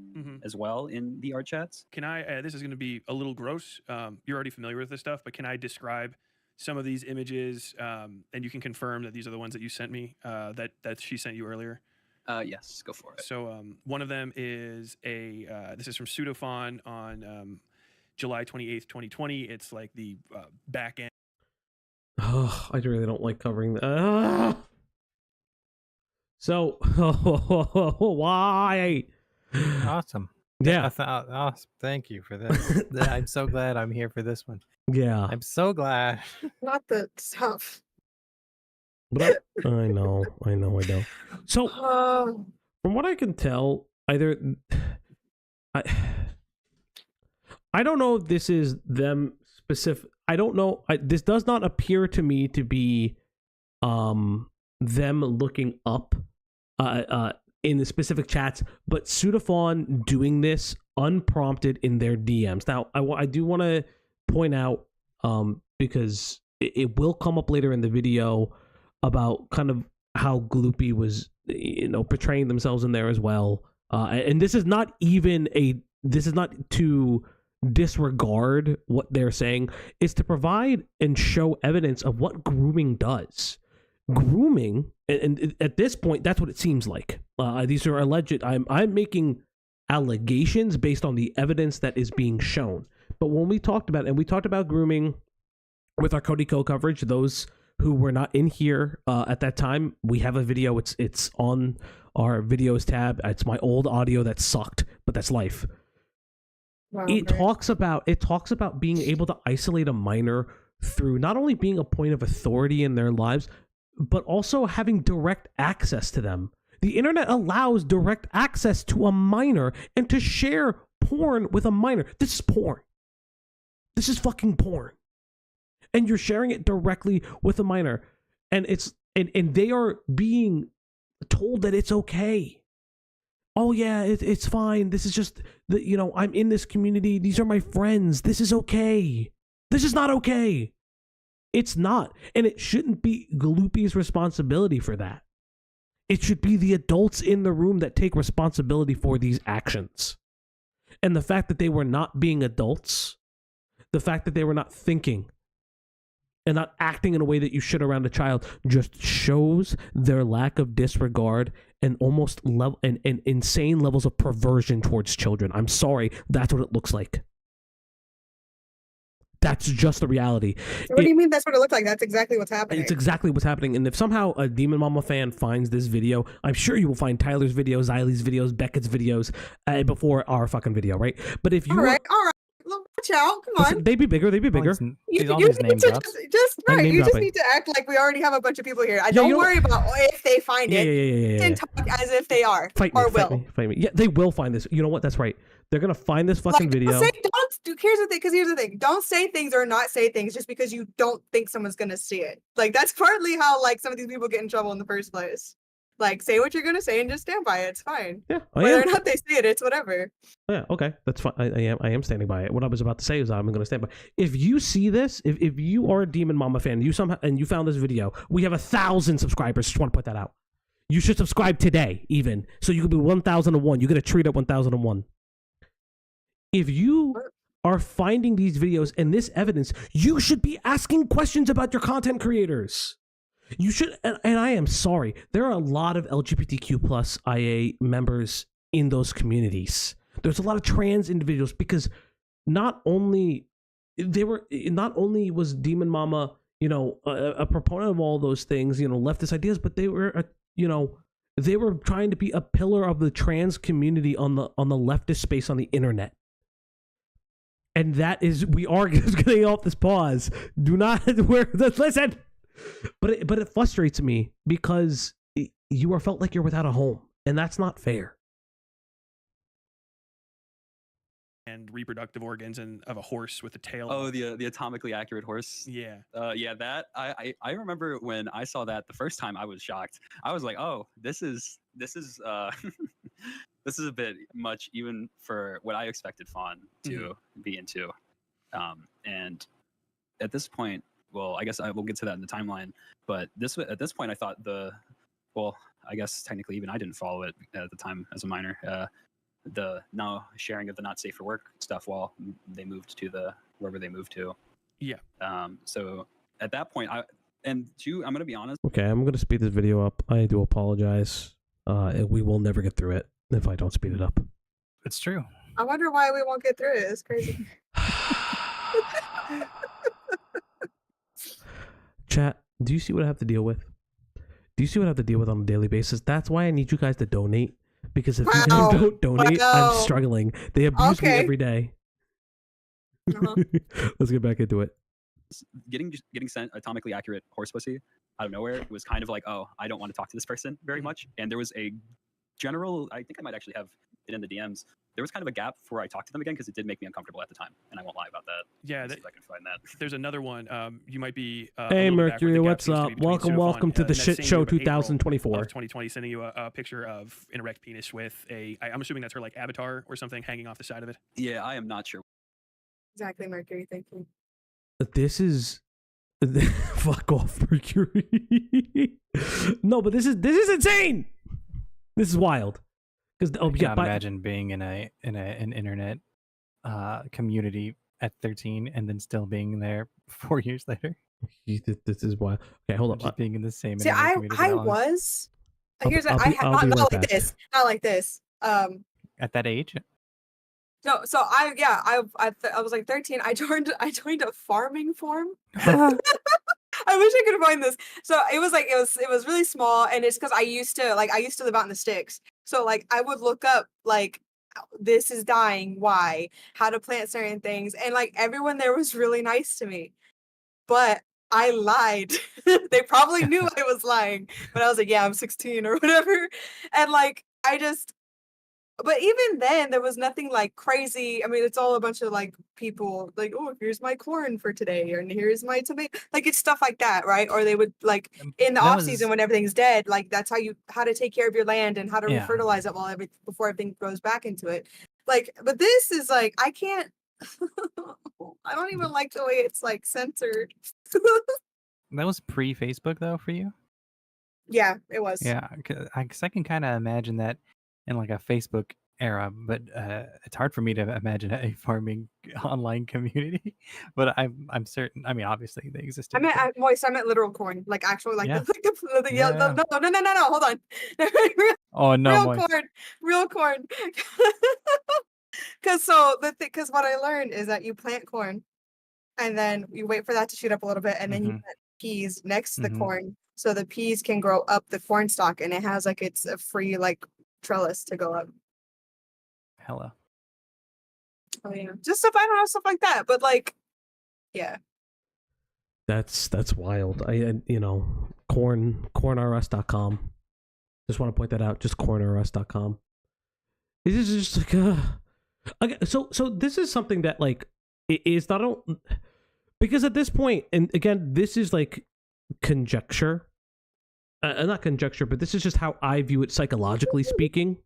as well in the art chats. Can I, this is going to be a little gross. You're already familiar with this stuff, but can I describe some of these images and you can confirm that these are the ones that you sent me, that she sent you earlier? Yes, go for it. So one of them is this is from Pseudophon on July 28th, 2020. It's like the back end. Oh, I really don't like covering that. So, why? Awesome. Yeah. Awesome. Thank you for this. I'm so glad I'm here for this one. Yeah. I'm so glad. Not the stuff. But I know. So, from what I can tell, either I don't know if this is them specific. I don't know. This does not appear to me to be them looking up in the specific chats, but Pseudophon doing this unprompted in their DMs. Now, I do want to point out, because it will come up later in the video, about kind of how Gloopy was, portraying themselves in there as well. And this is not to disregard what they're saying. It's to provide and show evidence of what grooming does. Grooming, and at this point, that's what it seems like. These are alleged. I'm making allegations based on the evidence that is being shown. But when we talked about grooming with our Cody Co coverage, those who were not in here at that time, we have a video. It's on our videos tab. It's my old audio that sucked, but that's life. Wow, it talks about being able to isolate a minor through not only being a point of authority in their lives, but also having direct access to them. The internet allows direct access to a minor and to share porn with a minor. This is porn. This is fucking porn. And you're sharing it directly with a minor. And and they are being told that it's okay. Oh yeah, it's fine. This is just I'm in this community. These are my friends. This is okay. This is not okay. It's not. And it shouldn't be Gloopy's responsibility for that. It should be the adults in the room that take responsibility for these actions. And the fact that they were not being adults, the fact that they were not thinking and not acting in a way that you should around a child, just shows their lack of disregard and almost and insane levels of perversion towards children. I'm sorry, that's what it looks like. That's just the reality. So what do you mean that's what it looked like? That's exactly what's happening. It's exactly what's happening. And if somehow a DemonMama fan finds this video, I'm sure you will find Tyler's videos, Xylee's videos, Beckett's videos before our fucking video, right? But if you all right. Watch out. Come on. Listen, they'd be bigger. You need to just need to act like we already have a bunch of people here. Don't worry about if they find it. And talk as if they are fight me. Yeah, they will find this. You know what? That's right. They're gonna find this fucking video. Here's the thing. Don't say things or not say things just because you don't think someone's gonna see it. Like that's partly how like some of these people get in trouble in the first place. Like, say what you're gonna say and just stand by it. It's fine. Yeah, whether or not they say it, it's whatever. Yeah, okay, that's fine. I am standing by it. What I was about to say is I'm gonna stand by. If you see this, if you are a DemonMama fan, you found this video, we have 1,000 subscribers. Just want to put that out. You should subscribe today, even so you could be 1,001. You get a treat at 1,001. If you are finding these videos and this evidence, you should be asking questions about your content creators. You should, and I am sorry, there are a lot of LGBTQ plus IA members in those communities. There's a lot of trans individuals because not only was DemonMama, a proponent of all those things, leftist ideas, but they were, they were trying to be a pillar of the trans community on the leftist space on the internet. And that is, we are just getting off this pause. Do not, listen. But it frustrates me because you are felt like you're without a home, and that's not fair. And reproductive organs of a horse with a tail. Oh, the atomically accurate horse. Yeah. Yeah. That I remember when I saw that the first time. I was shocked. I was like, oh, this is this is a bit much even for what I expected Fawn to be into. And at this point. Well, I guess I will get to that in the timeline. But at this point, I thought I guess technically even I didn't follow it at the time as a minor. The now sharing of the not safe for work stuff while they moved to wherever they moved to. Yeah. So at that point, I'm going to be honest. Okay, I'm going to speed this video up. I do apologize. We will never get through it if I don't speed it up. It's true. I wonder why we won't get through it. It's crazy. Chat, do you see what I have to deal with? Do you see what I have to deal with on a daily basis? That's why I need you guys to donate. Because if you guys don't donate, I'm struggling. They abuse me every day. Let's get back into it. Getting sent atomically accurate horse pussy out of nowhere, it was kind of like, oh, I don't want to talk to this person very much. And there was a general, I think I might actually have it in the DMs. There was kind of a gap before I talked to them again because it did make me uncomfortable at the time, and I won't lie about that. Yeah, see if I can find that. There's another one. You might be. Hey Mercury, what's up? Welcome to the shit show 2024. 2020, sending you a picture of an erect penis with I'm assuming that's her like avatar or something hanging off the side of it. Yeah, I am not sure. Exactly, Mercury. Thank you. This is fuck off, Mercury. No, but this is insane. This is wild. I can't imagine being in an internet community at 13 and then still being there 4 years later. This is wild. Okay, hold on. Just being in the same. See, I was. Here's not like this. At that age. No, so I was like 13. I joined a farming farm. I wish I could find this. So it was really small, and it's because I used to live out in the sticks. So like I would look up like this is dying, why, how to plant certain things, and like everyone there was really nice to me. But I lied. They probably knew I was lying, but I was like, yeah, I'm 16 or whatever. And like but even then there was nothing like crazy. I mean, it's all a bunch of like people like, oh, here's my corn for today, and here's my tomato. Like it's stuff like that, right? Or they would like in the off season when everything's dead, like that's how to take care of your land and how to refertilize it before everything goes back into it. Like, but this is like I can't. I don't even like the way it's like censored. That was pre-Facebook though for you? Yeah, it was. Yeah, because I can kind of imagine that in like a Facebook era, but it's hard for me to imagine a farming online community. But I'm certain. I mean, obviously they exist. I meant literal corn, like actual, like the yellow. No, hold on. Oh no, real corn. Because what I learned is that you plant corn, and then you wait for that to shoot up a little bit, and then you Mhm. put peas next to the Mhm. corn, so the peas can grow up the corn stalk, and it has like it's a free like trellis to go up. Hella. Oh yeah, just stuff I don't know, stuff like that. But like, yeah, That's wild. Cornrs.com. Just want to point that out. Just cornrs.com. This is just like okay, so this is something that like it is not because at this point, and again, this is like conjecture. Not conjecture, but this is just how I view it psychologically speaking.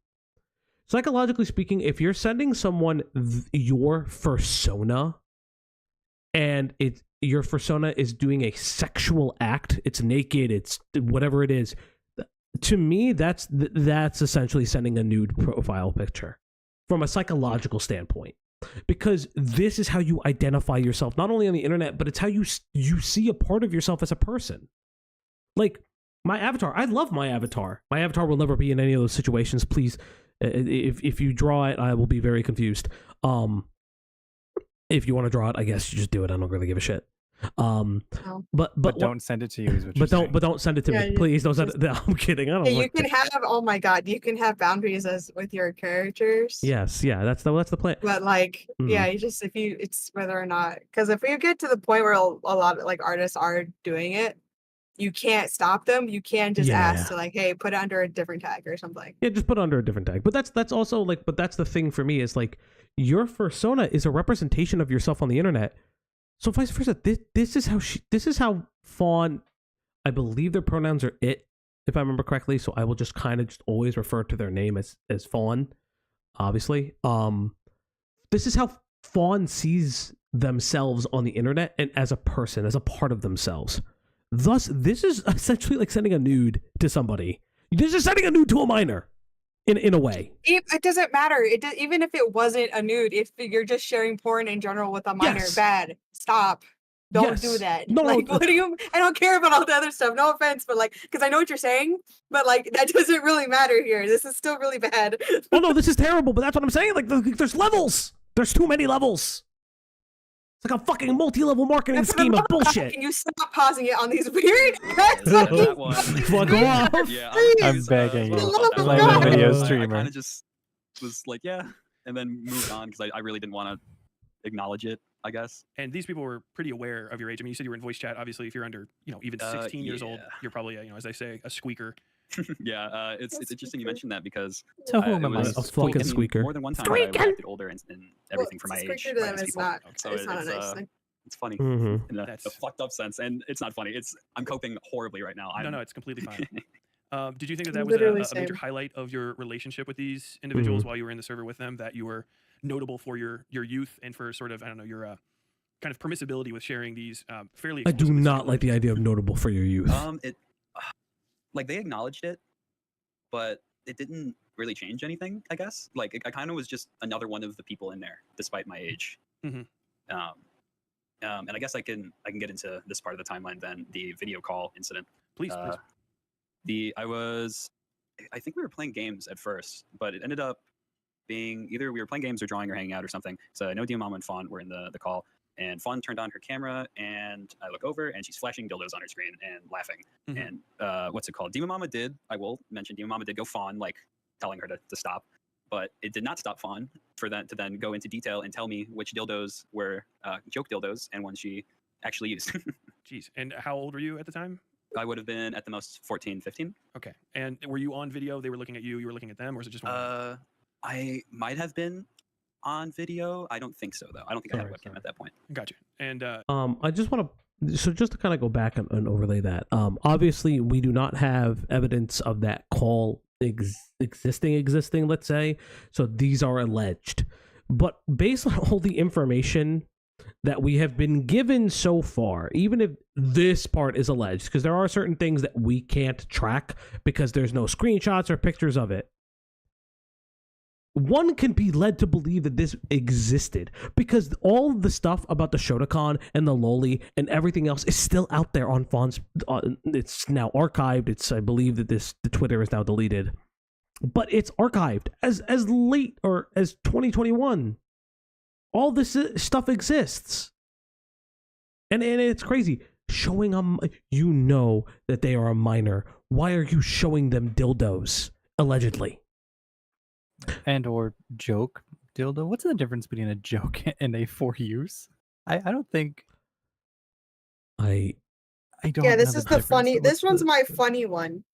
Psychologically speaking, if you're sending someone your persona and your persona is doing a sexual act, it's naked, it's whatever it is, to me that's essentially sending a nude profile picture from a psychological standpoint, because this is how you identify yourself not only on the internet, but it's how you see a part of yourself as a person. Like my avatar, I love my avatar. My avatar will never be in any of those situations. Please, if you draw it, I will be very confused. If you want to draw it, I guess you just do it. I don't really give a shit. But don't send it to you. Is what but you're don't saying. send it to me, please. Don't send it. No, I'm kidding. I don't. yeah, you like can that. have. Oh my god, you can have boundaries as with your characters. Yes, yeah, that's the plan. But like, yeah, you just it's whether or not, because if you get to the point where a lot of like artists are doing it, you can't stop them. You can just ask to like, hey, put it under a different tag or something. Yeah, just put it under a different tag. But that's also like, but that's the thing for me is like, your persona is a representation of yourself on the internet. So vice versa. This is how Fawn, I believe their pronouns are it, if I remember correctly. So I will just kind of just always refer to their name as Fawn, obviously. This is how Fawn sees themselves on the internet and as a person, as a part of themselves. Thus, this is essentially like sending a nude to somebody. This is sending a nude to a minor, in a way. It doesn't matter. Even if it wasn't a nude, if you're just sharing porn in general with a minor, bad. Stop. Don't do that. No, like, what do you? I don't care about all the other stuff. No offense, but like, because I know what you're saying, but like, that doesn't really matter here. This is still really bad. Oh no, this is terrible. But that's what I'm saying. Like, there's levels. There's too many levels. It's like a fucking multi-level marketing scheme of bullshit. Can you stop pausing it on these weird ads? That one. Fuck off. Yeah, I'm begging you. I'm like God. a video I streamer. kind of just was like, yeah, and then moved on because I really didn't want to acknowledge it, I guess. And these people were pretty aware of your age. I mean, you said you were in voice chat. Obviously, if you're under, even 16 years old, you're probably, as they say, a squeaker. Yeah, it's interesting you mentioned that because So who am I? was A fucking squeaker. more than one time that I acted older and everything for my age. Squeaker to them minus is people. not. So It's not a nice thing. it's funny Mm-hmm. in a fucked up sense, and it's not funny. I'm coping horribly right now. No, it's completely fine. Did you think that was Literally a major same. highlight of your relationship with these individuals while you were in the server with them, that you were notable for your youth and for sort of, I don't know, your kind of permissibility with sharing these fairly I do explicitly not sexual like the images? idea of notable for your youth. It like they acknowledged it, but it didn't really change anything, I guess. Like I kind of was just another one of the people in there, despite my age. Mhm. And I guess I can get into this part of the timeline then, the video call incident. Please. I think we were playing games at first, but it ended up being either we were playing games or drawing or hanging out or something. So I know DemonMama and Fawn were in the call, and Fawn turned on her camera, and I look over, and she's flashing dildos on her screen and laughing. Mhm. And what's it called? DemonMama did, I will mention, DemonMama did go Fawn, like telling her to stop, but it did not stop Fawn for that to then go into detail and tell me which dildos were joke dildos and ones she actually used. Jeez. And how old were you at the time? I would have been at the most 14, 15. Okay. And were you on video? They were looking at you. You were looking at them, or was it just one? I might have been on video. I don't think so, though. I don't think I had a webcam at that point. Gotcha. And I just want to, so just to kind of go back and overlay that. Obviously, we do not have evidence of that call existing, let's say. So these are alleged. But based on all the information that we have been given so far, even if this part is alleged, because there are certain things that we can't track because there's no screenshots or pictures of it, one can be led to believe that this existed because all the stuff about the Shotokan and the Loli and everything else is still out there on Fawn's. It's now archived. I believe that the Twitter is now deleted, but it's archived as late or as 2021. All this stuff exists. And it's crazy. Showing them, you know that they are a minor. Why are you showing them dildos? Allegedly. And or joke dildo. What's the difference between a joke and a for use? I don't think. I don't. Yeah, this know is the the difference. funny. What's This one's the- my funny one.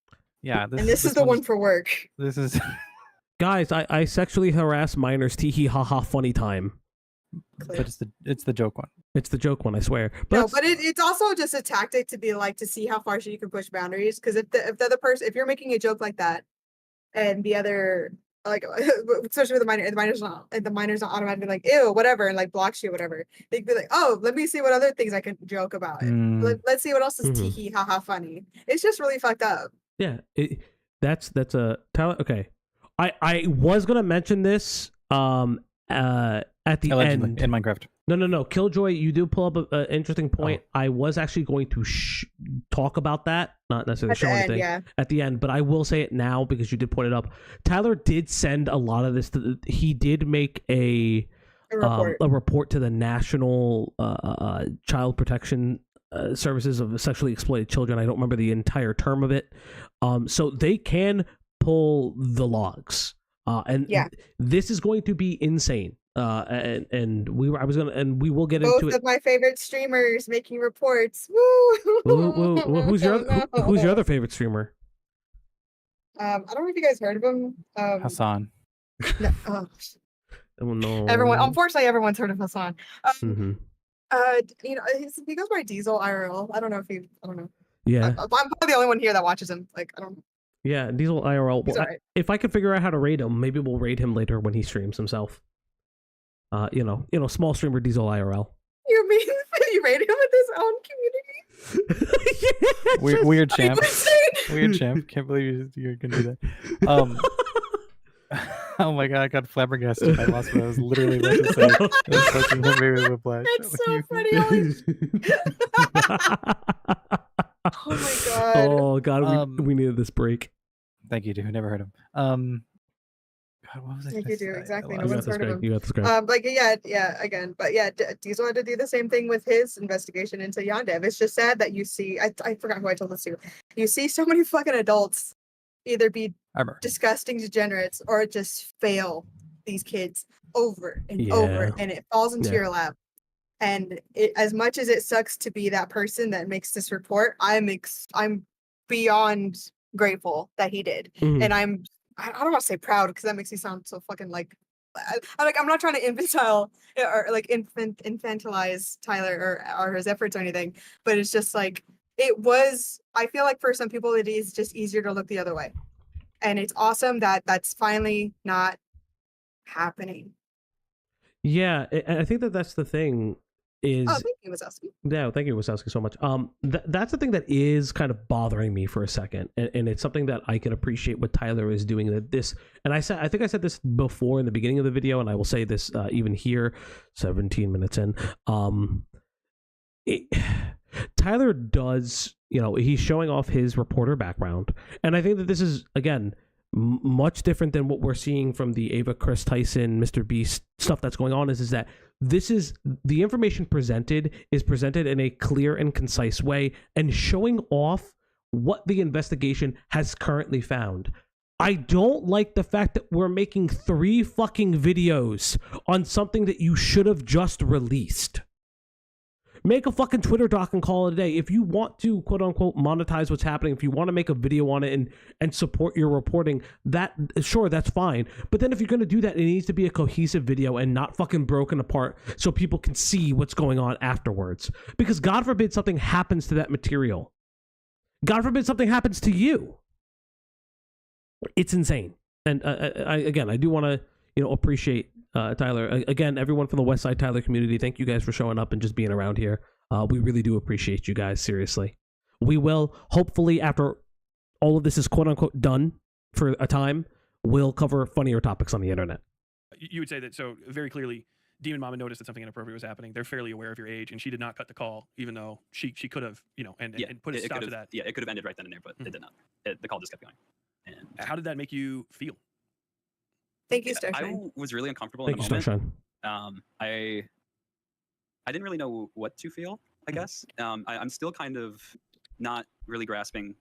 Yeah, And this is the one for work. This is. Guys, I sexually harass minors. Tee hee ha ha. Funny time. But it's the joke one. It's the joke one, I swear. No, but it's also just a tactic to be like to see how far you can push boundaries. Because if the other person, if you're making a joke like that, and the other like especially with the minor, the minor's not automatically like ew whatever and like blocks you or whatever. They'd be like, oh, let me see what other things I can joke about. Let's see what else is tee hee ha ha funny. It's just really fucked up. Yeah, that's a talent. Okay, I was gonna mention this at the Allegedly, end in Minecraft. No. Killjoy, you do pull up an interesting point. Oh. I was actually going to talk about that, not necessarily show anything at the end, but I will say it now because you did point it up. Tyler did send a lot of this. He did make a report to the National Child Protection Services of Sexually Exploited Children. I don't remember the entire term of it. So they can pull the logs. And this is going to be insane. And we will get into it. Both of my favorite streamers making reports. Woo! Who's your other favorite streamer? I don't know if you guys heard of him. Hassan. No, oh no. Unfortunately, everyone's heard of Hassan. Mm-hmm. You know, he goes by Diesel IRL. I don't know. Yeah. I'm probably the only one here that watches him. Like, I don't know. Yeah, Diesel IRL. Well, right. If I could figure out how to raid him, maybe we'll raid him later when he streams himself. You know, small streamer Diesel IRL. You mean you rated him with his own community? Weird champ. Weird champ. Can't believe you're gonna do that. Oh my god, I got flabbergasted. I lost what I was literally about to say. I was fucking him with Whiplash. That's so funny. Oh my god. Oh god, we needed this break. Thank you, dude. Never heard him. God, what was I Thank you, dude. Exactly. No You one's got this, heard of Greg. him. You got this, Greg. Like again, but yeah, Diesel had to do the same thing with his investigation into Yandev. It's just sad that you see. I forgot who I told this to. You see so many fucking adults either be disgusting degenerates or just fail these kids over and over, and it falls into your lap. And as much as it sucks to be that person that makes this report, I'm beyond grateful that he did, and I don't want to say proud because that makes me sound so fucking like I'm not trying to infantilize Tyler or his efforts or anything, but it's just like I feel like for some people it is just easier to look the other way, and it's awesome that that's finally not happening. Yeah, I think that's the thing. Thank you, Wazowski. Yeah, thank you, Wazowski, so much. That's the thing that is kind of bothering me for a second, and it's something that I can appreciate what Tyler is doing. I think I said this before in the beginning of the video, and I will say this even here, 17 minutes in. Tyler does, he's showing off his reporter background, and I think that this is again much different than what we're seeing from the Ava Chris Tyson, Mr. Beast stuff that's going on. Is that this is the information presented in a clear and concise way and showing off what the investigation has currently found. I don't like the fact that we're making 3 fucking videos on something that you should have just released. Make a fucking Twitter doc and call it a day. If you want to, quote unquote, monetize what's happening, if you want to make a video on it and support your reporting, that's fine. But then if you're going to do that, it needs to be a cohesive video and not fucking broken apart so people can see what's going on afterwards. Because God forbid something happens to that material. God forbid something happens to you. It's insane. And I do want to, appreciate Tyler. Again, everyone from the Westside Tyler community, thank you guys for showing up and just being around here. We really do appreciate you guys, seriously. We will, hopefully, after all of this is quote-unquote done for a time, we'll cover funnier topics on the internet. You would say that, so very clearly, DemonMama noticed that something inappropriate was happening. They're fairly aware of your age, and she did not cut the call, even though she could have, and put a stop to that. Yeah, it could have ended right then and there, but it did not. The call just kept going. And how did that make you feel? Thank you, Starshine. I was really uncomfortable Thank in you, the moment. Starshine. I didn't really know what to feel. I guess. I'm still kind of not really grasping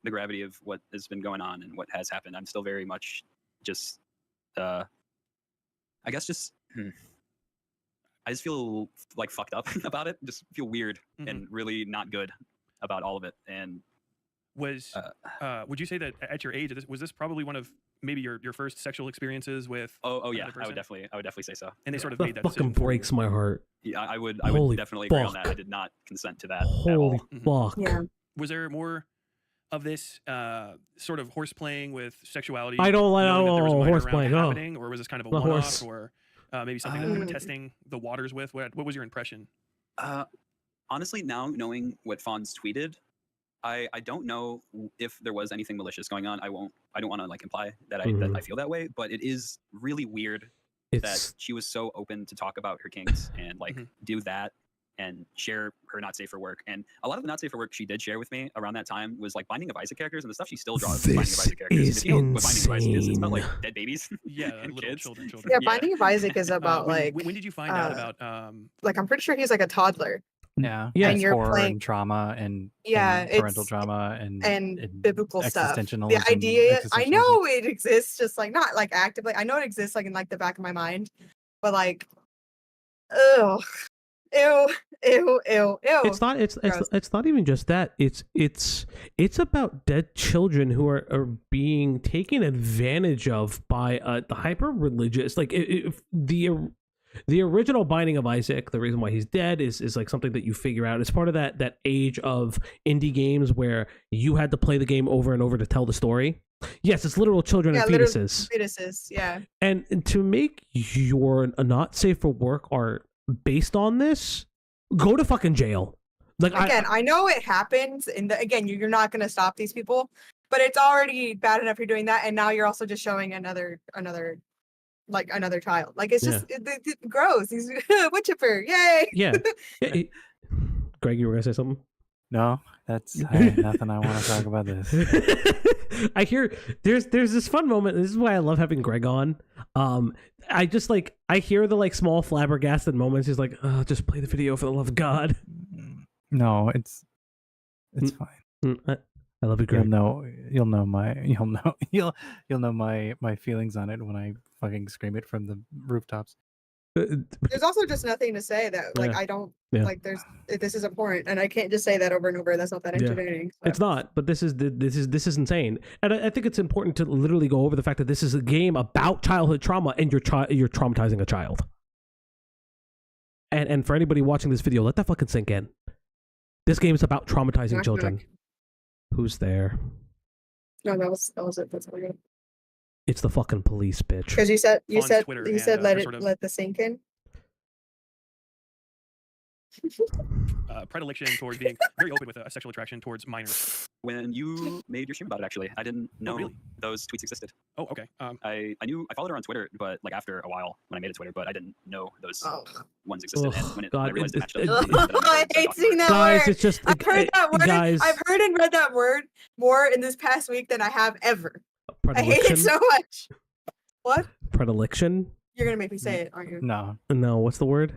the gravity of what has been going on and what has happened. I'm still very much just, I guess just, I just feel like fucked up about it. Just feel weird and really not good about all of it. And would you say that at your age, was this probably one of maybe your first sexual experiences with? Oh yeah, I would definitely say so. And they sort of That made that fucking decision for you. breaks my heart. Yeah, I would Holy definitely agree on fuck. that. I did not consent to that at Holy all. fuck. Yeah. Was there more of this sort of horse playing with sexuality? I don't like knowing that there was a minor horse round playing. happening, or was this kind of a The one-off, horse. or maybe something that you were testing the waters with? What was your impression? Honestly, now knowing what Fawn's tweeted, I don't know if there was anything malicious going on. I don't want to like imply that I feel that way, but it is really weird that she was so open to talk about her kinks and like do that and share her not safe for work. And a lot of the not safe for work she did share with me around that time was like Binding of Isaac characters, and the stuff she still draws Binding of Isaac characters. Is If you know what Binding of Isaac is, it's about insane. like dead babies Yeah, and little kids. children. Yeah, Binding of Isaac is about when did you find out about? like I'm pretty sure he's like a toddler. Yeah, Yeah. it's And you're horror playing- and trauma and Yeah, parental it's- trauma and biblical stuff. existentialism. The idea, I existentialism. know it exists, just like not like actively. I know it exists like in like the back of my mind, but like, ew. It's not. Gross. It's not even just that. It's about dead children who are being taken advantage of by the hyper religious. Like the original Binding of Isaac, the reason why he's dead is like something that you figure out. It's part of that age of indie games where you had to play the game over and over to tell the story. Yes, it's literal children and literal fetuses. Fetuses, yeah. And to make your not safe for work art based on this, go to fucking jail. Like Again, I know it happens, and again, you're not going to stop these people, but it's already bad enough you're doing that, and now you're also just showing another child. Like it's just it's gross. He's wood chipper, yay! Yeah. Greg, you were gonna say something? No, that's I have nothing I want to talk about this. I hear there's this fun moment. This is why I love having Greg on. I just like I hear the like small flabbergasted moments. He's like, oh, just play the video for the love of God. No, it's fine. I love you, Greg. You'll know my feelings on it when I fucking scream it from the rooftops. There's also just nothing to say that like I don't like. This is important, and I can't just say that over and over. That's not that entertaining. So. It's not, but this is insane, and I think it's important to literally go over the fact that this is a game about childhood trauma, and you're traumatizing a child. And for anybody watching this video, let that fucking sink in. This game is about traumatizing children. Who's there? No, that was it. That's all I got. It's the fucking police, bitch. Because you said Twitter let the sink in. Predilection towards being very open with a sexual attraction towards minors. When you made your stream about it, actually, I didn't know really? those tweets existed. Oh, okay. I followed her on Twitter, but like after a while when I made it Twitter, but I didn't know those ones existed. And when I realized it matched up, I hate seeing that guys, word. it's just I've heard that word. guys. I've heard and read that word more in this past week than I have ever. I hate it so much. What? Predilection? You're gonna make me say it, aren't you? No. What's the word?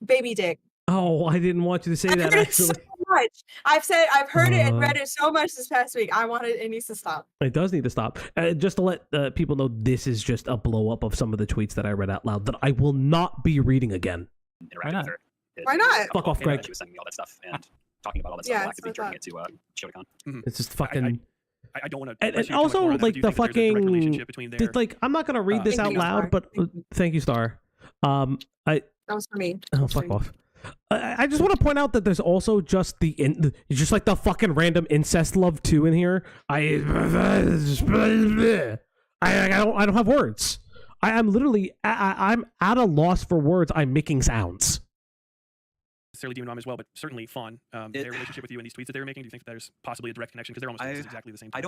Baby dick. Oh, I didn't want you to say I've that. heard it Actually, so much. I've heard it and read it so much this past week. It needs to stop. it does need to stop. Just to let people know, this is just a blow up of some of the tweets that I read out loud that I will not be reading again. Why not? Why not? Fuck off, Greg. She was sending me all that stuff and talking about all that Yeah, stuff, actively turning it to Shotacon. It's just fucking. I don't want to. And also, like the fucking. Like, I'm not gonna read this out loud, but thank you, Star. That was for me. Oh, fuck off. I just want to point out that there's also just just like the fucking random incest love too in here. I don't have words. I'm literally I'm at a loss for words. I'm making sounds. Necessarily DemonMama as well, but certainly Fawn. Their relationship with you and these tweets that they were making. Do you think that there's possibly a direct connection because they're almost exactly the same? I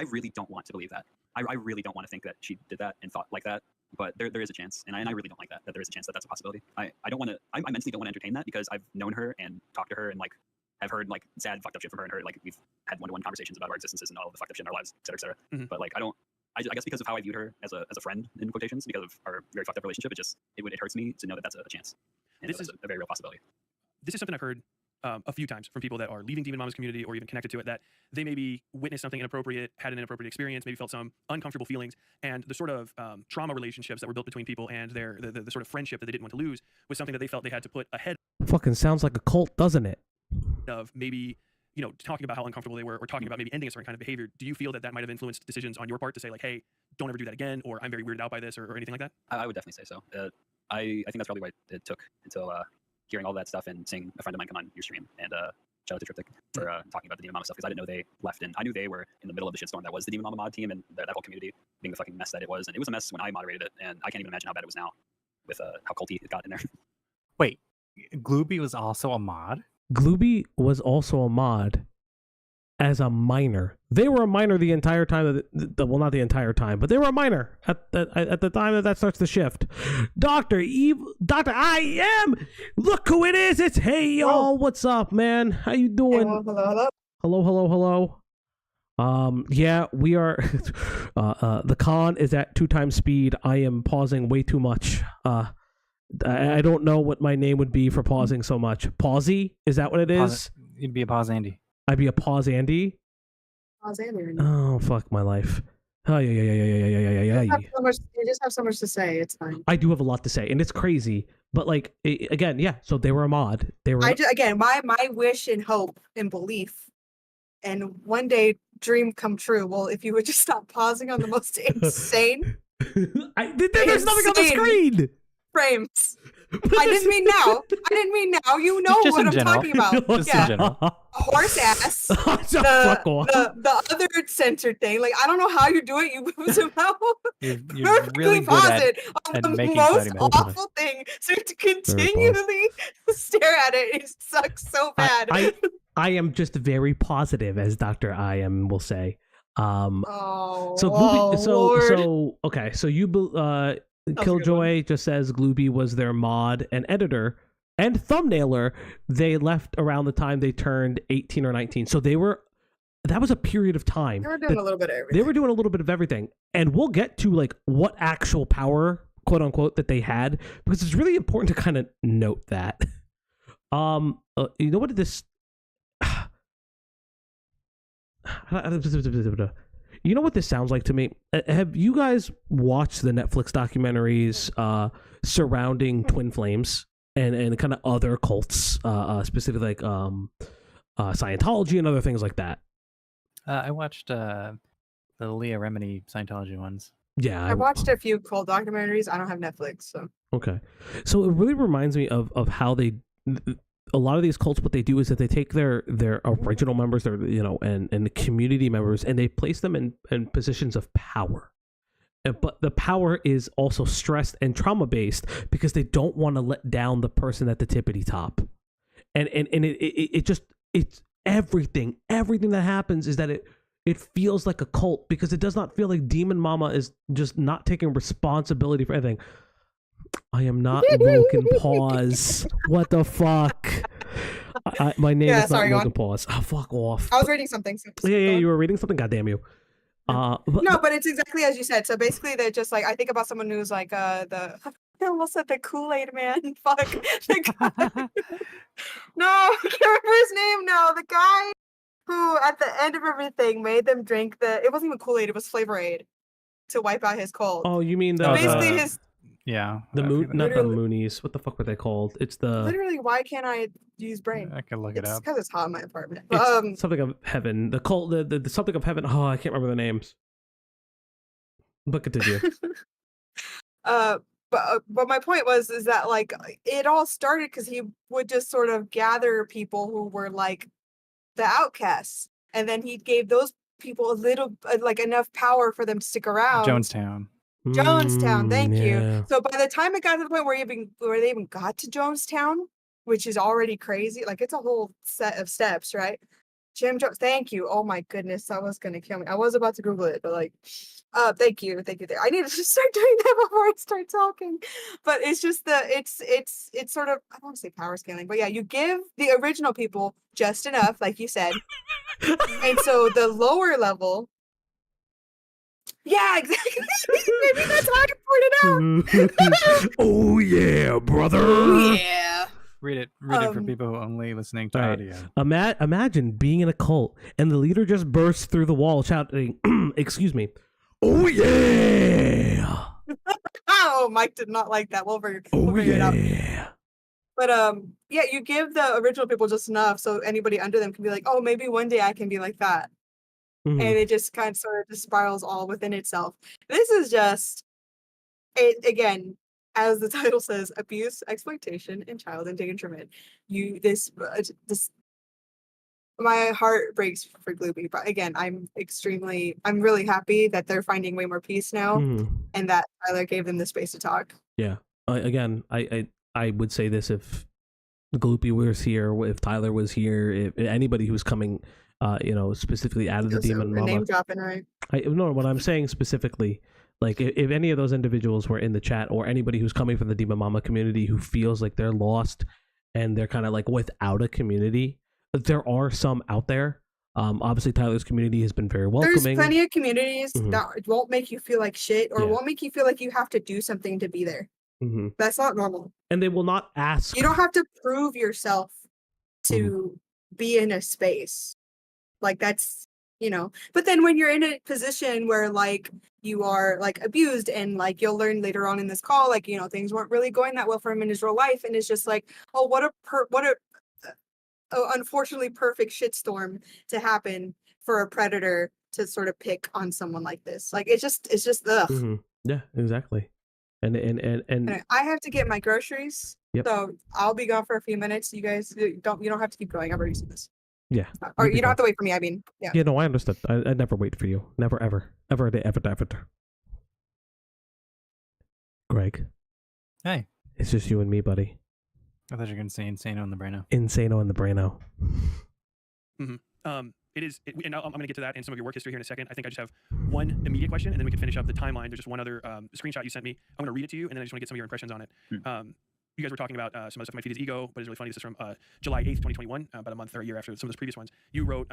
really don't want to believe that. I really don't want to think that she did that and thought like that. But there is a chance, and I really don't like that there is a chance that that's a possibility. I don't want to. I mentally don't want to entertain that because I've known her and talked to her and like have heard like sad fucked up shit from her and her. Like we've had one-to-one conversations about our existences and all of the fucked up shit in our lives, et cetera, et cetera. Mm-hmm. But like I guess because of how I viewed her as a friend in quotations, because of our very fucked up relationship, it hurts me to know that that's a chance. And this is a very real possibility. This is something I've heard a few times from people that are leaving DemonMama's community or even connected to it, that they maybe witnessed something inappropriate, had an inappropriate experience, maybe felt some uncomfortable feelings, and the sort of trauma relationships that were built between people and the sort of friendship that they didn't want to lose was something that they felt they had to put ahead Fucking sounds like a cult, doesn't it? of maybe, talking about how uncomfortable they were or talking about maybe ending a certain kind of behavior. Do you feel that that might have influenced decisions on your part to say like, hey, don't ever do that again, or I'm very weirded out by this, or anything like that? I would definitely say so. I think that's probably why it took until hearing all that stuff and seeing a friend of mine come on your stream, and shout out to Triptych for talking about the DemonMama stuff, because I didn't know they left, and I knew they were in the middle of the shitstorm that was the DemonMama mod team and that whole community being the fucking mess that it was. And it was a mess when I moderated it, and I can't even imagine how bad it was now with how culty it got in there. Wait, Glooby was also a mod? Glooby was also a mod as a minor. They were a minor the entire time. Well, not the entire time, but they were a minor at the time that starts to shift. Dr. I am. Look who it is. It's hey y'all. What's up, man? How you doing? Hello. Yeah, we are. The con is at 2x speed. I am pausing way too much. I don't know what my name would be for pausing so much. Pausey? Is that what it is? You'd be a Pause Andy. I'd be a Pause Andy? Pause Andy. Oh, fuck my life. Oh, yeah. You just have so much to say. It's fine. I do have a lot to say, and it's crazy. But, like, again, yeah, so they were a mod. They were... Again, my wish and hope and belief, and one day dream come true. Well, if you would just stop pausing on the most insane... There's nothing on the screen! Frames. I didn't mean now. You know just what I'm general. talking about. Just in general. Horse ass. Fuck off. The other censored thing. Like, I don't know how you do it. You somehow You're perfectly really good pause it on at the making most funny moments. awful thing. So to continually stare at it sucks so bad. I am just very positive, as Dr. I am will say. So you Killjoy just says Glooby was their mod and editor and thumbnailer. They left around the time they turned 18 or 19. So that was a period of time. They were doing a little bit of everything. They were doing a little bit of everything. And we'll get to like what actual power, quote unquote, that they had, because it's really important to kind of note that. You know what this You know what this sounds like to me? Have you guys watched the Netflix documentaries surrounding Twin Flames and kind of other cults, specifically like Scientology and other things like that? I watched the Leah Remini Scientology ones. Yeah, I watched a few cult documentaries. I don't have Netflix, so okay. So it really reminds me of how a lot of these cults, what they do is that they take their original members, and the community members, and they place them in positions of power. But the power is also stressed and trauma based because they don't want to let down the person at the tippity top. And it's everything that happens is that it feels like a cult, because it does not feel like DemonMama is just not taking responsibility for anything. I am not Logan Paws. What the fuck? My name is not Logan Paws. Oh, fuck off. I was reading something. Yeah, you were reading something. Goddamn you. But it's exactly as you said. So basically, they're just like, I think about someone who's like I almost said the Kool-Aid man. Fuck. No, I can't remember his name now. The guy who, at the end of everything, made them drink it wasn't even Kool-Aid, it was Flavor Aid to wipe out his cold. Oh, you mean Yeah. Not the Moonies. What the fuck were they called? It's the... Literally, why can't I use brain? I can look it up. Because it's hot in my apartment. It's something of heaven. The cult, the something of heaven. Oh, I can't remember the names. But continue. But my point is that like it all started because he would just sort of gather people who were like the outcasts, and then he gave those people a little like enough power for them to stick around. Jonestown, thank yeah. you. So by the time it got to the point where they even got to Jonestown, which is already crazy, like it's a whole set of steps, right? Jim Jones, thank you. Oh my goodness, that was gonna kill me. I was about to Google it, but like, thank you. I needed to start doing that before I start talking. But it's just it's sort of, I don't want to say power scaling, but yeah, you give the original people just enough, like you said, and so the lower level. Yeah, exactly. Maybe that's how you point it out. Oh yeah, brother. Oh yeah. Read it for people who are only listening to audio. Imagine being in a cult and the leader just bursts through the wall shouting, excuse me, oh yeah! Oh, Mike did not like that. We'll figure it out. But yeah, you give the original people just enough so anybody under them can be like, oh, maybe one day I can be like that. And it just kind of sort of just spirals all within itself. This is just it again, as the title says, abuse, exploitation, and child endangerment. This my heart breaks for Glooby, but again, I'm really happy that they're finding way more peace now, and that Tyler gave them the space to talk. Yeah. Again, I would say this if Gloopy was here, if Tyler was here, if anybody who was coming, specifically out of the DemonMama. Name dropping, right? No, what I'm saying specifically, like if any of those individuals were in the chat, or anybody who's coming from the DemonMama community who feels like they're lost and they're kind of like without a community, there are some out there. Obviously, Tyler's community has been very welcoming. There's plenty of communities that won't make you feel like shit, or won't make you feel like you have to do something to be there. That's not normal. And they will not ask. You don't have to prove yourself to be in a space. Like that's, but then when you're in a position where like you are like abused, and like you'll learn later on in this call, like, things weren't really going that well for him in his real life. And it's just like, oh, what a unfortunately perfect shitstorm to happen for a predator to sort of pick on someone like this. Like it's just ugh. Yeah, exactly. And I have to get my groceries, so I'll be gone for a few minutes. You guys you don't have to keep going. I've already seen this. Yeah, or you don't have to wait for me. I mean, yeah. Yeah, no, I understood. I never wait for you. Never, ever, ever, ever. Greg. Hey. It's just you and me, buddy. I thought you were going to say Insano in the Braino. Insano in the Braino. It is, and I'm going to get to that and some of your work history here in a second. I think I just have one immediate question, and then we can finish up the timeline. There's just one other screenshot you sent me. I'm going to read it to you, and then I just want to get some of your impressions on it. You guys were talking about some of the stuff might feed his ego, but it's really funny. This is from July 8th, 2021, about a month or a year after some of those previous ones. You wrote,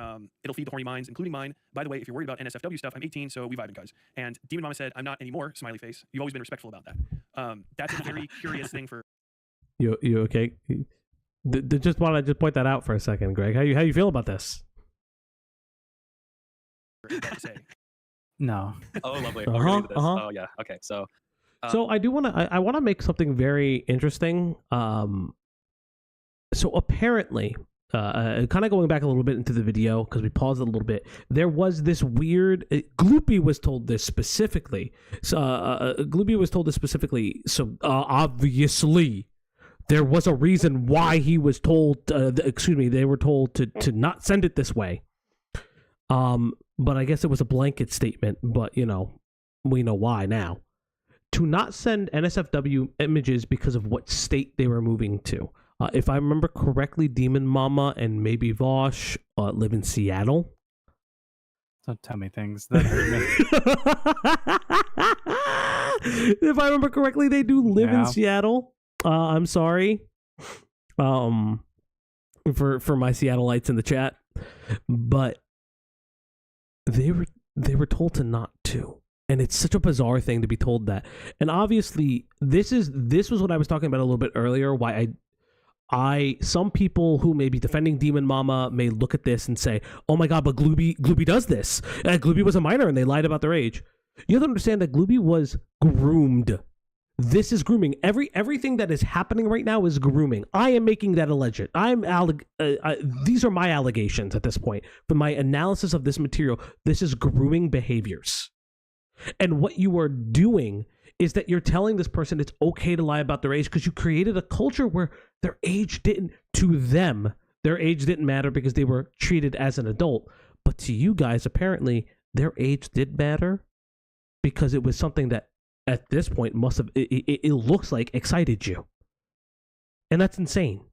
it'll feed the horny minds, including mine. By the way, if you're worried about NSFW stuff, I'm 18, so we vibing, guys. And DemonMama said, I'm not anymore, smiley face. You've always been respectful about that. That's a very curious thing for... You okay? Just want to point that out for a second, Greg. How you feel about this? No. Oh, lovely. Oh, yeah. Okay. So I do want to. I want to make something very interesting. So apparently, kind of going back a little bit into the video because we paused it a little bit. There was this weird. Gloopy was told this specifically. So Gloopy was told this specifically. So obviously, there was a reason why he was told. They were told to not send it this way. But I guess it was a blanket statement, but we know why now. To not send NSFW images because of what state they were moving to. If I remember correctly, DemonMama and maybe Vosh live in Seattle. Don't tell me things that hurt me. If I remember correctly, they do live in Seattle. I'm sorry. For my Seattleites in the chat. But they were told to not to, and it's such a bizarre thing to be told that. And obviously, this was what I was talking about a little bit earlier. Why some people who may be defending DemonMama may look at this and say, "Oh my God, but Gloopy does this. Gloopy was a minor, and they lied about their age." You have to understand that Gloopy was groomed. This is grooming. Everything that is happening right now is grooming. I am making that alleged. These are my allegations at this point. From my analysis of this material, this is grooming behaviors. And what you are doing is that you're telling this person it's okay to lie about their age because you created a culture where their age didn't matter because they were treated as an adult. But to you guys, apparently, their age did matter because it was something that at this point it looks like excited you. And that's insane.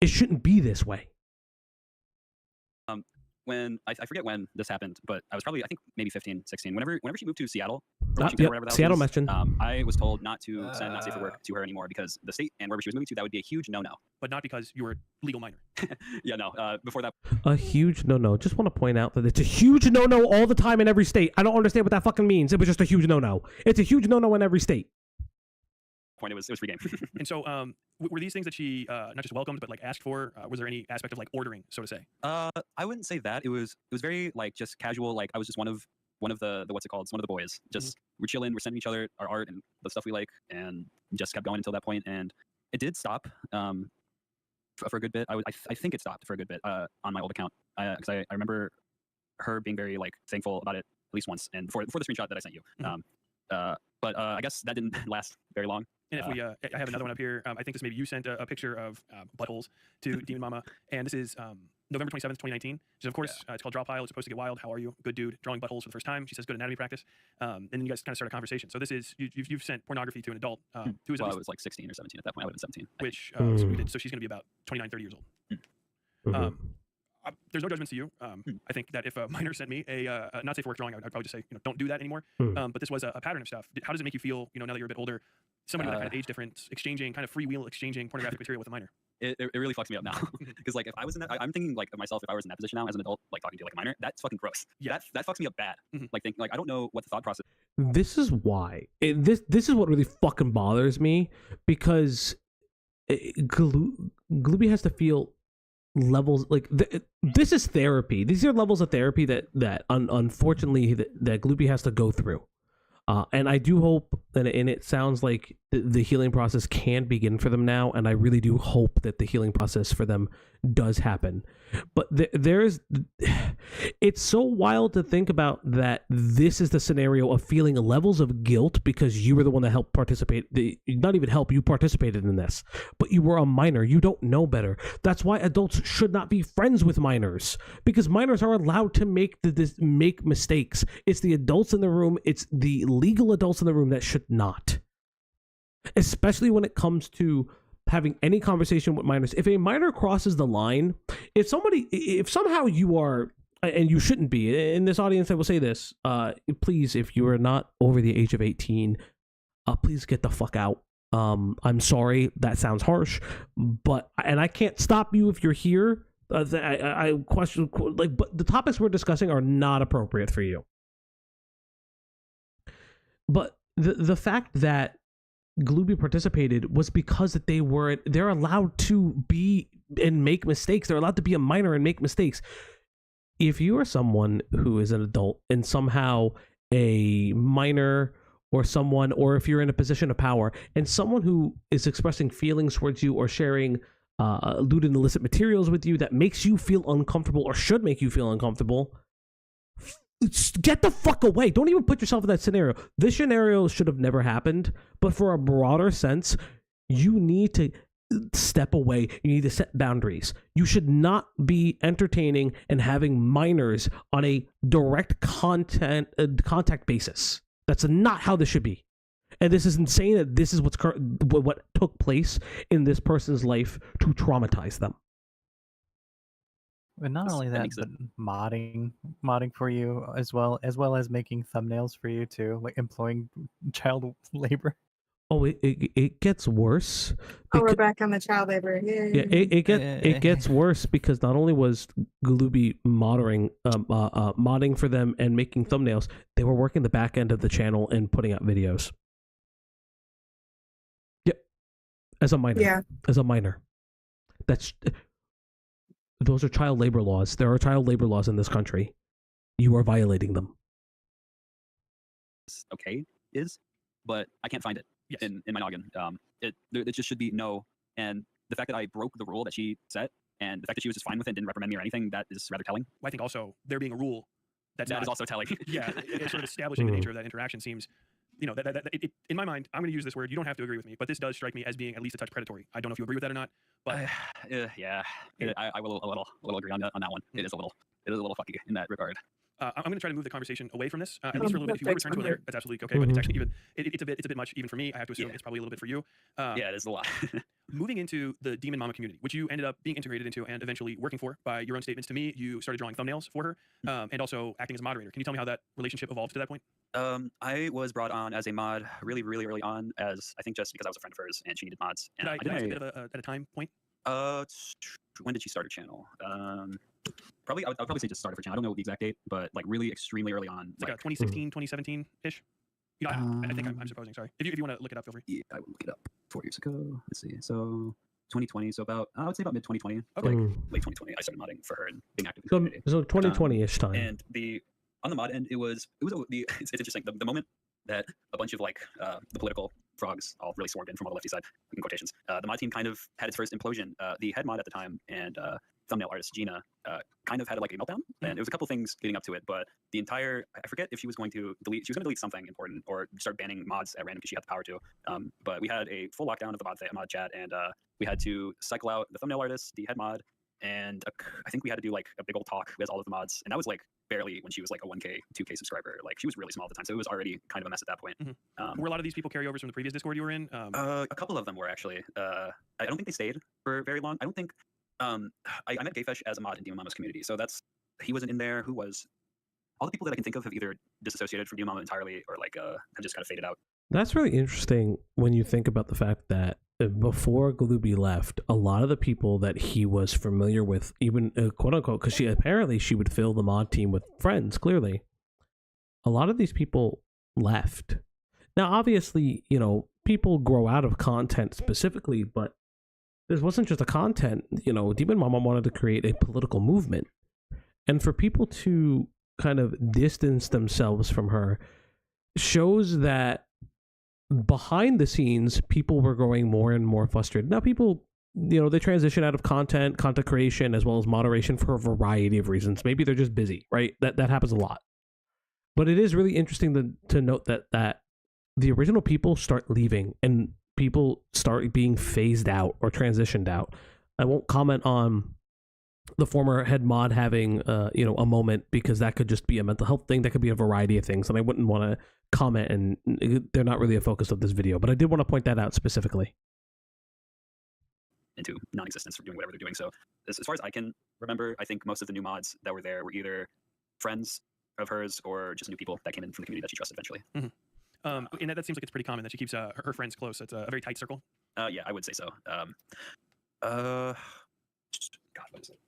It shouldn't be this way. When I forget when this happened, but I was probably, I think maybe 15, 16. Whenever she moved to Seattle, Seattle mentioned. I was told not to send Not Safe for Work to her anymore because the state and wherever she was moving to, that would be a huge no-no. But not because you were a legal minor. Yeah, no. Before that, a huge no-no. Just want to point out that it's a huge no-no all the time in every state. I don't understand what that fucking means. It was just a huge no-no. It's a huge no-no in every state. Point, it was free game. And so were these things that she not just welcomed but like asked for? Was there any aspect of like ordering, so to say? I wouldn't say that. It was very like just casual. Like I was just one of the what's it called? It's one of the boys. Just we're chilling, we're sending each other our art and the stuff we like, and just kept going until that point. And it did stop for a good bit. I think it stopped for a good bit on my old account because I remember her being very like thankful about it at least once, and before the screenshot that I sent you. But I guess that didn't last very long. And if we, I have another one up here. I think this maybe you sent a picture of buttholes to DemonMama, and this is November 27th, 2019. Which is, of course, it's called Draw Pile. It's supposed to get wild. How are you? Good dude. Drawing buttholes for the first time. She says good anatomy practice. And then you guys kind of start a conversation. So this is, you've sent pornography to an adult who is I was like 16 or 17 at that point. I would have been 17. Which, so she's going to be about 29, 30 years old. There's no judgments to you. I think that if a minor sent me a not safe for work drawing, I'd probably just say, don't do that anymore. But this was a pattern of stuff. How does it make you feel, now that you're a bit older, somebody with that kind of age difference, exchanging, kind of freewheel exchanging pornographic material with a minor? It really fucks me up now. Because like if I was in that, I'm thinking like of myself if I was in that position now as an adult, like talking to like a minor, that's fucking gross. Yeah, that fucks me up bad. Like I don't know what the thought process. This is why. This is what really fucking bothers me, because Glooby has to feel levels like this is therapy. These are levels of therapy that unfortunately that Glooby has to go through. And I do hope that, and it sounds like the healing process can begin for them now, and I really do hope that the healing process for them does happen. But it's so wild to think about that this is the scenario of feeling levels of guilt because you were the one that helped participate. Not even help, you participated in this, but you were a minor. You don't know better. That's why adults should not be friends with minors, because minors are allowed to make mistakes. It's the adults in the room. It's the legal adults in the room that should not. Especially when it comes to having any conversation with minors. If a minor crosses the line, if somehow you are, and you shouldn't be, in this audience I will say this, please, if you are not over the age of 18, please get the fuck out. I'm sorry, that sounds harsh, but I can't stop you if you're here. I question, but the topics we're discussing are not appropriate for you. But the fact that Glooby participated was because that they're allowed to be and make mistakes. They're allowed to be a minor and make mistakes. If you are someone who is an adult and somehow a minor or if you're in a position of power and someone who is expressing feelings towards you or sharing lewd and illicit materials with you that makes you feel uncomfortable or should make you feel uncomfortable, get the fuck away. Don't even put yourself in that scenario. This scenario should have never happened, but for a broader sense, you need to step away. You need to set boundaries. You should not be entertaining and having minors on a direct contact basis. That's not how this should be. And this is insane that this is what took place in this person's life to traumatize them. But not only that, but modding for you as well as making thumbnails for you too, like employing child labor. Oh, it gets worse. We're back on the child labor. Yeah, it gets worse because not only was Glooby modding for them and making thumbnails, they were working the back end of the channel and putting out videos. Yep, as a minor. Yeah, as a minor. Those are child labor laws. There are child labor laws in this country. You are violating them. Okay, but I can't find it in my noggin. It just should be no. And the fact that I broke the rule that she set, and the fact that she was just fine with it and didn't reprimand me or anything, that is rather telling. I think also there being a rule that is also telling. Yeah, it's sort of establishing the nature of that interaction seems. In my mind, I'm going to use this word. You don't have to agree with me, but this does strike me as being at least a touch predatory. I don't know if you agree with that or not, but I will a little agree on that one. It is a little fucky in that regard. I'm going to try to move the conversation away from this, at least for a little bit. If you want to return to it later, that's absolutely okay. But it's actually it's a bit much even for me. I have to assume it's probably a little bit for you. Yeah, it is a lot. Moving into the DemonMama community, which you ended up being integrated into and eventually working for by your own statements to me. You started drawing thumbnails for her and also acting as a moderator. Can you tell me how that relationship evolved to that point? I was brought on as a mod really, really early on, as I think just because I was a friend of hers and she needed mods. And I ask a bit of at a time point? When did she start her channel? Probably, I would probably say just started her channel. I don't know the exact date, but like really extremely early on. It's like 2016, 2017-ish? You know, I think I'm supposing. Sorry, if you want to look it up, feel free. Yeah, I will look it up. 4 years ago. Let's see. So 2020. So about I would say about mid 2020. Okay. Like late 2020. I started modding for her and being active in the So community. so 2020-ish time. And on the mod end, it's interesting. The moment that a bunch of like the political frogs all really swarmed in from all the lefty side, in quotations, the mod team kind of had its first implosion. The head mod at the time and thumbnail artist Gina kind of had like a meltdown, and it was a couple things leading up to it, but the entire I forget if she was going to delete something important or start banning mods at random because she had the power to. But we had a full lockdown of the mod chat, and we had to cycle out the thumbnail artist, the head mod, and I think we had to do like a big old talk with all of the mods, and that was like barely when she was like a 1K, 2K subscriber. Like she was really small at the time, so it was already kind of a mess at that point. Were a lot of these people carryovers from the previous Discord you were in? A couple of them were actually. I don't think they stayed for very long. I don't think. I met Gayfesh as a mod in DemonMama's community, so he wasn't in there. Who was? All the people that I can think of have either disassociated from DemonMama entirely or like have just kind of faded out. That's really interesting when you think about the fact that before Glooby left, a lot of the people that he was familiar with, even quote unquote, because she would fill the mod team with friends, clearly. A lot of these people left. Now, obviously, you know, people grow out of content specifically, but this wasn't just a content. You know, DemonMama wanted to create a political movement. And for people to kind of distance themselves from her shows that behind the scenes, people were growing more and more frustrated. Now, people, you know, they transition out of content creation, as well as moderation for a variety of reasons. Maybe they're just busy, right? That happens a lot. But it is really interesting to note that the original people start leaving and people start being phased out or transitioned out. I won't comment on the former head mod having you know, a moment, because that could just be a mental health thing. That could be a variety of things, and I wouldn't want to comment, and they're not really a focus of this video, but I did want to point that out specifically. Into non-existence for doing whatever they're doing. So as far as I can remember, I think most of the new mods that were there were either friends of hers or just new people that came in from the community that she trusted eventually. And that seems like it's pretty common that she keeps her friends close. It's a very tight circle. Yeah, I would say so. God, what is it?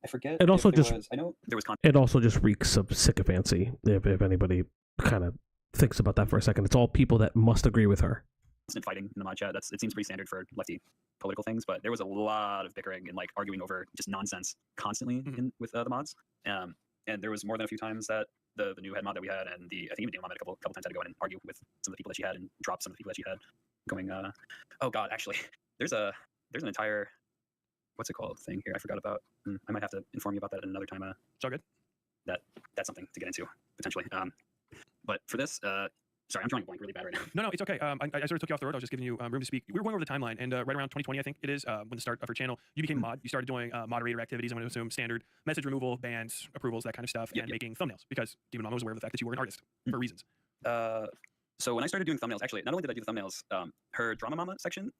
I forget. It also just I know there was it also just reeks of sycophancy. If anybody kind of thinks about that for a second, it's all people that must agree with her. Constant fighting in the mod chat. It seems pretty standard for lefty political things, but there was a lot of bickering and like arguing over just nonsense constantly with the mods. And there was more than a few times that the new head mod that we had, and I think even DemonMama a couple times had to go in and argue with some of the people that she had and drop some of the people that she had. Going, oh god, actually, there's an entire what's it called thing here I forgot about. I might have to inform you about that at another time. It's all good. That's something to get into potentially. But for this, sorry, I'm drawing a blank really bad right now. No, it's okay. I sort of took you off the road. I was just giving you room to speak. We were going over the timeline, and right around 2020, I think it is, when the start of her channel, you became a mod. You started doing moderator activities. I'm going to assume standard message removal, bans, approvals, that kind of stuff, and making thumbnails, because DemonMama was aware of the fact that you were an artist for reasons. So when I started doing thumbnails, actually, not only did I do the thumbnails, her Drama Mama section.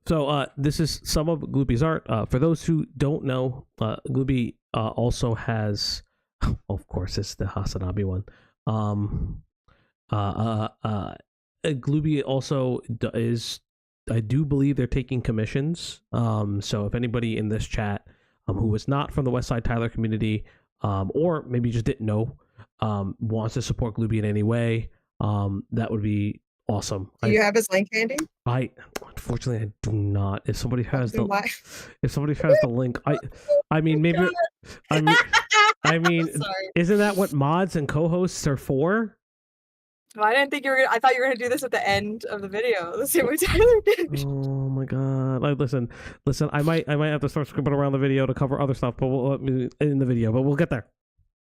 So this is some of Glooby's art. For those who don't know, Glooby also has, of course, it's the Hasanabi one. Glooby also is, I do believe they're taking commissions. So if anybody in this chat who was not from the Westside Tyler community, or maybe just didn't know, wants to support Glooby in any way, that would be awesome. Do you have his link handy? Unfortunately, I do not. If somebody has the link, I mean, maybe, I mean, isn't that what mods and co-hosts are for? Well, I didn't think you were. I thought you were gonna do this at the end of the video, the same way Tyler did. Oh my god! Like, listen. I might have to start scribbling around the video to cover other stuff, but in the video. But we'll get there.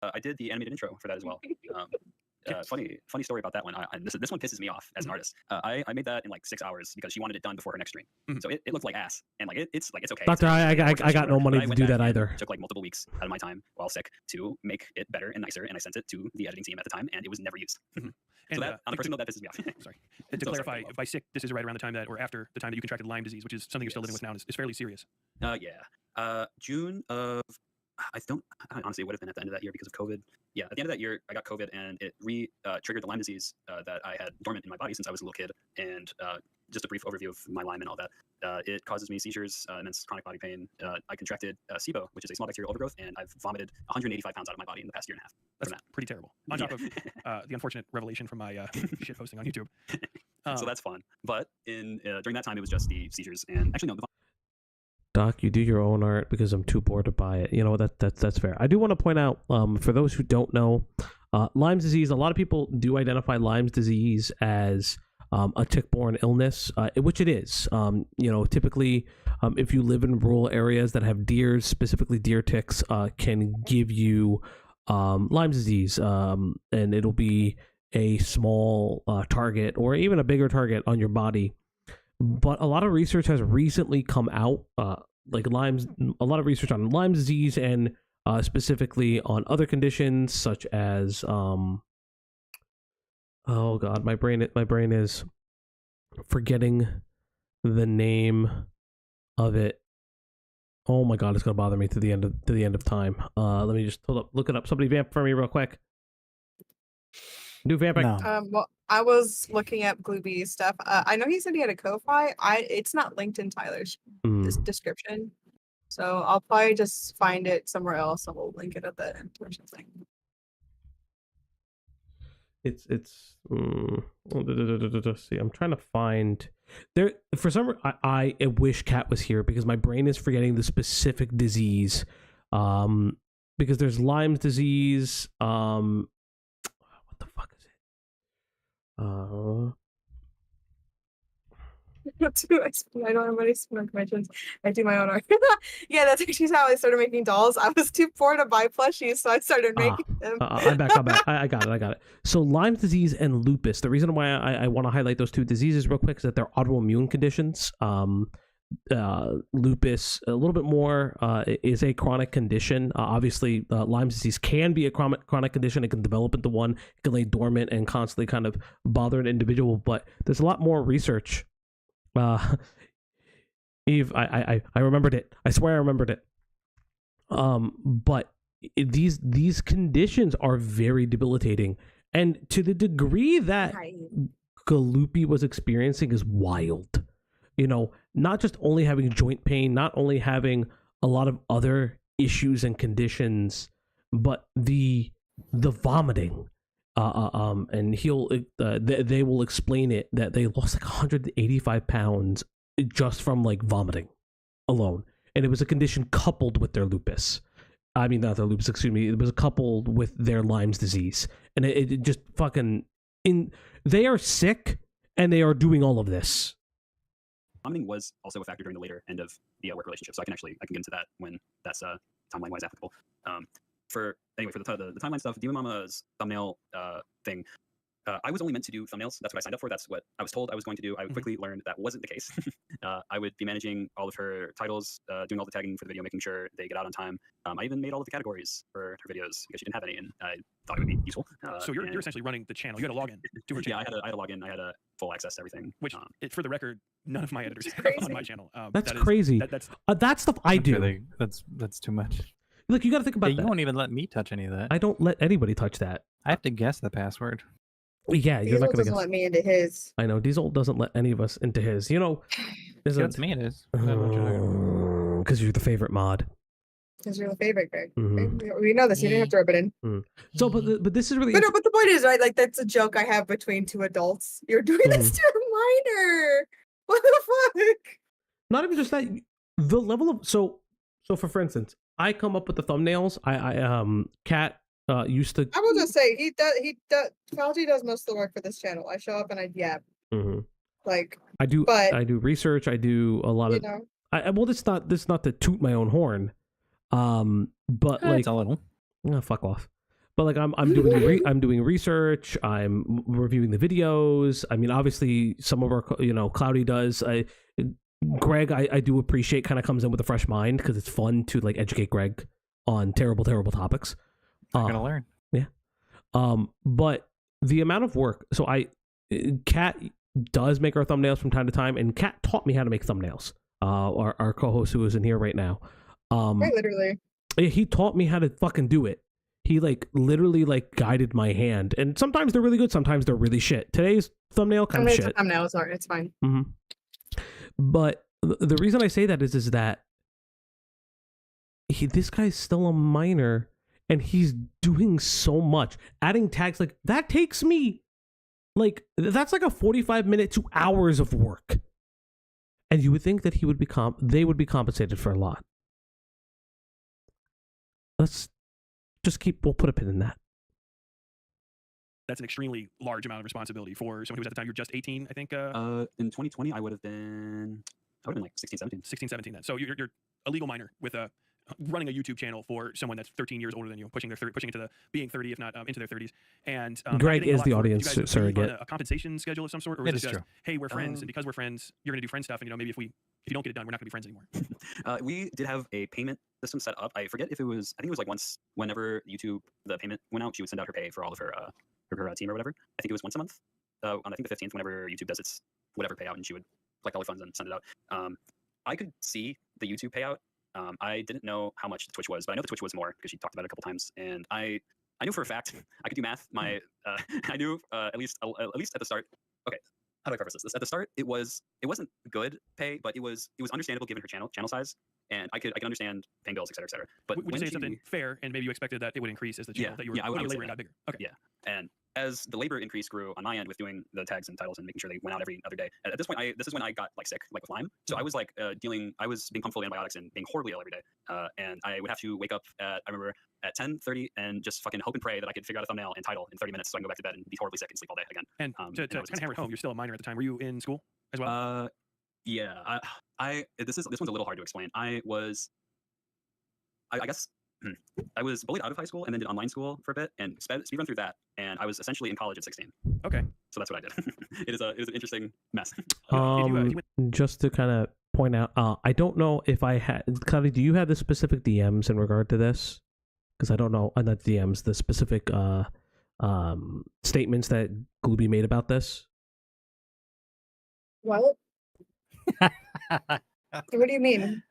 I did the animated intro for that as well. Funny story about that one. This one pisses me off as an artist. I made that in like 6 hours because she wanted it done before her next stream. So it looked like ass, and like it's okay. Doctor, I got no money to do that either. It took like multiple weeks out of my time while sick to make it better and nicer, and I sent it to the editing team at the time, and it was never used. And so that, on a personal note, that pisses me off. Sorry. And to clarify, by sick, this is right around the time that, or after the time that you contracted Lyme disease, which is something you're still living with now, and is fairly serious. June of, honestly, it would have been at the end of that year because of COVID. Yeah, at the end of that year, I got COVID, and it triggered the Lyme disease that I had dormant in my body since I was a little kid. And just a brief overview of my Lyme and all that. It causes me seizures, immense chronic body pain. I contracted SIBO, which is a small bacterial overgrowth, and I've vomited 185 pounds out of my body in the past year and a half. That's pretty terrible. On top of the unfortunate revelation from my shit posting on YouTube. So that's fun. But during that time, it was just the seizures, and actually no. Doc, you do your own art because I'm too bored to buy it. You know, that's fair. I do want to point out, for those who don't know, Lyme's disease, a lot of people do identify Lyme's disease as a tick-borne illness, which it is. You know, typically, if you live in rural areas that have deers, specifically deer ticks, can give you Lyme's disease, and it'll be a small target or even a bigger target on your body. But a lot of research has recently come out, a lot of research on Lyme disease and specifically on other conditions such as, oh God, my brain is forgetting the name of it. Oh my God, it's gonna bother me to the end of time. Let me just look it up. Somebody vamp for me real quick. Do vamping. No. Well, I was looking at Glooby stuff. I know he said he had a Ko-Fi. It's not linked in Tyler's description, so I'll probably just find it somewhere else and we'll link it at the information thing. See, I'm trying to find there for some. I wish Kat was here because my brain is forgetting the specific disease. Because there's Lyme's disease. What the fuck is it? I don't have any smart conventions. I do my own art. Yeah, that's actually how I started making dolls. I was too poor to buy plushies, so I started making them. I'm back. I got it. So Lyme's disease and lupus. The reason why I want to highlight those two diseases real quick is that they're autoimmune conditions. Lupus, a little bit more, is a chronic condition. Obviously, Lyme's disease can be a chronic condition. It can develop into one. It can lay dormant and constantly kind of bother an individual. But there's a lot more research. Eve, I remembered it. I swear I remembered it. But these conditions are very debilitating, and to the degree that Galoopy was experiencing is wild. You know, not just only having joint pain, not only having a lot of other issues and conditions, but the vomiting. And they will explain it that they lost like 185 pounds just from like vomiting alone, and it was a condition coupled with their lupus. I mean, not their lupus, excuse me. It was coupled with their Lyme's disease, and it just fucking they are sick, and they are doing all of this. Vomiting was also a factor during the later end of the work relationship, so I can get into that when that's timeline-wise applicable. For the timeline stuff, DemonMama's thumbnail thing, I was only meant to do thumbnails. That's what I signed up for. That's what I was told I was going to do. I quickly learned that wasn't the case. I would be managing all of her titles, doing all the tagging for the video, making sure they get out on time. I even made all of the categories for her videos because she didn't have any, and I thought it would be useful. So you're essentially running the channel. You had a login to her channel. Yeah, I had a login. I had a full access to everything. Which, for the record, none of my editors have on my channel. That's crazy. That stuff I do. Really, that's too much. Look, you got to think about that. You won't even let me touch any of that. I don't let anybody touch that. I have to guess the password. Yeah, you're not going to let me into his. I know Diesel doesn't let any of us into his. You know, it's me. It is because you're the favorite mod. Because you're the favorite, Greg. We know this. You didn't have to rub it in. So, but this is really. But the point is, right? Like that's a joke I have between two adults. You're doing this to a minor. What the fuck? Not even just that. The level of so for instance, I come up with the thumbnails. Kat used to. I will just say he does. Falgi does most of the work for this channel. I show up and I yap. Like I do. But I do research. I do a lot of. Well, this not to toot my own horn. But like it's a little. Fuck off. But like I'm doing research. I'm reviewing the videos. I mean, obviously, some of our Cloudy does. Greg, I do appreciate kind of comes in with a fresh mind because it's fun to like educate Greg on terrible topics. I'm gonna learn. Yeah. But the amount of work. So Kat does make our thumbnails from time to time, and Kat taught me how to make thumbnails. Our co-host who is in here right now. Quite literally. He taught me how to fucking do it. He like literally like guided my hand, and sometimes they're really good, sometimes they're really shit. Today's thumbnail kind of shit. Thumbnail, sorry, it's fine. But the reason I say that is that this guy's still a minor, and he's doing so much. Adding tags like that takes me like that's like a 45-minute to hours of work, and you would think that he would be they would be compensated for a lot. Let's just we'll put a pin in that. That's an extremely large amount of responsibility for someone who was at the time, you're just 18, I think. In 2020, I would have been like 16, 17. 16, 17 then. So you're a legal minor with running a YouTube channel for someone that's 13 years older than you, pushing into being 30, if not into their 30s. And Greg is the audience surrogate. A compensation schedule of some sort, or is it just, hey, we're friends, and because we're friends, you're going to do friend stuff, and maybe if you don't get it done, we're not going to be friends anymore. We did have a payment system set up. I forget if it was. I think it was like once whenever YouTube the payment went out, she would send out her pay for all of her team or whatever. I think it was once a month. On I think the 15th, whenever YouTube does its whatever payout, and she would collect all her funds and send it out. I could see the YouTube payout. I didn't know how much the Twitch was, but I know the Twitch was more because she talked about it a couple times, and I knew for a fact I could do math. I knew at least at the start. Okay, how do I preface this? At the start, it wasn't good pay, but it was understandable given her channel size, and I could understand paying bills, et cetera. But would you say something fair, and maybe you expected that it would increase as the channel that you were putting your labor got bigger? Okay. Yeah, and as the labor increase grew on my end with doing the tags and titles and making sure they went out every other day. At this point, this is when I got like sick, like with Lyme. So I was like I was being pumped full of antibiotics and being horribly ill every day. And I would have to wake up I remember at 10:30 and just fucking hope and pray that I could figure out a thumbnail and title in 30 minutes so I can go back to bed and be horribly sick and sleep all day again. And to kind of hammer it home, you're still a minor at the time. Were you in school as well? Yeah. This one's a little hard to explain. I guess I was bullied out of high school and then did online school for a bit and speedrun through that, and I was essentially in college at 16. Okay, so that's what I did. It is an interesting mess. Just to kind of point out, I don't know if I had. Cody, do you have the specific DMs in regard to this? Because I don't know, not DMs, the specific statements that Glooby made about this. What? What do you mean?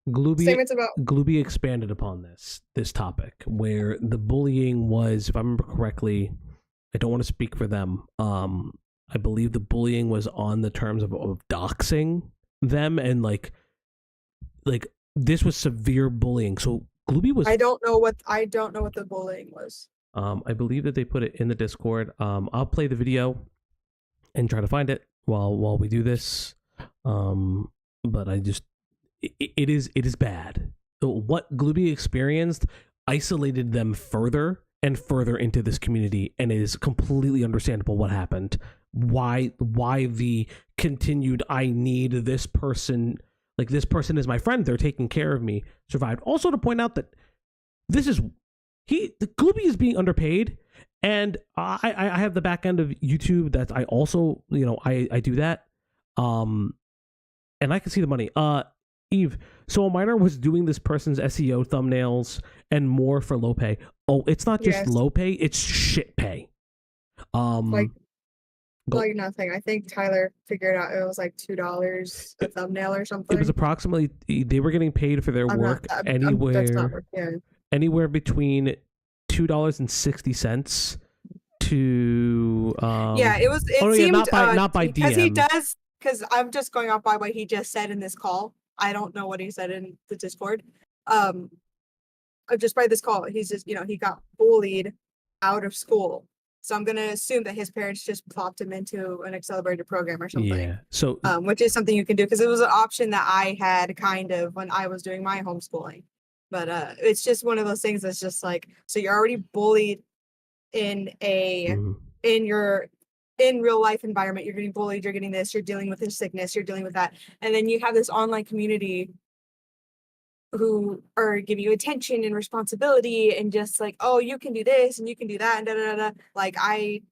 Glooby expanded upon this topic where the bullying was, if I remember correctly, I don't want to speak for them. I believe the bullying was on the terms of doxing them, and like this was severe bullying. So Glooby was. I don't know what the bullying was. I believe that they put it in the Discord. I'll play the video and try to find it while we do this. But I just. It is bad. What Glooby experienced isolated them further and further into this community, and it is completely understandable what happened. Why the continued I need this person, like this person is my friend, they're taking care of me, survived. Also to point out that Glooby is being underpaid, and I have the back end of YouTube that I also I do that, and I can see the money. Eve, so a minor was doing this person's SEO thumbnails and more for low pay. Oh, it's not just low pay, it's shit pay. Like nothing. I think Tyler figured out it was like $2 a thumbnail or something. It was approximately, they were getting paid for their work anywhere between $2.60 to it seemed not by DM. Because I'm just going off by what he just said in this call. I don't know what he said in the Discord. Just by this call, he's just, he got bullied out of school. So I'm going to assume that his parents just plopped him into an accelerated program or something. Yeah. So, which is something you can do because it was an option that I had kind of when I was doing my homeschooling. But it's just one of those things that's just like, so you're already bullied in in real life environment, you're getting bullied, you're getting this, you're dealing with this sickness, you're dealing with that. And then you have this online community who are giving you attention and responsibility and just like, oh, you can do this and you can do that and da da da. Like I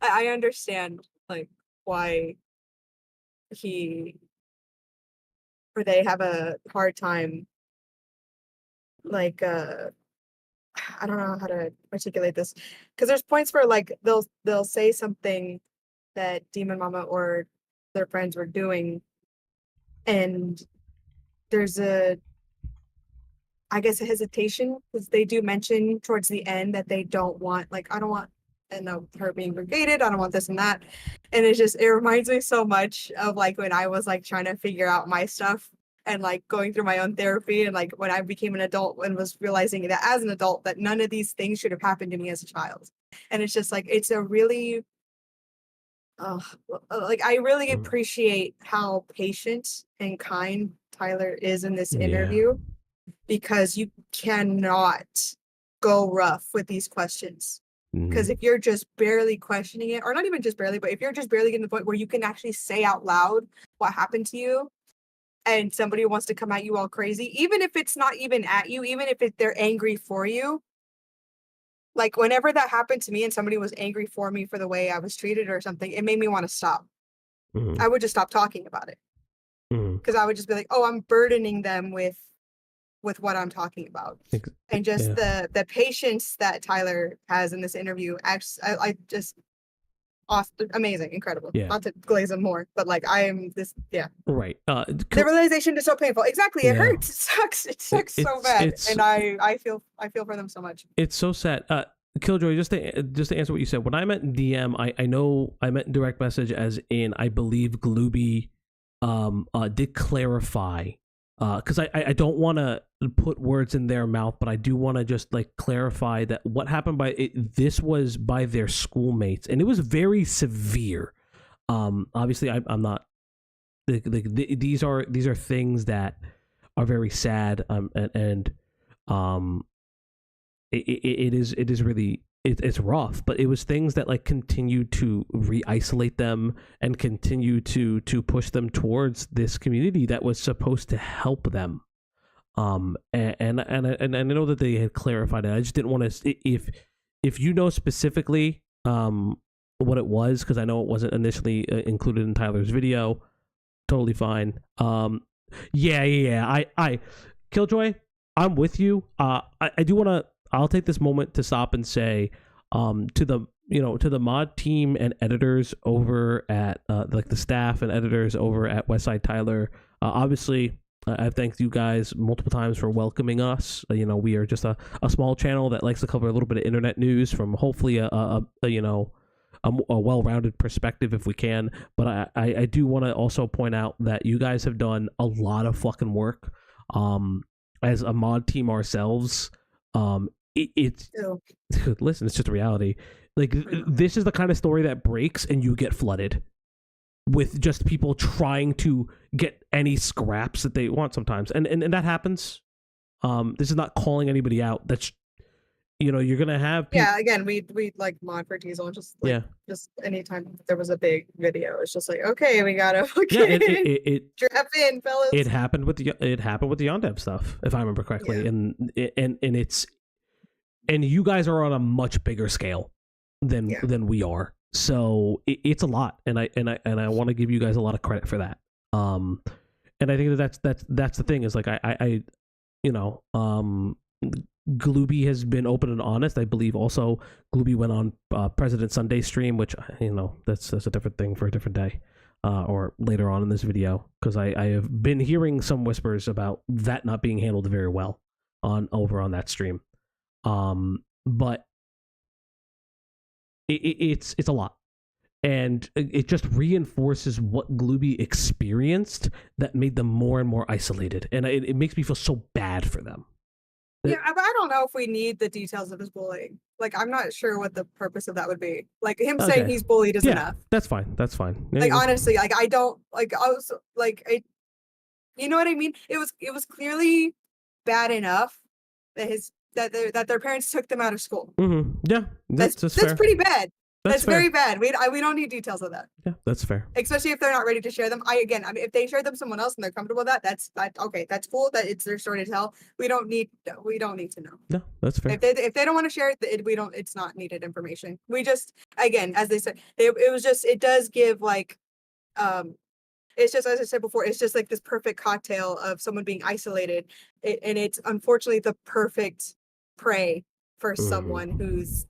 understand like why they have a hard time like I don't know how to articulate this because there's points where like they'll say something that DemonMama or their friends were doing, and there's a I guess, a hesitation, because they do mention towards the end that they don't want, like, I don't want, and her being brigaded, I don't want this and that. And it reminds me so much of like when I was like trying to figure out my stuff and like going through my own therapy, and like when I became an adult and was realizing that as an adult that none of these things should have happened to me as a child. And it's just like, it's a really, like, I really appreciate how patient and kind Tyler is in this interview, because you cannot go rough with these questions. Because if you're just barely questioning it, or not even just barely, but if you're just barely getting to the point where you can actually say out loud what happened to you, and somebody wants to come at you all crazy, even if it's not even at you, even if they're angry for you. Like whenever that happened to me and somebody was angry for me for the way I was treated or something, it made me want to stop. I would just stop talking about it. Because I would just be like, oh, I'm burdening them with what I'm talking about. And just the patience that Tyler has in this interview, actually, I just awesome, amazing, incredible. Not to glaze him more, but like I am this, right. The realization is so painful. Exactly, it hurts. It sucks. It sucks so bad, and I feel for them so much. It's so sad. Killjoy, just to answer what you said, when I meant DM, I know I meant direct message, as in I believe Glooby did clarify, because I don't want to put words in their mouth, but I do want to just like clarify that what happened this was by their schoolmates, and it was very severe. Obviously I'm not these are things that are very sad, and it is really, it's rough, but it was things that like continued to re-isolate them and continue to push them towards this community that was supposed to help them. And I know that they had clarified it. I just didn't want to, if you know specifically what it was, because I know it wasn't initially included in Tyler's video. Totally fine. I Killjoy, I'm with you. I do want to. I'll take this moment to stop and say, to the mod team and editors over at like the staff and editors over at Westside Tyler. Obviously, I've thanked you guys multiple times for welcoming us. We are just a small channel that likes to cover a little bit of internet news from hopefully a well-rounded perspective if we can. But I do want to also point out that you guys have done a lot of fucking work. As a mod team ourselves, it's listen, it's just a reality. Like this is the kind of story that breaks and you get flooded with just people trying to get any scraps that they want sometimes, and that happens. This is not calling anybody out. That's you're gonna have people... again, we like mod for Diesel, just just anytime there was a big video, it's just like, okay, we gotta it strap in, fellas. It happened with the Yondev stuff, if I remember correctly, and you guys are on a much bigger scale than we are, so it's a lot, and I want to give you guys a lot of credit for that. And I think that's the thing, is like Glooby has been open and honest. I believe also Glooby went on President Sunday stream, which that's a different thing for a different day, or later on in this video, because I have been hearing some whispers about that not being handled very well over on that stream. But it's a lot, and it just reinforces what Glooby experienced that made them more and more isolated, and it makes me feel so bad for them. Yeah, but I don't know if we need the details of his bullying. Like, I'm not sure what the purpose of that would be. Like, him saying he's bullied is enough. That's fine. That's fine. Like, honestly, like, I don't, like, I was, like, you know what I mean? It was clearly bad enough that their parents took them out of school. Mm-hmm. Yeah, that's pretty bad. That's fair. Very bad. We don't need details of that. Yeah, that's fair. Especially if they're not ready to share them. I mean, if they share them with someone else and they're comfortable with that, that's okay. That's cool. That it's their story to tell. We don't need to know. No, that's fair. If they don't want to share it, it's not needed information. We just, again, as they said, it does give like, it's just, as I said before, it's just like this perfect cocktail of someone being isolated, and it's unfortunately the perfect prey for someone who's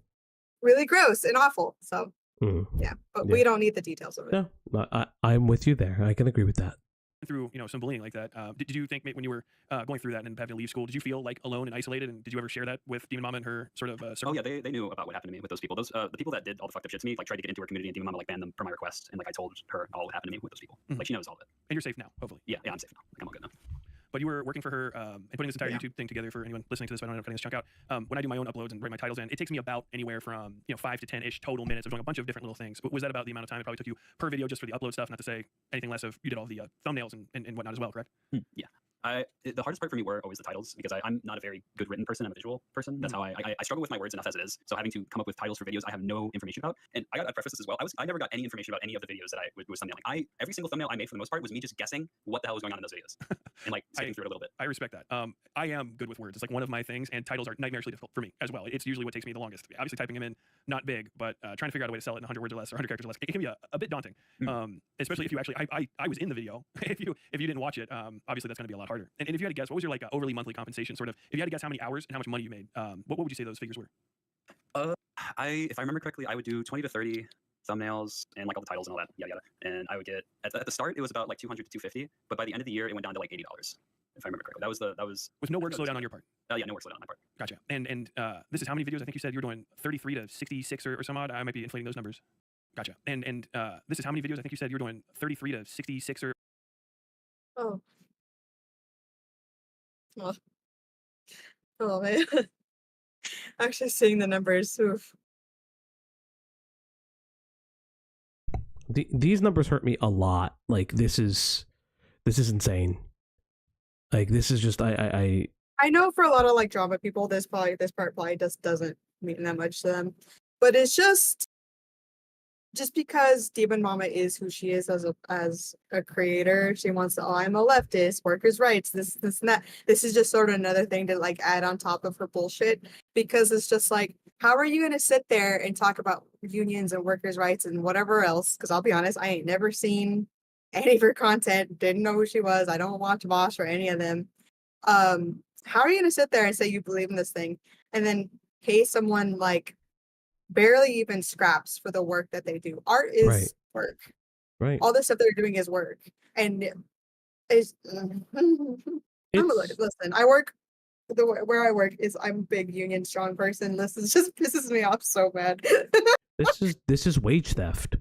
really gross and awful. So but we don't need the details of it. No, I'm with you there. I can agree with that. through some bullying like that, did you think when you were going through that and having to leave school, did you feel like alone and isolated? And did you ever share that with DemonMama and her sort of circle? Oh yeah, they knew about what happened to me with those people. Those the people that did all the fucked up shit to me, like tried to get into her community, and DemonMama like banned them per my request, and like I told her all what happened to me with those people. Like she knows all of it. And you're safe now, hopefully. Yeah, I'm safe now. Like, I'm all good now. But you were working for her and putting this entire YouTube thing together for anyone listening to this. I don't know if cutting this chunk out. When I do my own uploads and write my titles in, it takes me about anywhere from 5 to 10-ish total minutes of doing a bunch of different little things. Was that about the amount of time it probably took you per video just for the upload stuff? Not to say anything less of you did all the thumbnails and whatnot as well, correct? Yeah. The hardest part for me were always the titles because I'm not a very good written person. I'm a visual person. That's how I struggle with my words enough as it is. So having to come up with titles for videos I have no information about. And I got to preface this as well. I never got any information about any of the videos that I was thumbnailing. Every single thumbnail I made for the most part was me just guessing what the hell was going on in those videos and like skipping through it a little bit. I respect that. I am good with words. It's like one of my things, and titles are nightmarishly difficult for me as well. It's usually what takes me the longest. Obviously, typing them in, not big, but trying to figure out a way to sell it in 100 words or less or 100 characters or less, it can be a bit daunting. Especially if you actually, I was in the video. if you didn't watch it, obviously that's going to be a lot harder. And if you had to guess, what was your like overly monthly compensation sort of? If you had to guess how many hours and how much money you made, what would you say those figures were? If I remember correctly, I would do 20 to 30 thumbnails and like all the titles and all that, yada yada. And I would get at the start it was about like 200 to 250, but by the end of the year it went down to like $80. If I remember correctly, that was with no work slowdown on your part. Yeah, no work slowdown on my part. Gotcha. And this is how many videos? I think you said you were doing 33 to 66 or some odd. I might be inflating those numbers. Gotcha. And this is how many videos? I think you said you were doing 33 to 66 or. Oh. Oh man. Actually seeing the numbers. Oof. These numbers hurt me a lot. Like this is insane. Like this is just I know for a lot of like drama people, this part probably just doesn't mean that much to them. But it's just because DemonMama is who she is as a creator, she wants to, oh, I'm a leftist, workers' rights, this and that. This is just sort of another thing to like add on top of her bullshit, because it's just like, how are you gonna sit there and talk about unions and workers' rights and whatever else? Because I'll be honest, I ain't never seen any of her content, didn't know who she was, I don't watch Bosch or any of them. How are you gonna sit there and say you believe in this thing and then pay someone like barely even scraps for the work that they do? Art is work. Right. All the stuff they're doing is work. And listen, I work where I work is I'm a big union strong person. This is just pisses me off so bad. this is wage theft.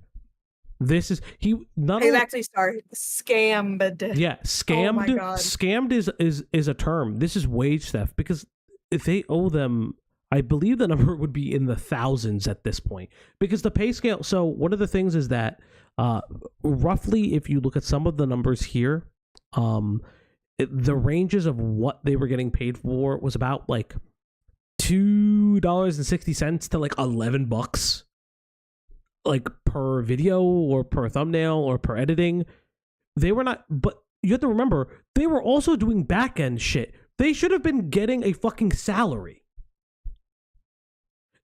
This is actually started scammed. Yeah, scammed. Oh my God. Scammed is a term. This is wage theft because if they owe them, I believe the number would be in the thousands at this point, because the pay scale. So one of the things is that roughly, if you look at some of the numbers here, the ranges of what they were getting paid for was about like $2.60 to like $11, like per video or per thumbnail or per editing. They were not, but you have to remember, they were also doing back end shit. They should have been getting a fucking salary.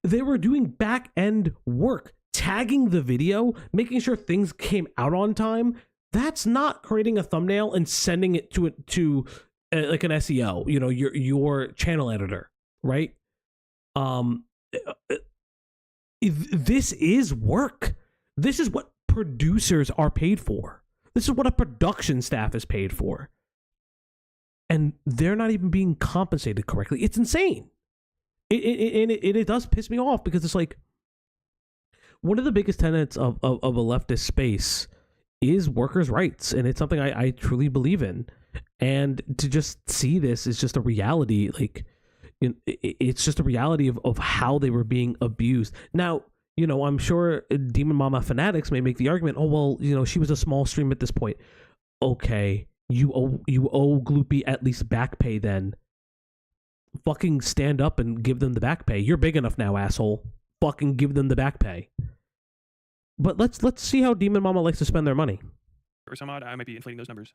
They were doing back end work, tagging the video, making sure things came out on time. That's not creating a thumbnail and sending it to like an SEO, your channel editor, right? This is work. This is what producers are paid for. This is what a production staff is paid for. And they're not even being compensated correctly. It's insane. It does piss me off, because it's like one of the biggest tenets of a leftist space is workers' rights, and it's something I truly believe in. And to just see this is just a reality. Like, it's just a reality of how they were being abused. Now, I'm sure DemonMama fanatics may make the argument, oh well, she was a small stream at this point. Okay, you owe Gloopy at least back pay then. Fucking stand up and give them the back pay. You're big enough now, asshole. Fucking give them the back pay. But let's see how DemonMama likes to spend their money. Or some odd, I might be inflating those numbers.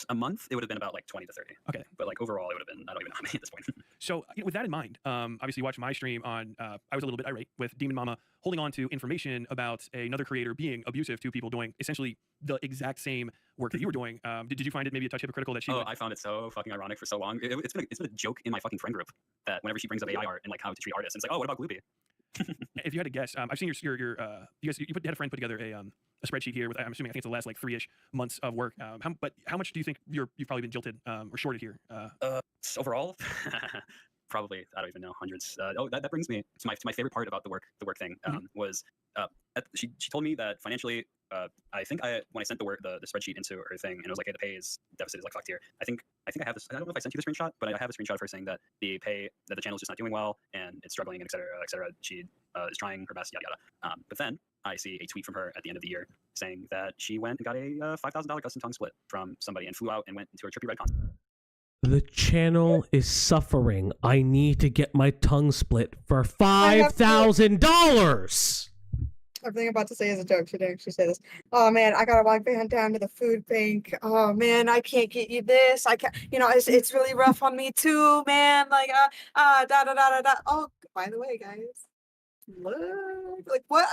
A month, it would have been about like 20 to 30. Okay. But like overall, it would have been, I don't even know how many at this point. So with that in mind, obviously you watched my stream on, I was a little bit irate with DemonMama holding on to information about another creator being abusive to people doing essentially the exact same work that you were doing. Did you find it maybe a touch hypocritical that she I found it so fucking ironic for so long. It's been a joke in my fucking friend group that whenever she brings up AI art and like how to treat artists, it's like, oh, what about Gloopy? If you had to guess, I've seen your you had a friend put together spreadsheet here with, I'm assuming, I think it's the last like 3-ish months of work. But how much do you think you've probably been jilted or shorted here? Overall, probably, I don't even know, hundreds. That brings me to my favorite part about the work thing was she told me that financially, I think when I sent the spreadsheet into her thing, and it was like, hey, the pay is deficit is like fucked here. I think I have this. I don't know if I sent you the screenshot, but I have a screenshot of her saying that the channel is just not doing well and it's struggling, and et cetera, et cetera. She is trying her best, yada yada. But then I see a tweet from her at the end of the year saying that she went and got a $5,000 custom tongue split from somebody and flew out and went into a Trippy Red concert. The channel is suffering. I need to get my tongue split for $5,000. Everything I'm about to say is a joke. She didn't actually say this. Oh man, I gotta walk down to the food bank. Oh man, I can't get you this. I can't. It's really rough on me too, man. Like da da da da da. Oh, by the way, guys. Look, like what?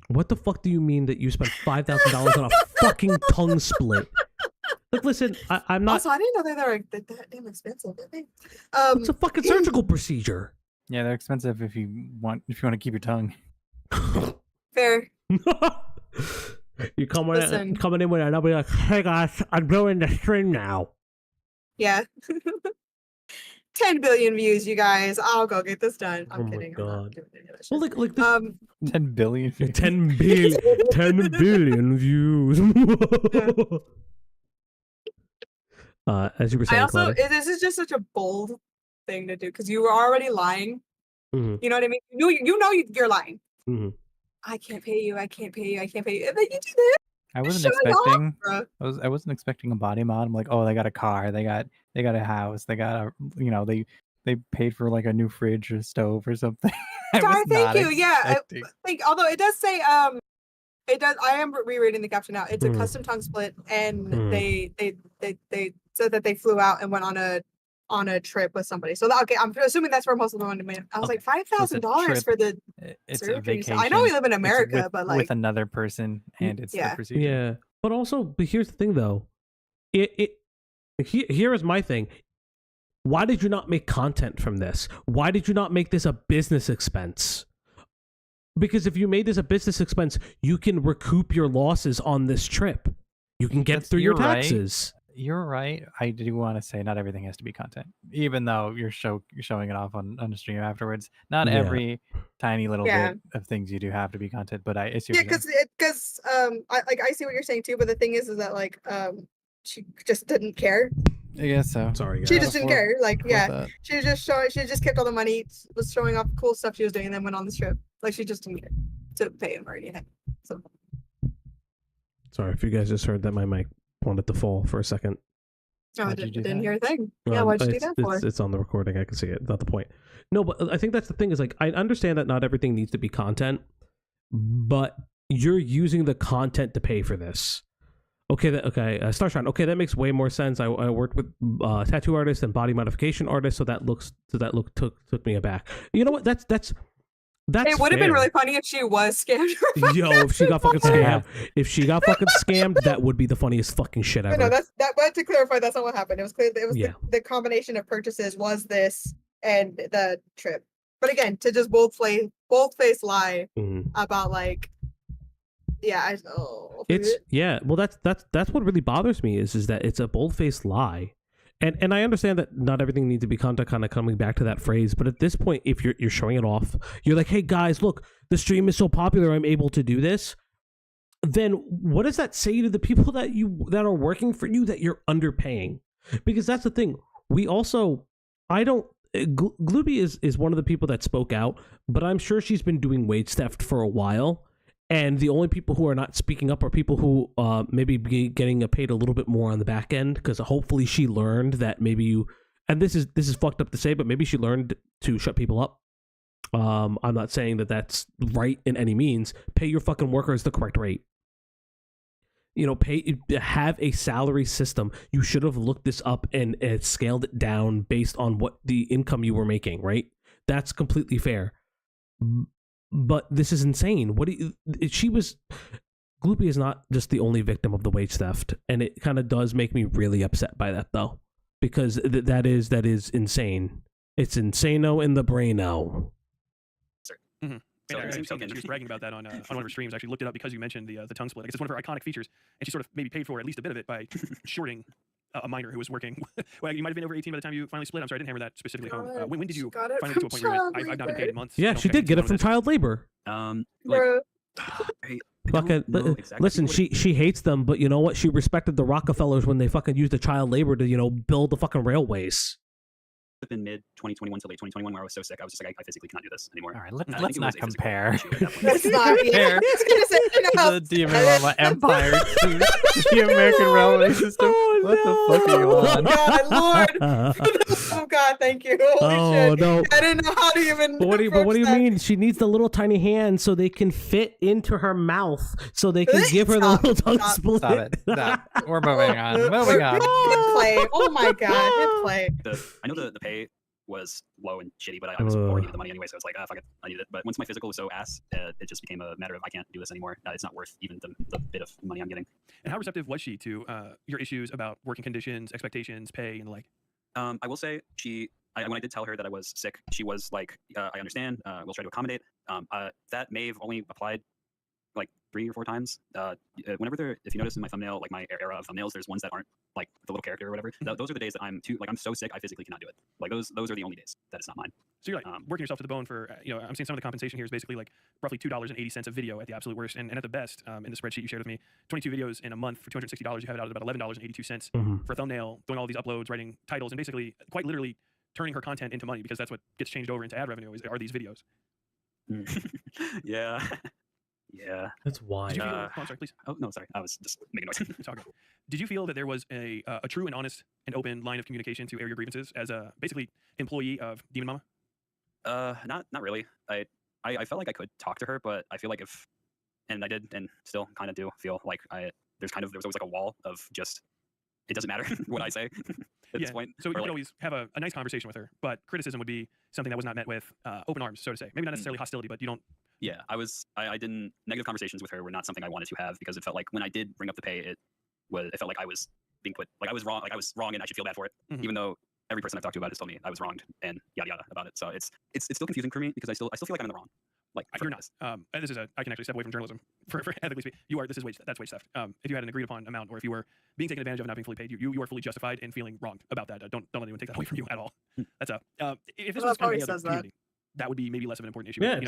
What the fuck do you mean that you spent $5,000 on a fucking tongue split? Look, listen, I'm not. Also, I didn't know they were that damn expensive. Did they? It's a fucking surgical procedure. Yeah, they're expensive if you want to keep your tongue. Fair. You coming in with that? I'll be like, hey guys, I'm doing the stream now. Yeah. 10 billion views, you guys. I'll go get this done. I'm kidding. God. I'm not doing any of that shit. Well, like this, 10 billion. 10 billion views. As you were saying, this is just such a bold thing to do because you were already lying. Mm-hmm. You know what I mean? You know you're lying. Mm-hmm. I can't pay you. I can't pay you. I can't pay you. And then you do this. I wasn't expecting a body mod. I'm like, oh, they got a car, they got a house, they got a they paid for like a new fridge or stove or something. Thank you. Yeah, although it does say it does. I am rereading the caption now. It's a custom tongue split, and they said that they flew out and went on a trip with somebody. So okay, I'm assuming that's where most of the money went. I was like $5,000 for the. It's surgery. A vacation. I know we live in America, but like with another person, and it's the procedure. Yeah, but here's the thing though. Here is my thing. Why did you not make content from this? Why did you not make this a business expense? Because if you made this a business expense, you can recoup your losses on this trip. You can get through your taxes. You're right. I do want to say not everything has to be content, even though you're showing it off on the stream afterwards. Not every tiny little bit of things you do have to be content. But I see. Yeah, because I see what you're saying too. But the thing is that like she just didn't care. I guess so. Sorry, guys. She just didn't care. Like she was just showing. She just kept all the money, was showing off cool stuff she was doing, and then went on this trip. Like she just didn't care to pay him or anything. So. Sorry if you guys just heard that my mic wanted to fall for a second. Oh, I didn't hear a thing. Yeah, what'd you do that for? It's on the recording. I can see it. Not the point. No, but I think that's the thing is like, I understand that not everything needs to be content, but you're using the content to pay for this. Okay, Starshine. Okay, that makes way more sense. I worked with tattoo artists and body modification artists, so that look took me aback. You know what? That's it would have been really funny if she was scammed. If she got fucking scammed. If she got fucking scammed, that would be the funniest fucking shit ever. But no, but to clarify, that's not what happened. It was clear. It was the combination of purchases was this and the trip. But again, to just bold-faced lie about like, well, that's what really bothers me is that it's a bold-faced lie. And I understand that not everything needs to be content, kind of coming back to that phrase. But at this point, if you're showing it off, you're like, hey, guys, look, the stream is so popular, I'm able to do this. Then what does that say to the people that are working for you that you're underpaying? Because that's the thing. Gloopy is one of the people that spoke out, but I'm sure she's been doing wage theft for a while. And the only people who are not speaking up are people who maybe be getting paid a little bit more on the back end, because hopefully she learned that maybe and this is fucked up to say, but maybe she learned to shut people up. I'm not saying that that's right in any means. Pay your fucking workers the correct rate. Have a salary system. You should have looked this up and scaled it down based on what the income you were making, right? That's completely fair. But this is insane. Gloopy is not just the only victim of the wage theft, and it kind of does make me really upset by that, though, because that is insane. It's insano in the braino. Mm-hmm. So And it I've seems seen token. she was bragging about that on one of her streams. I actually looked it up because you mentioned the tongue split. I guess it's one of her iconic features, and she sort of maybe paid for at least a bit of it by shorting a minor who was working. Well, you might have been over 18 by the time you finally split. I'm sorry, I didn't hammer that specifically home. When did you finally get to a point where you're like, I've not been paid in months? Yeah, she did get it from child labor. Like, Bro. Fucking listen, she hates them, but you know what? She respected the Rockefellers when they fucking used the child labor to build the fucking railways. Been mid 2021 to late 2021 where I was so sick I was just like I physically cannot do this anymore. All right, let's not compare. Let's not. I was gonna say, The DemonMama Empire to the American railway system. What the fuck are you on? Oh God, Lord! Oh God, thank you. Holy shit. No! I didn't know how to even. But what do you mean? She needs the little tiny hands so they can fit into her mouth, so they can give her the little tongue split. Stop it. Stop. We're moving on. Moving on. Good play. Oh my God, good play. I know the pay was low and shitty, but I was poor, needed the money anyway, so it's like, fuck it, I need it. But once my physical was so ass, it just became a matter of I can't do this anymore. It's not worth even the bit of money I'm getting. And how receptive was she to your issues about working conditions, expectations, pay, and the like? I will say when I did tell her that I was sick, she was like, I understand, we'll try to accommodate. That may have only applied like 3 or 4 times. Whenever if you notice in my thumbnail, like my era of thumbnails, there's ones that aren't like the little character or whatever. Those are the days that I'm so sick I physically cannot do it. Like those are the only days that it's not mine. So you're like working yourself to the bone for I'm seeing some of the compensation here is basically like roughly $2.80 a video at the absolute worst, and at the best in the spreadsheet you shared with me, 22 videos in a month for $260. You have it out at about $11.82 for a thumbnail, doing all these uploads, writing titles, and basically quite literally turning her content into money because that's what gets changed over into ad revenue are these videos. Yeah. Yeah. That's why. I'm sorry, please. Oh no, sorry. I was just making noise. It's all good. Did you feel that there was a true and honest and open line of communication to air your grievances as a basically employee of DemonMama? Not really. I felt like I could talk to her, but I feel like and I did, and still kind of do feel like there was always like a wall of just it doesn't matter what I say at this point. So you could always have a nice conversation with her, but criticism would be something that was not met with open arms, so to say. Maybe not necessarily hostility, but you don't. Yeah, I didn't. Negative conversations with her were not something I wanted to have because it felt like when I did bring up the pay, it felt like I was being put, like I was wrong, and I should feel bad for it, even though every person I've talked to about it has told me I was wronged and yada yada about it. So it's still confusing for me because I still feel like I'm in the wrong. Like you're not. This is I can actually step away from journalism for ethically speaking. That's wage theft. If you had an agreed upon amount, or if you were being taken advantage of and not being fully paid, you are fully justified in feeling wronged about that. Don't let anyone take that away from you at all. That's if this was kind of any other community, that would be maybe less of an important issue. Yeah,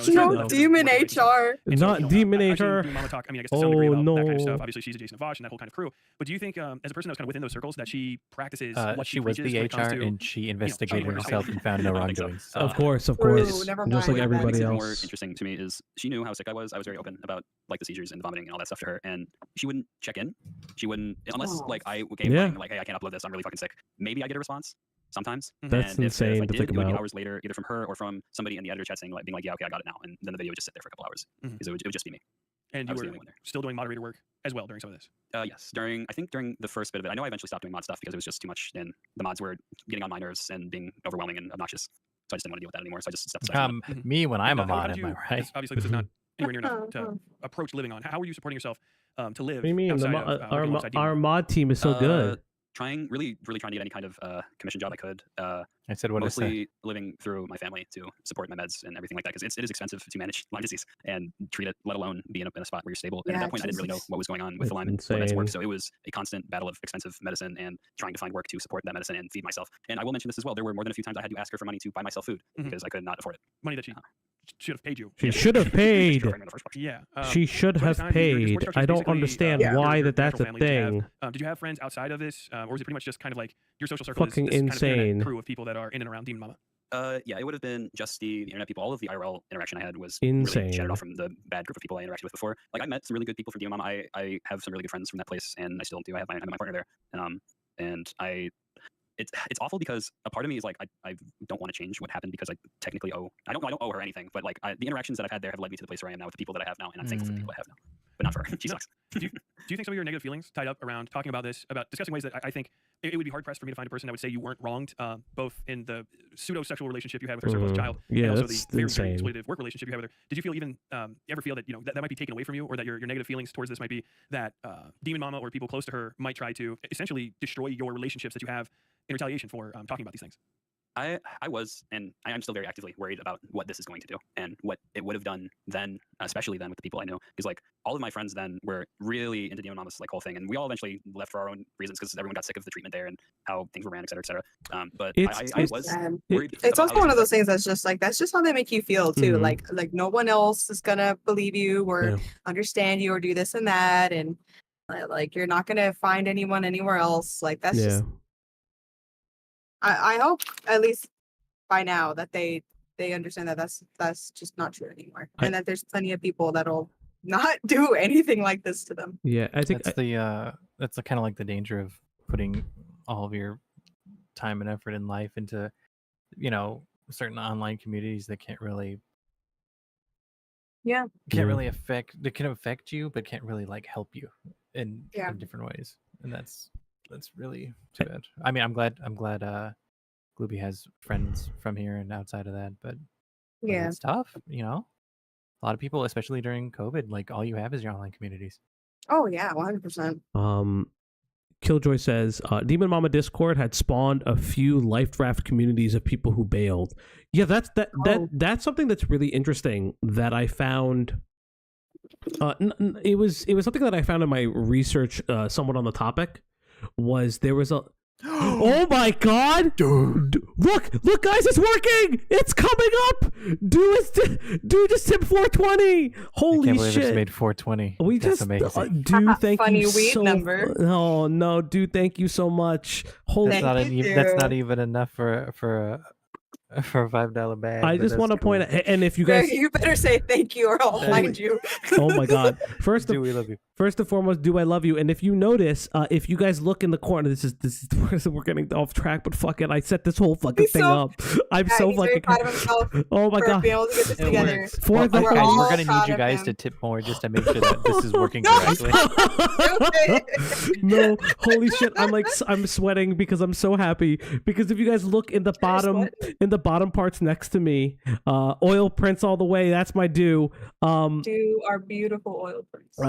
Demon HR. It's not Demon HR. DemonMama talk. I mean, I guess to some degree about that kind of stuff. Obviously, she's adjacent to Vosh and that whole kind of crew. But do you think, as a person that's kind of within those circles, that she practices what she was the HR and she investigated herself and found no wrongdoings? So. Of course, Ooh, just never like everybody else. More interesting to me is she knew how sick I was. I was very open about like the seizures and the vomiting and all that stuff to her, and she wouldn't check in. She wouldn't unless like I gave like, hey, I can't upload this. I'm really fucking sick. Maybe I get a response. Sometimes. That's and insane if to think it would be about. hours later, either from her or from somebody in the editor chat saying like being like, yeah, okay, I got it now, and then the video would just sit there for a couple hours because it would just be me. And you were still doing moderator work as well during some of this. Yes, during the first bit of it. I know I eventually stopped doing mod stuff because it was just too much, and the mods were getting on my nerves and being overwhelming and obnoxious. So I just didn't want to deal with that anymore. So I just stepped aside. Me when I'm a mod, am I right? Obviously, this is not anywhere near enough to approach living on. How are you supporting yourself to live? What do you mean? Outside Our mod team is so good. Really trying to get any kind of commission job I could. I said what mostly I said. Living through my family to support my meds and everything like that because it is expensive to manage Lyme disease and treat it, let alone be in a spot where you're stable. And at that point, I didn't really know what was going on with the Lyme and what meds work. So it was a constant battle of expensive medicine and trying to find work to support that medicine and feed myself. And I will mention this as well. There were more than a few times I had to ask her for money to buy myself food because I could not afford it. Money that she should have paid you. She should have paid. Yeah. She should have paid. I don't understand why that's a thing. Did you have friends outside of this, or was it pretty much just kind of like your social circle? Fucking is insane. Kind of crew of people that are in and around DemonMama. Yeah, it would have been just the internet people. All of the IRL interaction I had was insane. Really shattered off from the bad group of people I interacted with before. Like I met some really good people from DemonMama. I have some really good friends from that place, and I still do. I have my partner there, and it's awful because a part of me is like I don't want to change what happened because I technically I don't owe her anything, but like the interactions that I've had there have led me to the place where I am now with the people that I have now, and I'm thankful for the people I have now, but not for her. She sucks. Do you think some of your negative feelings tied up around talking about this, about discussing ways that I think it would be hard pressed for me to find a person that would say you weren't wronged, both in the pseudo-sexual relationship you had with her circle as a child, and also the very exploitative work relationship you had with her? Did you feel even ever feel that that might be taken away from you, or that your negative feelings towards this might be that DemonMama or people close to her might try to essentially destroy your relationships that you have in retaliation for talking about these things? I was, and I am still very actively worried about what this is going to do and what it would have done then, especially then with the people I knew. Because like all of my friends then were really into DemonMama's like whole thing, and we all eventually left for our own reasons because everyone got sick of the treatment there and how things were ran, et cetera, et cetera. But I was worried. It's also one of those things that's just like that's just how they make you feel too. Like no one else is gonna believe you or understand you or do this and that, and like you're not gonna find anyone anywhere else. Like that's just. I hope at least by now that they understand that that's just not true anymore, and that there's plenty of people that'll not do anything like this to them. Yeah, I think that's that's kind of like the danger of putting all of your time and effort in life into, certain online communities that can't really affect. They can affect you, but can't really like help you in different ways, and that's really too bad. I mean, I'm glad Glooby has friends from here and outside of that, but it's tough, A lot of people, especially during COVID, like all you have is your online communities. Oh yeah, 100%. Killjoy says DemonMama Discord had spawned a few life draft communities of people who bailed. Yeah, that's something that's really interesting that I found. It was something that I found in my research somewhat on the topic. There was a oh my god, dude, look guys, it's working, it's coming up. Dude just tipped 420. Holy I can't believe shit, I just made 420. We That's just amazing. dude, thank funny you weed so number. Oh no, dude, thank you so much. Holy, that's not even enough for a $5 bag. I just want to point out, and if you guys, you better say thank you or I'll find you. Oh my god! First we love you. First and foremost, do I love you? And if you notice, if you guys look in the corner, this is we're getting off track, but fuck it, I set this whole fucking thing up. I'm so he's fucking very proud of himself. Oh my god! Being able to get this together. For the we're gonna need you guys to tip more just to make sure that this is working correctly. No, holy shit! I'm sweating because I'm so happy. Because if you guys look in the bottom parts next to me, oil prints all the way. That's my do. Do our beautiful oil prints.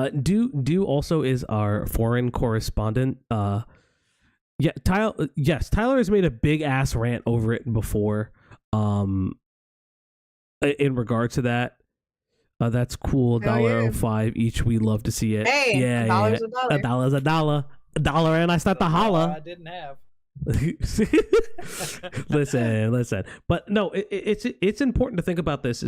Do also is our foreign correspondent. Tyler has made a big ass rant over it before. In regards to that. That's cool. $1.05 each. We love to see it. Hey, yeah, $1's $1. $1's $1, and I start to holla. I didn't have. listen. But no, it's important to think about this.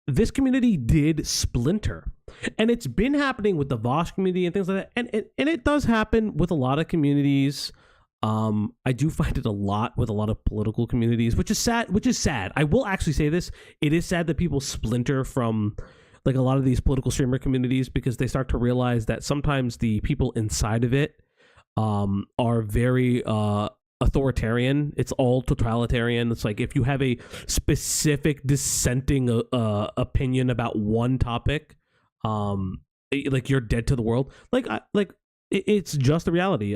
This community did splinter, and it's been happening with the Vosh community and things like that, and it does happen with a lot of communities. I do find it a lot with a lot of political communities, which is sad. I will actually say this. It is sad that people splinter from like a lot of these political streamer communities because they start to realize that sometimes the people inside of it are very authoritarian. It's all totalitarian. It's like if you have a specific dissenting opinion about one topic, like you're dead to the world. It's just the reality.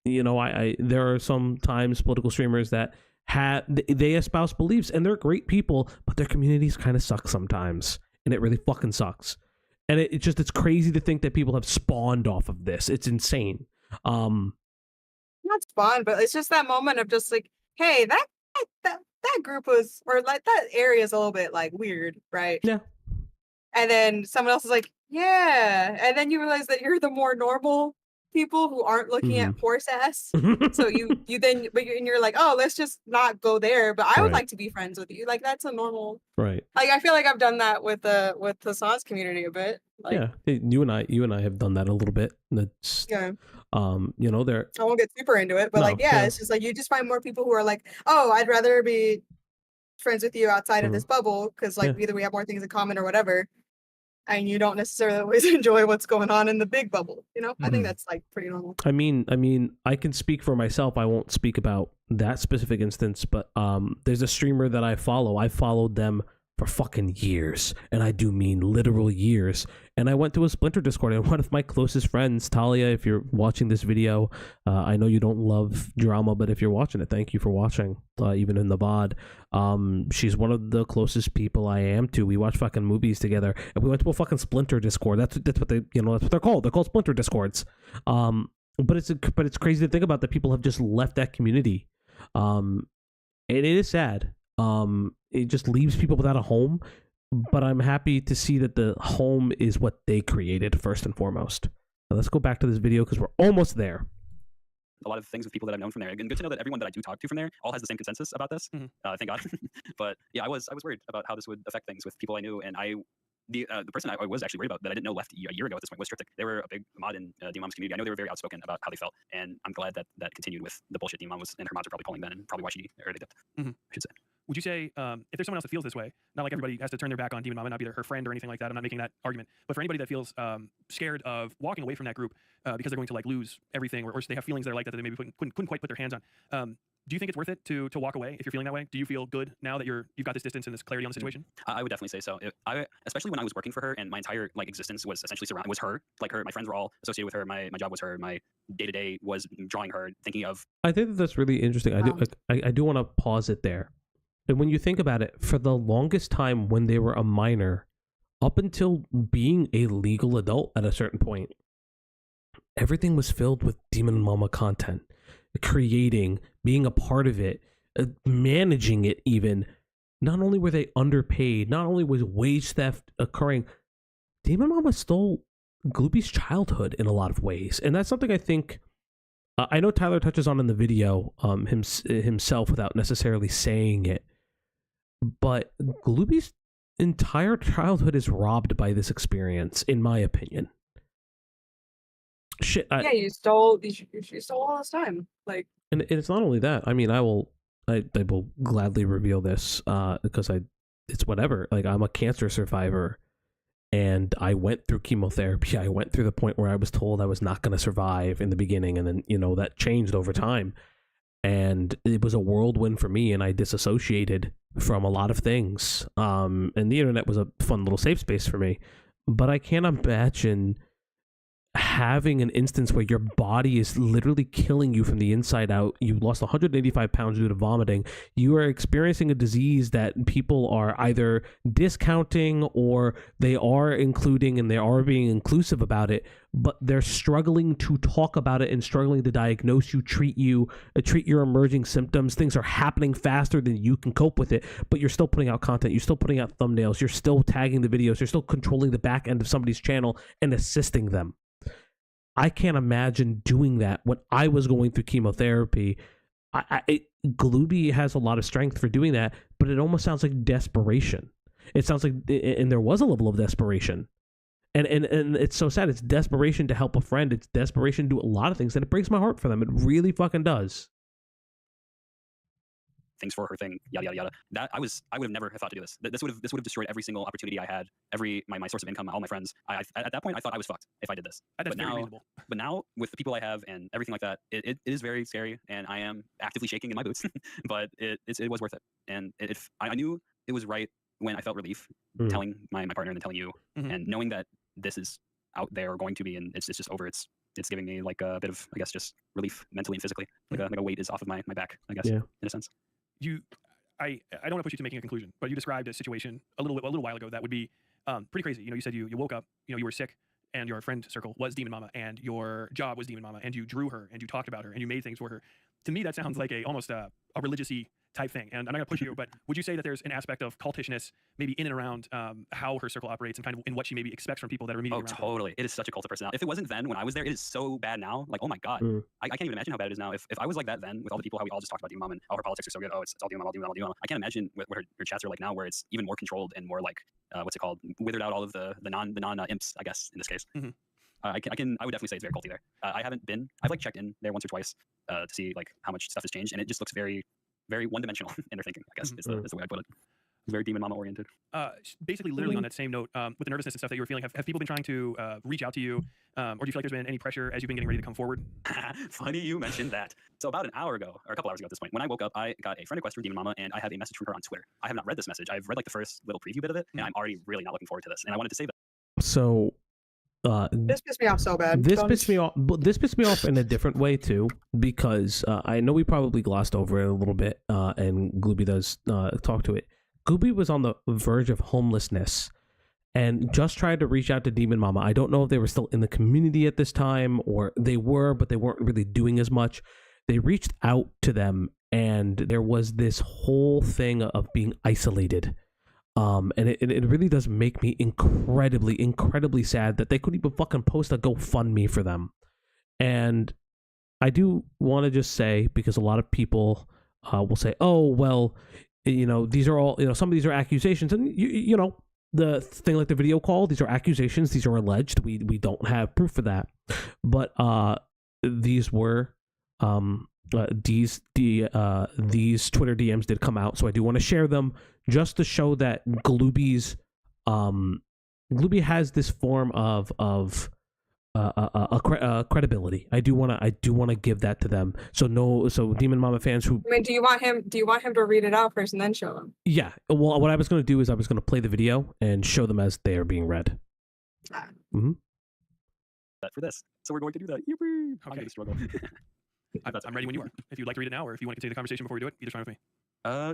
There are sometimes political streamers that they espouse beliefs and they're great people, but their communities kind of suck sometimes, and it really fucking sucks. And it's crazy to think that people have spawned off of this. It's insane. Not spawned, but it's just that moment of just like, hey, that group was, or like that area is a little bit like weird, right? Yeah. And then someone else is like, yeah, and then you realize that you're the more normal people who aren't looking at horse ass. So you're like, oh, let's just not go there. But I would like to be friends with you. Like that's a normal, right? Like I feel like I've done that with the Sans community a bit. Like, yeah, you and I have done that a little bit. That's there. I won't get super into it, but it's just like you just find more people who are like, oh, I'd rather be friends with you outside of this bubble because either we have more things in common or whatever. And you don't necessarily always enjoy what's going on in the big bubble, I think that's like pretty normal. I mean, I can speak for myself. I won't speak about that specific instance, but there's a streamer that I follow. I followed them for fucking years, and I do mean literal years. And I went to a Splinter Discord, and one of my closest friends, Talia, if you're watching this video, I know you don't love drama, but if you're watching it, thank you for watching, even in the VOD. She's one of the closest people I am to. We watch fucking movies together, and we went to a fucking Splinter Discord. That's what they, that's what they're called. They're called Splinter Discords. But it's crazy to think about that people have just left that community. It is sad. It just leaves people without a home, but I'm happy to see that the home is what they created first and foremost. Now let's go back to this video because we're almost there. A lot of things with people that I've known from there, and good to know that everyone that I do talk to from there all has the same consensus about this. Thank God. But yeah, I was worried about how this would affect things with people I knew, and the person I was actually worried about that I didn't know left a year ago at this point was Triptych. They were a big mod in DemonMama's community. I know they were very outspoken about how they felt, and I'm glad that that continued with the bullshit DemonMama was, and her mods are probably pulling then, and probably why she already dipped. I should say. Would you say, if there's someone else that feels this way, not like everybody has to turn their back on DemonMama, not be her friend or anything like that, I'm not making that argument, but for anybody that feels scared of walking away from that group because they're going to like lose everything, or they have feelings that are like that they maybe couldn't quite put their hands on, do you think it's worth it to walk away if you're feeling that way? Do you feel good now that you've got this distance and this clarity on the situation? I would definitely say so. Especially when I was working for her and my entire like existence was essentially surrounded was her. Like my friends were all associated with her. My job was her. My day-to-day was drawing her, thinking of. I think that's really interesting. I do want to pause it there. And when you think about it, for the longest time when they were a minor, up until being a legal adult at a certain point, everything was filled with DemonMama content. Creating, being a part of it, managing it even. Not only were they underpaid, not only was wage theft occurring, DemonMama stole Gloopy's childhood in a lot of ways. And that's something I think, I know Tyler touches on in the video himself without necessarily saying it, but Gloopy's entire childhood is robbed by this experience, in my opinion. Shit. You stole all this time. Like, and it's not only that. I mean, I will gladly reveal this because it's whatever. Like, I'm a cancer survivor, and I went through chemotherapy. I went through the point where I was told I was not going to survive in the beginning, and then that changed over time, and it was a whirlwind for me, and I disassociated from a lot of things. And the internet was a fun little safe space for me, but I can't imagine having an instance where your body is literally killing you from the inside out. You lost 185 pounds due to vomiting. You are experiencing a disease that people are either discounting or they are including, and they are being inclusive about it, but they're struggling to talk about it and struggling to diagnose you, treat your emerging symptoms. Things are happening faster than you can cope with it, but you're still putting out content. You're still putting out thumbnails. You're still tagging the videos. You're still controlling the back end of somebody's channel and assisting them. I can't imagine doing that when I was going through chemotherapy. Gloopy has a lot of strength for doing that, but it almost sounds like desperation. It sounds like, and there was a level of desperation. And it's so sad. It's desperation to help a friend. It's desperation to do a lot of things, and it breaks my heart for them. It really fucking does. Things for her thing, yada yada yada. That I would have never thought to do this. This would have destroyed every single opportunity I had, my source of income, all my friends. At that point I thought I was fucked if I did this. But now with the people I have and everything like that, it is very scary, and I am actively shaking in my boots. But it was worth it, and I knew it was right when I felt relief telling my partner and then telling you, and knowing that this is out there or going to be, and it's just over. It's giving me like a bit of, I guess, just relief mentally and physically. Like a weight is off of my back, I guess, in a sense. I don't want to push you to making a conclusion, but you described a situation a little while ago that would be pretty crazy. You said you woke up, you were sick, and your friend circle was DemonMama, and your job was DemonMama, and you drew her, and you talked about her, and you made things for her. To me, that sounds like almost a religious-y type thing. And I'm not going to push you, but would you say that there's an aspect of cultishness maybe in and around how her circle operates and kind of in what she maybe expects from people that are immediately around her? Totally. It is such a cult of personality. If it wasn't then when I was there, it is so bad now. Like, oh my God. I can't even imagine how bad it is now. If I was like that then with all the people, how we all just talked about DemonMama and how her politics are so good. Oh, it's all DemonMama. I can't imagine what her chats are like now, where it's even more controlled and more like, what's it called? Withered out all of the non imps, I guess, in this case. I would definitely say it's very culty there. I've like checked in there once or twice to see like how much stuff has changed, and it just looks very, very one-dimensional in their thinking, I guess, is the way I put it. It's very DemonMama oriented. Basically, literally on that same note, with the nervousness and stuff that you were feeling, have people been trying to reach out to you, or do you feel like there's been any pressure as you've been getting ready to come forward? Funny you mentioned that. So about an hour ago, or a couple hours ago at this point, when I woke up, I got a friend request from DemonMama, and I have a message from her on Twitter. I have not read this message. I've read like the first little preview bit of it, and I'm already really not looking forward to this. And I wanted to say that. So this pissed me off so bad. This pissed me off, but this pissed me off in a different way too, because I know we probably glossed over it a little bit, and Gloopy does talk to it. Gloopy was on the verge of homelessness and just tried to reach out to DemonMama. I don't know if they were still in the community at this time, or they were, but they weren't really doing as much. They reached out to them, and there was this whole thing of being isolated. And it really does make me incredibly sad that they couldn't even fucking post a GoFundMe for them. And I do want to just say, because a lot of people will say, oh, well, these are all, some of these are accusations. And, the thing like the video call, these are accusations. These are alleged. We don't have proof of that. But these were, these Twitter DMs did come out. So I do want to share them just to show that Glooby has this form of credibility. I do want to give that to them. So DemonMama fans who, I mean, do you want him to read it out first and then show them? Yeah. Well, what I was going to do is I was going to play the video and show them as they are being read. Mm-hmm. For this, so we're going to do that. Yippee! Okay. I'm struggle. I'm ready when you are. If you'd like to read it now, or if you want to continue the conversation before we do it, either's fine with me.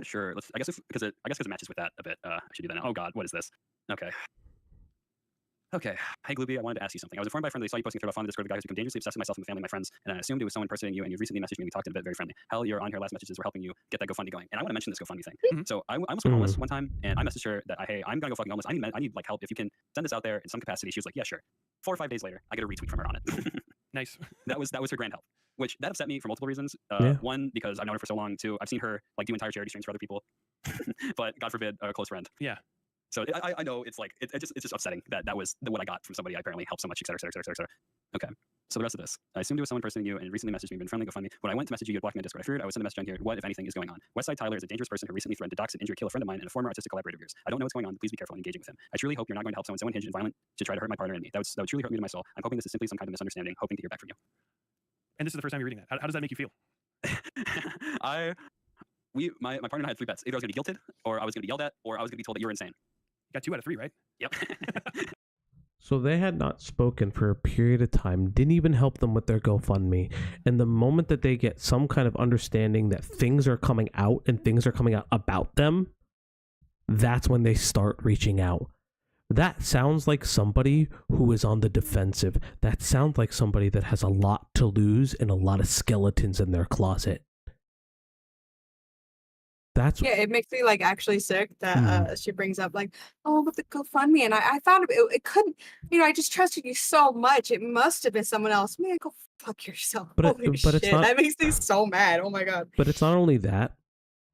Sure. I guess because it matches with that a bit. I should do that now. Oh God, what is this? Okay. Hey Glooby, I wanted to ask you something. I was informed by a friend that they saw you posting through a fun Discord of a guy who's become dangerously obsessed with myself and my family and my friends, and I assumed it was someone impersonating you, and you've recently messaged me and we talked a bit very friendly. Hell, you're on here last messages were helping you get that GoFundMe going. And I want to mention this GoFundMe thing. Mm-hmm. So I almost went homeless one time, and I messaged her that, hey, I'm gonna go fucking homeless. I need like help. If you can send this out there in some capacity. She was like, yeah, sure. 4 or 5 days later, I get a retweet from her on it. Nice. That was her grand help. Which that upset me for multiple reasons. Yeah. One, because I've known her for so long. Two, I've seen her like do entire charity streams for other people. But God forbid, a close friend. Yeah. So I know it's like it's just upsetting that was what I got from somebody I apparently helped so much, etc. Okay. So the rest of this, I assumed it was someone impersonating you and recently messaged me, been friendly, GoFundMe. When I went to message you, you had blocked me on Discord. I figured I would send a message on here. What, if anything, is going on? Westside Tyler is a dangerous person who recently threatened to dox and injure, kill a friend of mine and a former artistic collaborator of yours. I don't know what's going on. Please be careful in engaging with him. I truly hope you're not going to help someone so unhinged and violent to try to hurt my partner and me. That would truly hurt me to my soul. I'm hoping this is simply some kind of misunderstanding. Hoping to hear back from you. And this is the first time you're reading that. How does that make you feel? My partner and I had 3 bets. Either I was going to be guilted, or I was going to be yelled at, or I was going to be told that you're insane. You got 2 out of 3, right? Yep. So they had not spoken for a period of time, didn't even help them with their GoFundMe. And the moment that they get some kind of understanding that things are coming out and things are coming out about them, that's when they start reaching out. That sounds like somebody who is on the defensive. That sounds like somebody that has a lot to lose and a lot of skeletons in their closet. It makes me like actually sick that she brings up like, oh, but the GoFundMe, and I thought it couldn't, I just trusted you so much. It must have been someone else. Man, go fuck yourself. Holy shit, it's not, that makes me so mad. Oh my God. But it's not only that.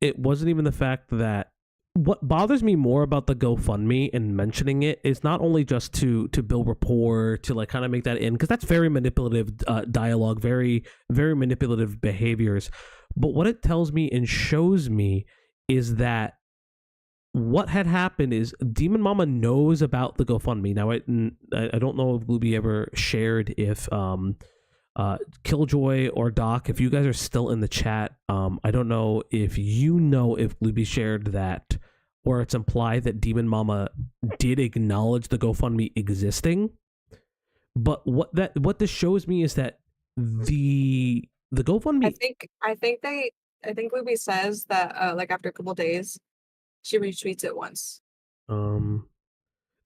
It wasn't even the fact that what bothers me more about the GoFundMe and mentioning it is not only just to build rapport, to like kind of make that in, because that's very manipulative dialogue, very, very manipulative behaviors. But what it tells me and shows me is that what had happened is DemonMama knows about the GoFundMe. Now, I don't know if Glooby ever shared if Killjoy or Doc, if you guys are still in the chat, I don't know if Glooby shared that, or it's implied that DemonMama did acknowledge the GoFundMe existing. But what this shows me is that the GoFundMe. I think Glooby says that like after a couple days, she retweets it once.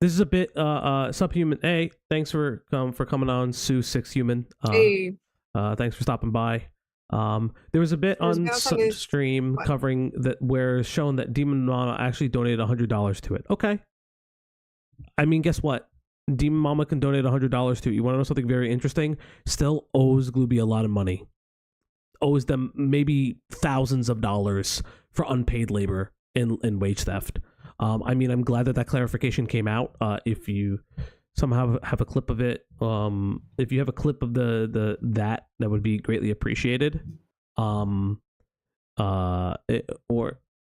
This is a bit Subhuman. Hey, thanks for coming on, Sue 6 Human. Hey. Thanks for stopping by. There was a bit on stream covering that where showing that DemonMama actually donated $100 to it. Okay. I mean, guess what? DemonMama can donate $100 to it. You want to know something very interesting? Still owes Glooby a lot of money. Owes them maybe thousands of dollars for unpaid labor and wage theft. I mean, I'm glad that clarification came out. If you somehow have a clip of it, if you have a clip of that would be greatly appreciated. Or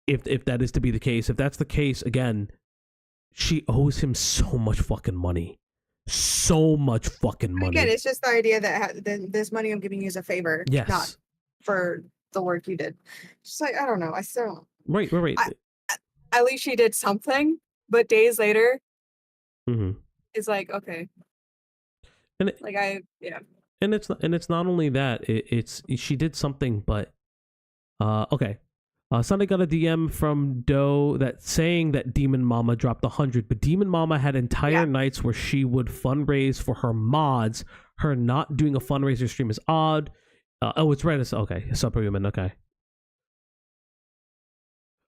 if that is to be the case, if that's the case, again, she owes him so much fucking money. So much fucking money. Again, it's just the idea that this money I'm giving you is a favor, yes, not for the work you did. Just like, I don't know. I still don't. Right. At least she did something, but days later, mm-hmm. It's like, okay. And And it's not only that, it's she did something, but okay. Sunday got a DM from Doe that saying that DemonMama dropped 100, but DemonMama had entire nights where she would fundraise for her mods. Her not doing a fundraiser stream is odd. It's Reddit. Okay, Superhuman. Okay.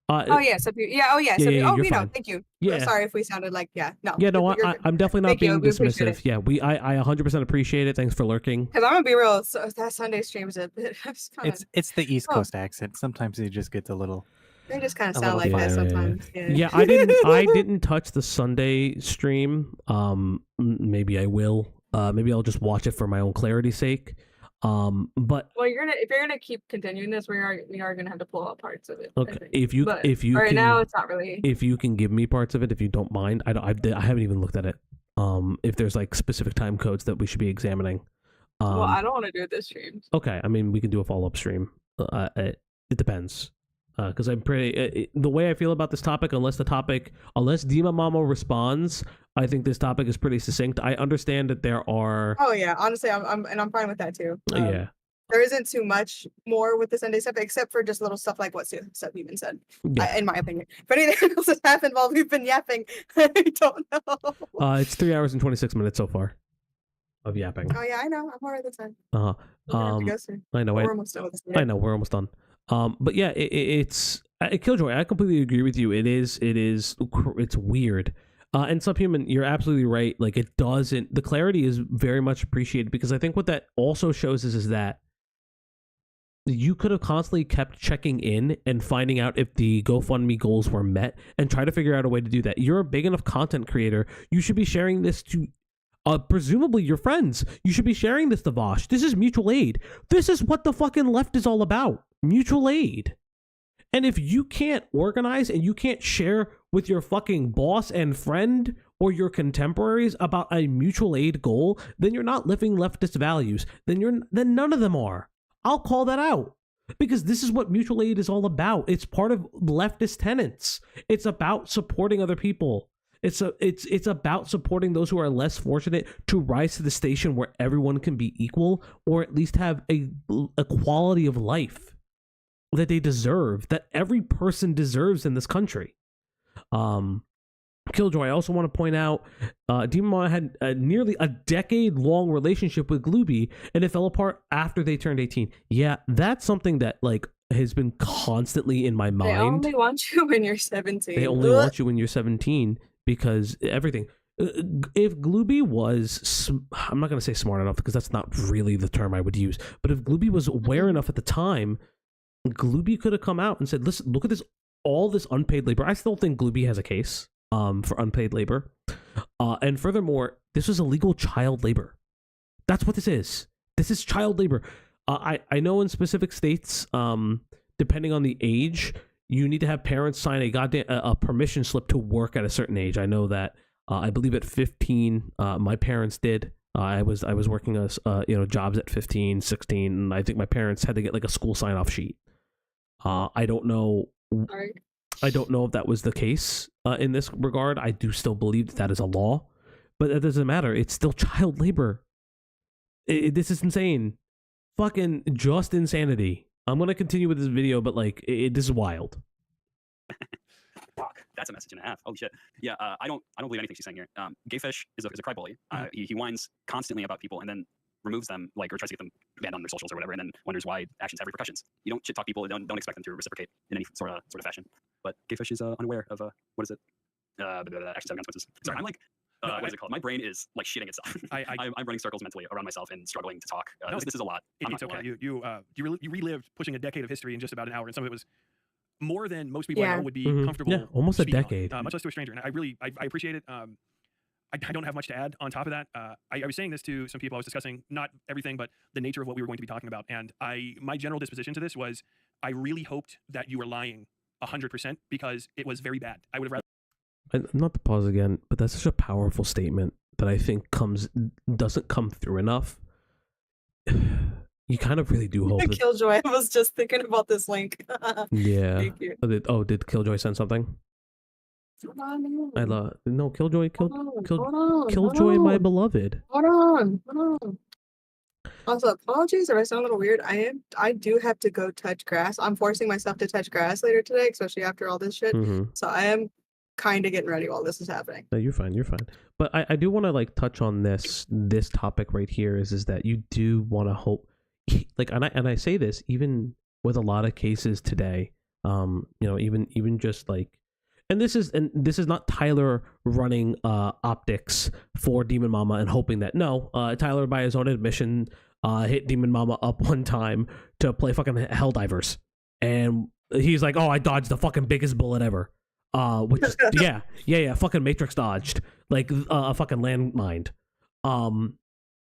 Oh yeah, so yeah, oh yeah, so yeah, oh you're you know, fine. thank you. Yeah. Sorry if we sounded like no. Yeah, no, I'm definitely not Thank you, being we appreciate dismissive. Yeah, I 100% appreciate it. Thanks for lurking. Because I'm gonna be real, so that Sunday stream is a bit. It's the East Coast accent. Sometimes it just gets a little. They just kind of a sound like little that funny. sometimes. Yeah, I didn't touch the Sunday stream. Maybe I will. Maybe I'll just watch it for my own clarity's sake. But well, if you're gonna keep continuing this, we are gonna have to pull out parts of it. okay, if you right can, now it's not really. If you can give me parts of it, if you don't mind, I haven't even looked at it. If there's like specific time codes that we should be examining. Well, I don't want to do it this stream. Okay, I mean we can do a follow-up stream. It depends. Because I'm pretty the way I feel about this topic, unless DemonMama responds, I think this topic is pretty succinct. I understand that there are. Oh yeah, honestly, I'm fine with that too. Yeah. There isn't too much more with the Sunday stuff, except for just little stuff like what stuff even said. Yeah. In my opinion, if anything else has happened while we've been yapping, I don't know. It's 3 hours and 26 minutes so far of yapping. Oh yeah, I know. I'm more of the time. I know. We're almost done with this. I know we're almost done. But yeah, it's Killjoy. I completely agree with you. It's weird. And Subhuman, you're absolutely right. Like the clarity is very much appreciated because I think what that also shows is that you could have constantly kept checking in and finding out if the GoFundMe goals were met and try to figure out a way to do that. You're a big enough content creator. You should be sharing this to presumably your friends. You should be sharing this to Vosh. This is mutual aid. This is what the fucking left is all about. Mutual aid. And if you can't organize and you can't share with your fucking boss and friend or your contemporaries about a mutual aid goal, then you're not living leftist values. Then none of them are. I'll call that out. Because this is what mutual aid is all about. It's part of leftist tenets. It's about supporting other people. It's about supporting those who are less fortunate to rise to the station where everyone can be equal or at least have a quality of life that they deserve, that every person deserves in this country. Killjoy, I also want to point out, DemonMama had nearly a decade-long relationship with Glooby, and it fell apart after they turned 18. Yeah, that's something that like has been constantly in my mind. They only want you when you're 17. They only want you when you're 17 because everything. If Glooby was, I'm not going to say smart enough because that's not really the term I would use, but if Glooby was aware enough at the time, Glooby could have come out and said, listen, look at all this unpaid labor. I still think Glooby has a case for unpaid labor. And furthermore, this was illegal child labor. That's what this is. This is child labor. I know in specific states, depending on the age, you need to have parents sign a permission slip to work at a certain age. I know that. I believe at 15, my parents did. I was working as jobs at 15, 16, and I think my parents had to get like a school sign-off sheet. I don't know. I don't know if that was the case in this regard. I do still believe that is a law, but that doesn't matter. It's still child labor. This is insane. Fucking just insanity. I'm gonna continue with this video, but like, this is wild. Fuck, that's a message and a half. Holy shit. Yeah, I don't believe anything she's saying here. Gayfesh is a crybaby. He whines constantly about people and then removes them, like, or tries to get them banned on their socials or whatever, and then wonders why actions have repercussions. You don't shit talk people. Don't expect them to reciprocate in any sort of fashion. But Gayfesh is unaware of what is it? Actions have consequences. Sorry, I'm like. What is it called? My brain is like shitting itself. I'm running circles mentally around myself and struggling to talk. This is a lot. It's okay. You relived pushing a decade of history in just about an hour, and some of it was more than most people I know would be comfortable. Yeah, almost a decade. Much less to a stranger. And I appreciate it. I don't have much to add on top of that. I was saying this to some people. I was discussing not everything, but the nature of what we were going to be talking about. And my general disposition to this was I really hoped that you were lying 100% because it was very bad. I would have rather. Not to pause again, but that's such a powerful statement that I think doesn't come through enough. You kind of really do hope that... Killjoy, I was just thinking about this link. Yeah. Thank you. Did Killjoy send something? Killjoy, Killjoy, my beloved. Hold on. Also, apologies if I sound a little weird. I do have to go touch grass. I'm forcing myself to touch grass later today, especially after all this shit. Mm-hmm. So I am kind of getting ready while this is happening. No, you're fine. But I do want to like touch on this topic right here is that you do want to hope, like, and I say this even with a lot of cases today, Even just like, and this is not Tyler running optics for DemonMama and hoping that Tyler by his own admission hit DemonMama up one time to play fucking Helldivers, and he's like, oh, I dodged the fucking biggest bullet ever, which is fucking Matrix dodged like a fucking landmine.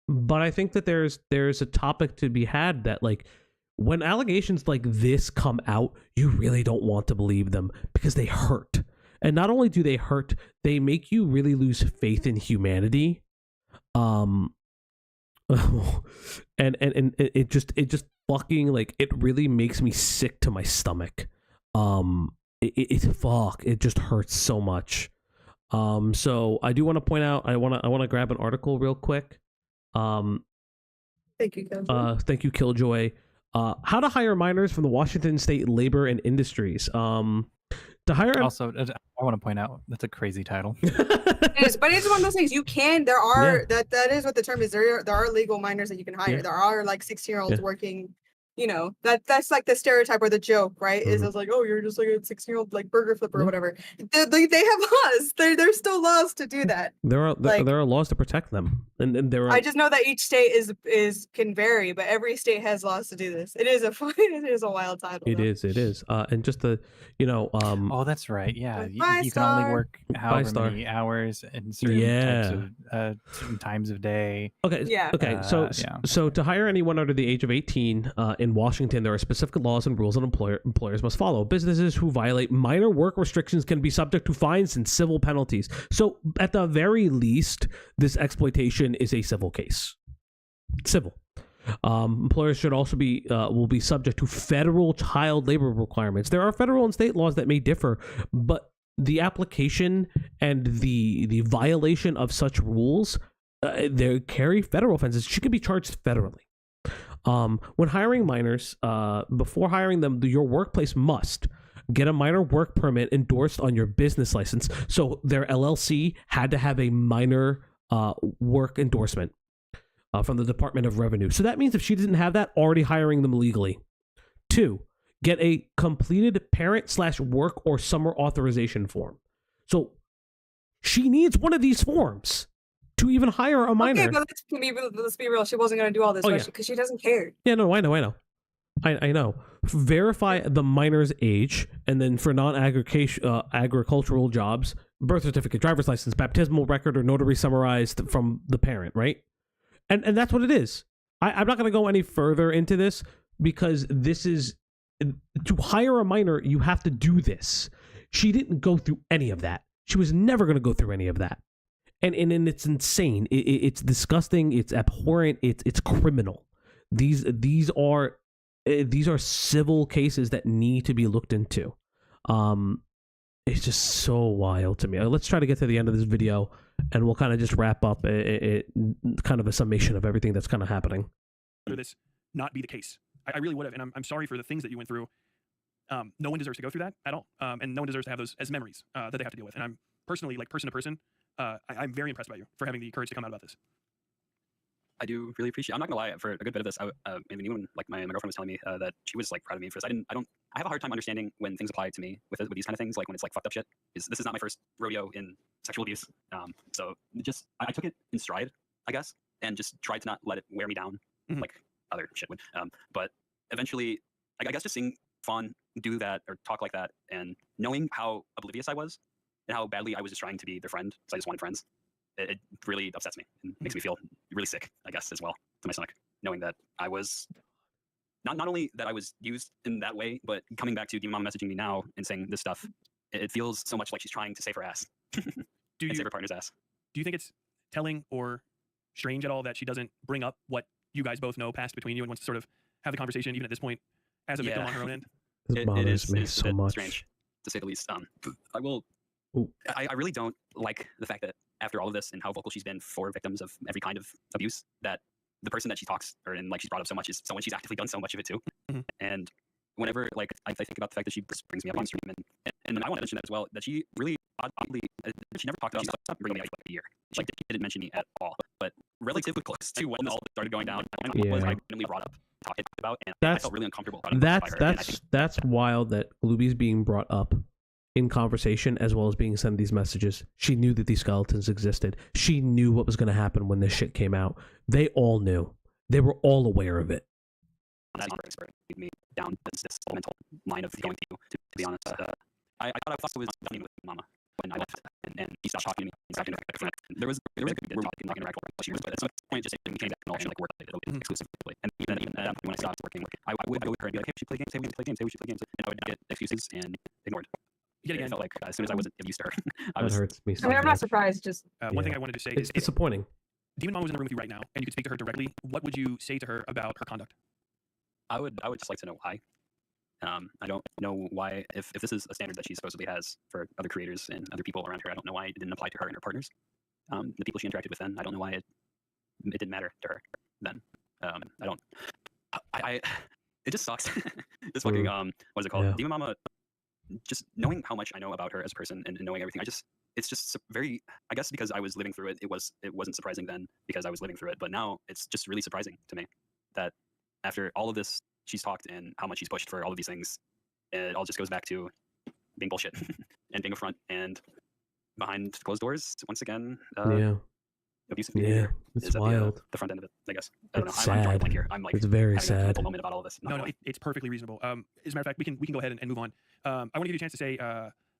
But I think that there's a topic to be had that, like, when allegations like this come out, you really don't want to believe them because they hurt. And not only do they hurt, they make you really lose faith in humanity. And it just fucking, like, it really makes me sick to my stomach. It just hurts so much. So I do want to point out, I want to grab an article real quick. Thank you, Killjoy. Thank you, Killjoy. How to hire minors from the Washington State Labor and Industries. To hire. Also, I want to point out that's a crazy title. It is, but it's one of those things you can. There are that is what the term is. There are legal minors that you can hire. There are like 16-year-olds working. That's like the stereotype or the joke, right? Is it's like, oh, you're just like a 16-year-old like burger flipper or whatever. They have laws. There's still laws to do that. There are laws to protect them, and there are. I just know that each state can vary, but every state has laws to do this. It is a wild title. It is. And just the oh, that's right. Yeah, you can only work however many hours in certain types of certain times of day. Okay. Yeah. Okay. So to hire anyone under the age of 18 in Washington, there are specific laws and rules that employers must follow. Businesses who violate minor work restrictions can be subject to fines and civil penalties. So at the very least, this exploitation is a civil case. Civil. Employers should also will be subject to federal child labor requirements. There are federal and state laws that may differ, but the application and the violation of such rules, they carry federal offenses. She could be charged federally. When hiring minors, before hiring them, your workplace must get a minor work permit endorsed on your business license. So their LLC had to have a minor work endorsement from the Department of Revenue. So that means if she didn't have that, already hiring them legally. 2, get a completed parent/work or summer authorization form. So she needs one of these forms to even hire a minor. Okay, but let's be real. She wasn't going to do all this because she doesn't care. Yeah, no, I know. I know. Verify the minor's age, and then for non-agricultural jobs, birth certificate, driver's license, baptismal record, or notary summarized from the parent, right? And that's what it is. I'm not going to go any further into this because this is to hire a minor. You have to do this. She didn't go through any of that. She was never going to go through any of that. And it's insane. It's disgusting. It's abhorrent. It's criminal. These are civil cases that need to be looked into. It's just so wild to me. Let's try to get to the end of this video, and we'll kind of just wrap up kind of a summation of everything that's kind of happening. This not be the case. I really would have, and I'm sorry for the things that you went through. No one deserves to go through that at all, and no one deserves to have those as memories that they have to deal with. And I'm personally, like person to person, I'm very impressed by you for having the courage to come out about this. I do really appreciate. I'm not gonna lie. For a good bit of this, maybe even like my girlfriend was telling me that she was like proud of me for this. I have a hard time understanding when things apply to me with these kind of things, like when it's like fucked up shit. This is not my first rodeo in sexual abuse. So I took it in stride, I guess, and just tried to not let it wear me down like other shit would. But eventually, I guess just seeing Fawn do that or talk like that, and knowing how oblivious I was and how badly I was just trying to be their friend, so I just wanted friends. It really upsets me and makes me feel really sick, I guess, as well, to my stomach, knowing that I was not only that I was used in that way, but coming back to DemonMama messaging me now and saying this stuff, it feels so much like she's trying to save her ass and save her partner's ass. Do you think it's telling or strange at all that she doesn't bring up what you guys both know passed between you and wants to sort of have the conversation even at this point as a victim on her own end? It is so much. Strange, to say the least. I really don't like the fact that after all of this and how vocal she's been for victims of every kind of abuse, that the person that she talks or and like she's brought up so much is someone she's actively done so much of it to. And whenever like I think about the fact that she brings me up on stream and I want to mention that as well, that she really oddly she never talked about stuff bringing me up like a year. She like didn't mention me at all, but relatively close to when all started going down. I was randomly brought up talked about, and I That's felt really uncomfortable. By her, and I think that's wild that Glooby's being brought up in conversation as well as being sent these messages. She knew that these skeletons existed. She knew what was going to happen when this shit came out. They all knew. They were all aware of it. that expert lead me down this whole mental line of going to you. To be honest, I thought I was done with Mama when I left, and he stopped talking to me. He stopped interacting. There was a good bit of interact for years, but at some point, just became that connection, like work exclusively. And even when I stopped working, I would go with her and be like, hey, we should play games. Hey, we should play games. Hey, we should play games. And I would get excuses and ignored. Yet again, I felt like as soon as I wasn't used to her, that hurts me. I mean, I'm not surprised. Just one thing I wanted to say it's is disappointing. DemonMama was in the room with you right now, and you could speak to her directly. What would you say to her about her conduct? I would just like to know why. I don't know why, if this is a standard that she supposedly has for other creators and other people around her, I don't know why it didn't apply to her and her partners. The people she interacted with then, I don't know why it didn't matter to her then. It just sucks. This fucking, what is it called? Yeah. DemonMama, just knowing how much I know about her as a person and knowing everything, it's just very, I guess because I was living through it, it wasn't surprising then because I was living through it, but now it's just really surprising to me that after all of this, she's talked and how much she's pushed for all of these things, it all just goes back to being bullshit and being a front and behind closed doors once again. Abusive behavior it's is wild. At the front end of it, I guess. I don't know. It's I'm drawing a sad. blank here. I'm like, it's very having a sad. mental moment about all of this. No, it's perfectly reasonable. As a matter of fact, we can go ahead and move on. I want to give you a chance to say,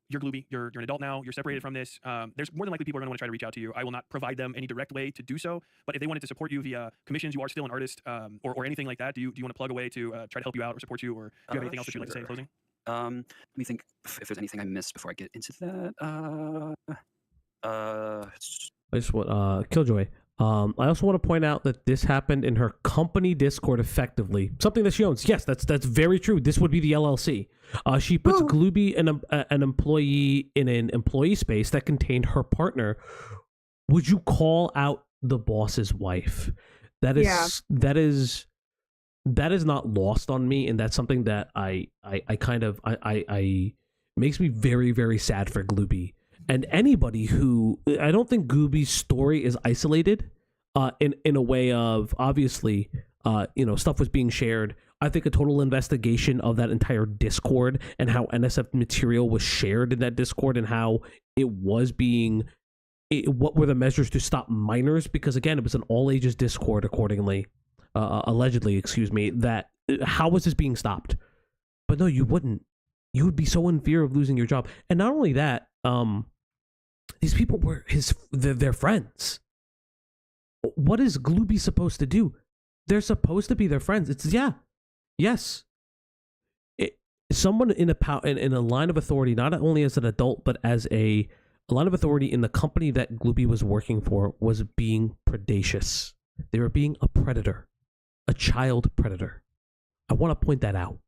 you're Glooby, you're an adult now, you're separated from this. There's more than likely people are going to want to try to reach out to you. I will not provide them any direct way to do so, but if they wanted to support you via commissions, you are still an artist, or anything like that, do you want to plug a way to try to help you out or support you, or do you have anything else that you'd like to say in closing? Let me think if there's anything I missed before I get into that. I just want Killjoy. I also want to point out that this happened in her company Discord effectively. Something that she owns. Yes, that's very true. This would be the LLC. She puts Glooby, an employee, in an employee space that contained her partner. Would you call out the boss's wife? That is not lost on me, and that's something that I makes me very, very sad for Glooby. And anybody who, I don't think Glooby's story is isolated in a way of, obviously, stuff was being shared. I think a total investigation of that entire Discord and how NSF material was shared in that Discord and how it was being, what were the measures to stop minors? Because again, it was an all ages Discord allegedly, that how was this being stopped? But no, you wouldn't. You would be so in fear of losing your job. And not only that, these people were their friends. What is Glooby supposed to do? They're supposed to be their friends. Yes. Someone in a line of authority, not only as an adult, but as a line of authority in the company that Glooby was working for, was being predacious. They were being a predator, a child predator. I want to point that out.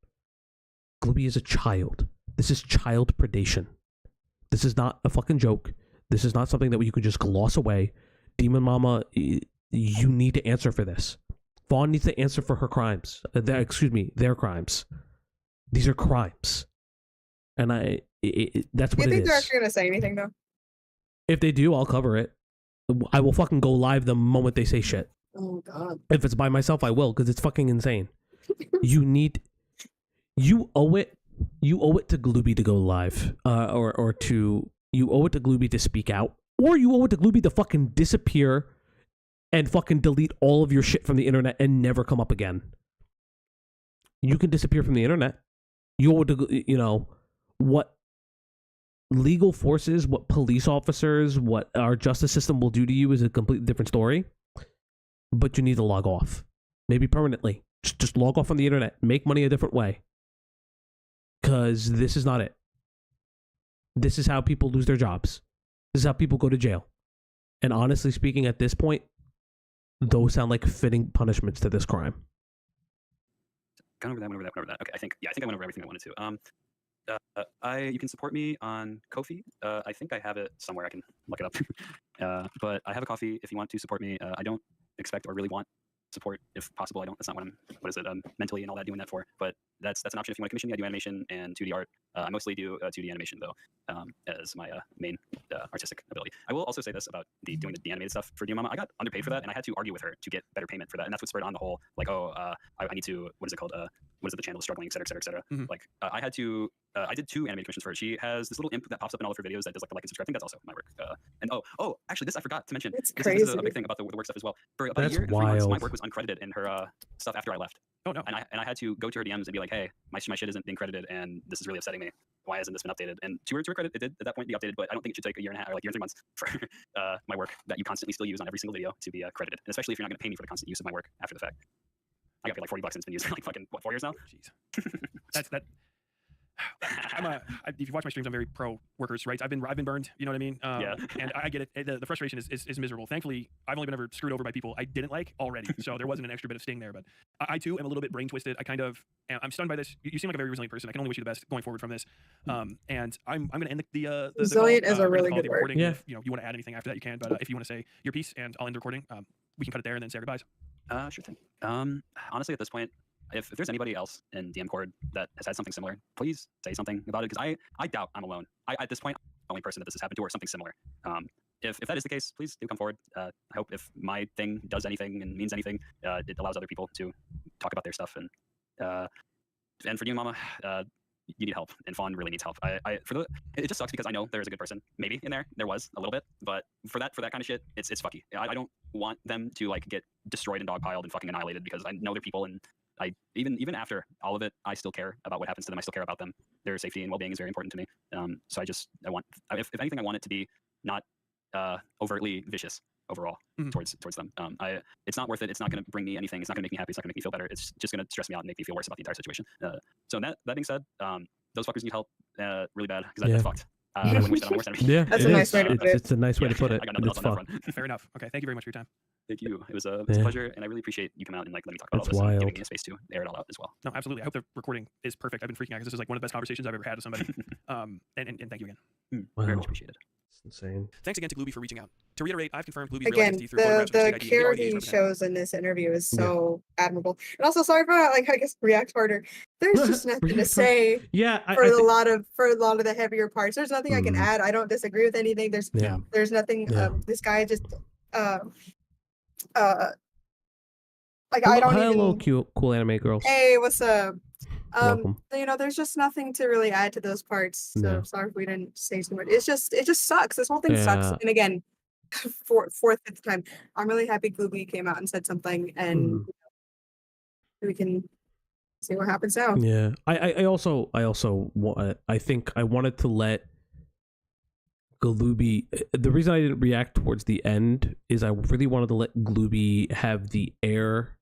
Glooby is a child. This is child predation. This is not a fucking joke. This is not something that you could just gloss away. DemonMama, you need to answer for this. Vaughn needs to answer for her crimes. Their crimes. These are crimes. And that's what it is. Do you think they're actually going to say anything, though? If they do, I'll cover it. I will fucking go live the moment they say shit. Oh, God. If it's by myself, I will, because it's fucking insane. You owe it to Glooby to go live, you owe it to Glooby to speak out, or you owe it to Glooby to fucking disappear and fucking delete all of your shit from the internet and never come up again. You can disappear from the internet. You owe it to, what legal forces, what police officers, what our justice system will do to you is a completely different story, but you need to log off. Maybe permanently. Just log off on the internet. Make money a different way. Because this is not it. This is how people lose their jobs. This is how people go to jail. And honestly speaking, at this point, those sound like fitting punishments to this crime. Went over that. Okay, I think I went over everything I wanted to. You can support me on Ko-fi. I think I have it somewhere. I can look it up. But I have a Ko-fi if you want to support me. I don't expect or really want support if possible. That's not what I'm mentally and all that doing that for, but that's an option if you want to commission me. I do animation and 2D art. I mostly do 2D animation though, as my main artistic ability. I will also say this about doing the animated stuff for DemonMama. I got underpaid for that, and I had to argue with her to get better payment for that, and that's what spurred on the whole like, I need to, what is it called? What is it, the channel is struggling, et cetera, et cetera, et cetera. Mm-hmm. Like I had to, I did 2 animated commissions for her. She has this little imp that pops up in all of her videos that does like and subscribe. I think that's also my work. And actually, this I forgot to mention. It's this crazy. is a big thing about the work stuff as well. For about That's a year and 3 months, my wild. work was uncredited in her stuff after I left. Oh no. And I had to go to her DMs and be like, hey, my shit isn't being credited, and this is really upsetting me. Why hasn't this been updated? And to her credit, it did at that point be updated, but I don't think it should take a year and a half or like year and 3 months for my work that you constantly still use on every single video to be credited, and especially if you're not going to pay me for the constant use of my work after the fact. I got paid like $40 and it's been used for like fucking 4 years now. Jeez. That's that. If you watch my streams, I'm very pro workers' rights. I've been burned. You know what I mean? Yeah. And I get it. The frustration is miserable. Thankfully, I've only been ever screwed over by people I didn't like already, so there wasn't an extra bit of sting there. But I too am a little bit brain twisted. I'm stunned by this. You seem like a very resilient person. I can only wish you the best going forward from this. And I'm going to end the Resilient call, is a really call, good word. recording. Yeah. If you want to add anything after that, you can. But if you want to say your piece, and I'll end the recording, we can cut it there and then say our goodbyes. Sure thing. Honestly, at this point, if there's anybody else in DM Cord that has had something similar, please say something about it, because I doubt I'm alone. At this point, I'm the only person that this has happened to or something similar. If that is the case, please do come forward. I hope if my thing does anything and means anything, it allows other people to talk about their stuff. And for DemonMama, you need help, and Fawn really needs help. It just sucks because I know there's a good person maybe in there. There was a little bit, but for that kind of shit, it's fucky. I don't want them to like get destroyed and dogpiled and fucking annihilated, because I know they're people, and I even after all of it, I still care about what happens to them. I still care about them. Their safety and well-being is very important to me. So I want, if anything, I want it to be not overtly vicious overall towards them. It's not worth it. It's not going to bring me anything. It's not going to make me happy. It's not going to make me feel better. It's just going to stress me out and make me feel worse about the entire situation. So that being said, those fuckers need help really bad, because that's fucked. I wouldn't wish that on my worst enemy. Yeah, That's a nice way to put it. It's a nice way to put it. I got nothing It's else on that fun. front. Fair enough. Okay, thank you very much for your time. Thank you. It was a pleasure, and I really appreciate you coming out and like let me talk about That's all this and giving wild. me a space to air it all out as well. No, absolutely. I hope the recording is perfect. I've been freaking out because this is like one of the best conversations I've ever had with somebody. And thank you again. Very Wow. much appreciated. It's insane. Thanks again to Glooby for reaching out. To reiterate, I've confirmed Glooby's real Again, identity through photographs from the State ID. care and he represented. shows in this interview is so admirable. And also, sorry for not, like, I guess react harder. There's just nothing to say Yeah, for a lot of the heavier parts. There's nothing I can add. I don't disagree with anything. There's nothing. Yeah. This guy just like I don't Hello, even. cool anime girls. Hey, what's up? Welcome. There's just nothing to really add to those parts. So Yeah. sorry if we didn't say too much. It just sucks. This whole thing sucks. Yeah. And again, fourth, fifth time, I'm really happy Glooby came out and said something, and we can see what happens now. Yeah, I also I think I wanted to let Glooby. The reason I didn't react towards the end is I really wanted to let Glooby have the air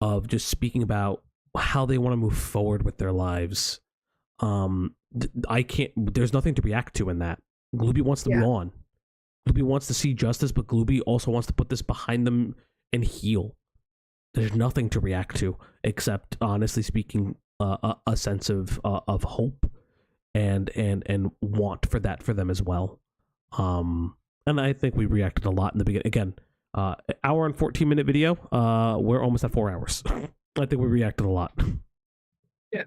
of just speaking about how they want to move forward with their lives. I can't. There's nothing to react to in that. Glooby wants to move on. Glooby wants to see justice, but Glooby also wants to put this behind them and heal. There's nothing to react to except, honestly speaking, a sense of hope and want for that for them as well. And I think we reacted a lot in the beginning. Again, hour and 14-minute video. We're almost at 4 hours. I think we reacted a lot. Yeah.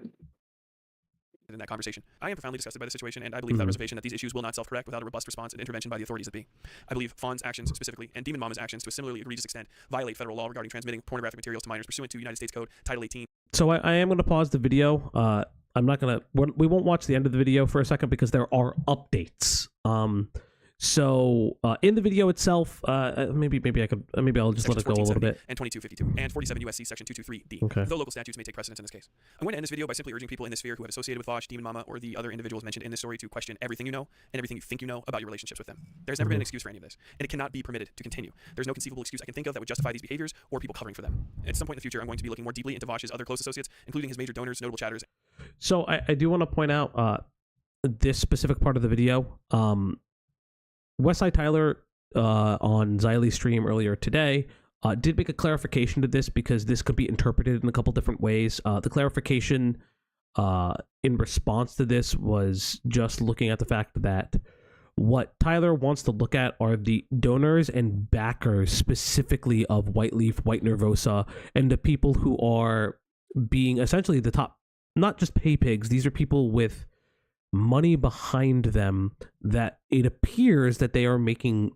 In that conversation, I am profoundly disgusted by the situation, and I believe without reservation that these issues will not self-correct without a robust response and intervention by the authorities that be. I believe Fawn's actions specifically, and DemonMama's actions to a similarly egregious extent, violate federal law regarding transmitting pornographic materials to minors pursuant to United States Code Title 18. So I am going to pause the video. I'm not going to. We won't watch the end of the video for a second because there are updates. So in the video itself, maybe I'll just let it go a little bit. And 2252 and 47 USC section 223D. Okay. Though local statutes may take precedence in this case. I'm going to end this video by simply urging people in this sphere who have associated with Vosh, DemonMama, or the other individuals mentioned in this story to question everything you know and everything you think you know about your relationships with them. There's never been an excuse for any of this, and it cannot be permitted to continue. There's no conceivable excuse I can think of that would justify these behaviors or people covering for them. At some point in the future, I'm going to be looking more deeply into Vosh's other close associates, including his major donors, notable chatters. So I do want to point out this specific part of the video. Westside Tyler on Xylee's stream earlier today did make a clarification to this because this could be interpreted in a couple different ways. The clarification in response to this was just looking at the fact that What Tyler wants to look at are the donors and backers, specifically of White Leaf, White Nervosa, and the people who are being essentially the top, not just pay pigs. These are people with money behind them that it appears that they are making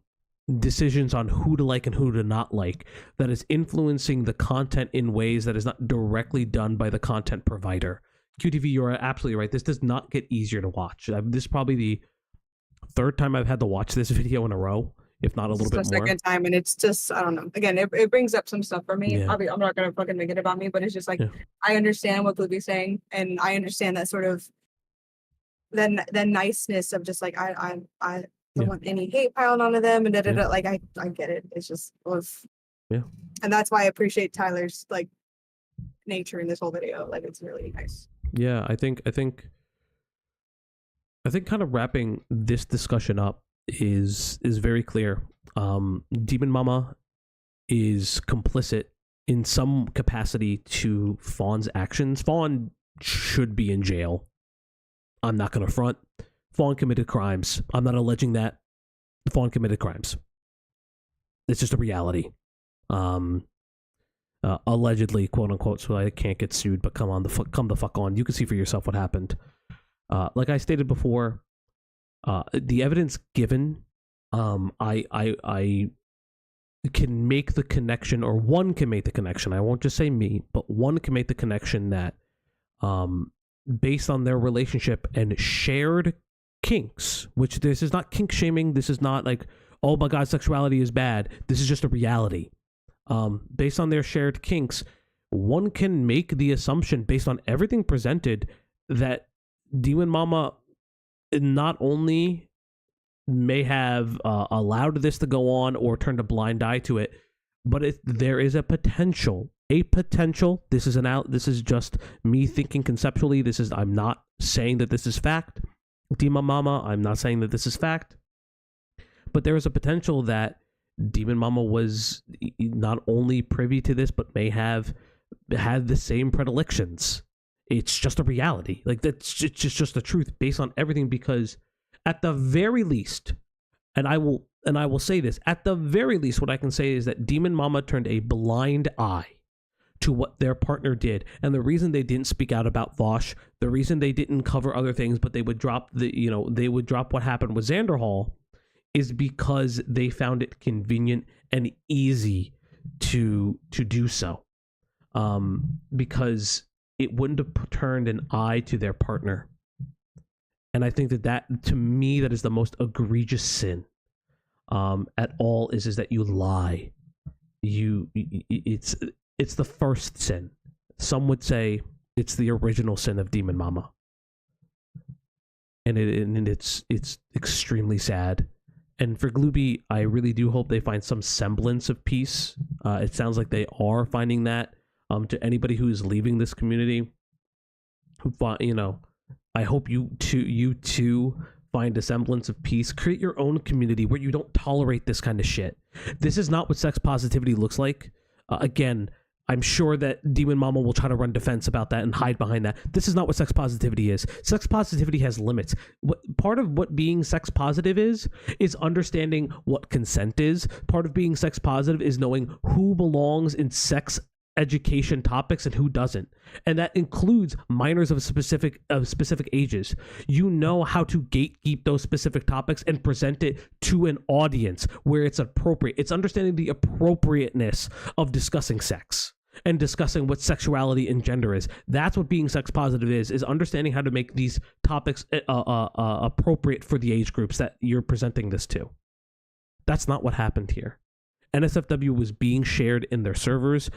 decisions on who to like and who to not like, that is influencing the content in ways that is not directly done by the content provider. QTV, you're absolutely right. This does not get easier to watch. This is probably the third time I've had to watch this video in a row, if not a little bit more. Second time, and it's just, I don't know. Again, it brings up some stuff for me. Yeah. I'm not gonna fucking make it about me, but it's just like, I understand what Gluby's saying, and I understand that sort of the niceness of just like I don't want any hate piled onto them, and like I get it. It's just and that's why I appreciate Tyler's like nature in this whole video. Like, it's really nice. Yeah, I think kind of wrapping this discussion up is very clear. DemonMama is complicit in some capacity to Fawn's actions. Fawn should be in jail. I'm not going to front. Fawn committed crimes. I'm not alleging that. Fawn committed crimes. It's just a reality. Allegedly, quote unquote, so I can't get sued, but come the fuck on. You can see for yourself what happened. Like I stated before, the evidence given, I can make the connection, or one can make the connection. I won't just say me, but one can make the connection that, based on their relationship and shared kinks, which this is not kink shaming. This is not like, oh my God, sexuality is bad. This is just a reality. Based on their shared kinks, one can make the assumption, based on everything presented, that DemonMama not only may have allowed this to go on or turned a blind eye to it, but there is a potential. This is just me thinking conceptually. I'm not saying that this is fact. DemonMama, I'm not saying that this is fact. But there is a potential that DemonMama was not only privy to this, but may have had the same predilections. It's just a reality. Like, that's just the truth based on everything, because at the very least, and I will say this, at the very least, what I can say is that DemonMama turned a blind eye to what their partner did. And the reason they didn't speak out about Vosh, the reason they didn't cover other things, but they would drop what happened with Xanderhal, is because they found it convenient and easy to do so. Because it wouldn't have turned an eye to their partner. And I think that to me, that is the most egregious sin at all, is that you lie. It's the first sin. Some would say it's the original sin of DemonMama. And it's extremely sad. And for Glooby, I really do hope they find some semblance of peace. It sounds like they are finding that. To anybody who is leaving this community, I hope you too find a semblance of peace. Create your own community where you don't tolerate this kind of shit. This is not what sex positivity looks like. Again, I'm sure that DemonMama will try to run defense about that and hide behind that. This is not what sex positivity is. Sex positivity has limits. Part of what being sex positive is understanding what consent is. Part of being sex positive is knowing who belongs in sex education topics and who doesn't, and that includes minors of specific ages. You know how to gatekeep those specific topics and present it to an audience where it's appropriate. It's understanding the appropriateness of discussing sex and discussing what sexuality and gender is. That's what being sex positive is understanding how to make these topics appropriate for the age groups that you're presenting this to. That's not what happened here. NSFW was being shared in their servers,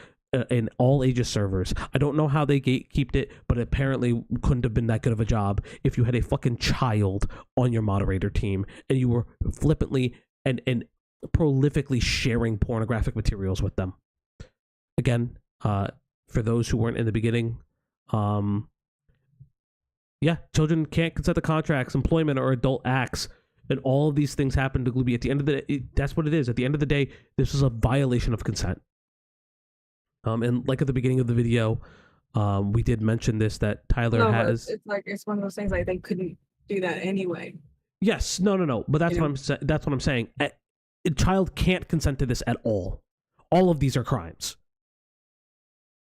in all ages servers. I don't know how they gatekeeped it, but apparently couldn't have been that good of a job if you had a fucking child on your moderator team and you were flippantly and prolifically sharing pornographic materials with them. Again, for those who weren't in the beginning, children can't consent to contracts, employment, or adult acts. And all of these things happen to Glooby. At the end of the day, that's what it is. At the end of the day, this was a violation of consent. And like at the beginning of the video, we did mention this, that Tyler has. It's like, it's one of those things like they couldn't do that anyway. Yes, no. But that's that's what I'm saying. A child can't consent to this at all. All of these are crimes.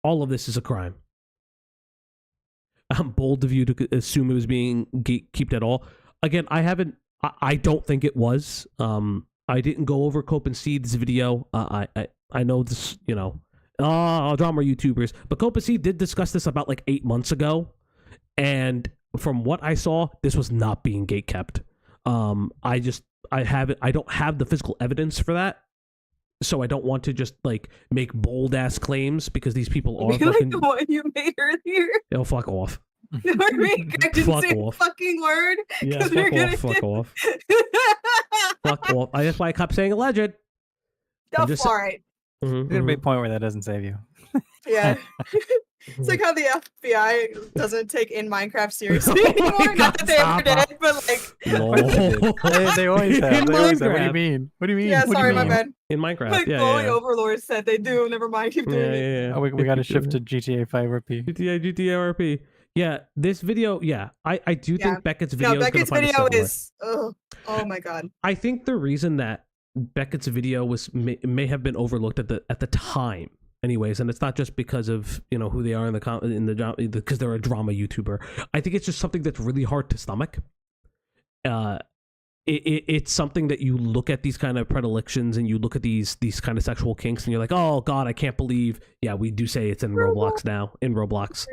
All of this is a crime. I'm bold of you to assume it was being gatekept at all. Again, I don't think it was. I didn't go over Cope and Seed's video. I know this, drama YouTubers, but Cope and Seed did discuss this about like 8 months ago, and from what I saw, this was not being gatekept. I don't have the physical evidence for that, so I don't want to just like make bold ass claims because these people are fucking. Like the one you made earlier. Yo, fuck off. I didn't Fuck say off. a fucking word. Yeah, fuck off. Fuck off. That's why I kept saying alleged. All right. There's gonna be a point where that doesn't save you. Yeah. It's like how the FBI doesn't take in Minecraft seriously anymore. Not that they ever did, but like they always have. In They always have. What do you Minecraft. mean? What do you mean? yeah, What do you sorry, my mean? bad. In Minecraft, Like yeah, Glowing yeah. Overlord said they do. Never mind, keep doing it. Yeah. Oh, we got to shift to GTA 5 RP. GTA RP. Yeah, this video, I do think Beckett's video No, Beckett's video is oh my god. I think the reason that Beckett's video may have been overlooked at the time, anyways, and it's not just because of who they are because they're a drama YouTuber. I think it's just something that's really hard to stomach. It's something that you look at these kind of predilections and you look at these kind of sexual kinks and you're like, oh god, I can't believe. Yeah, we do say it's in Roblox now. In Roblox,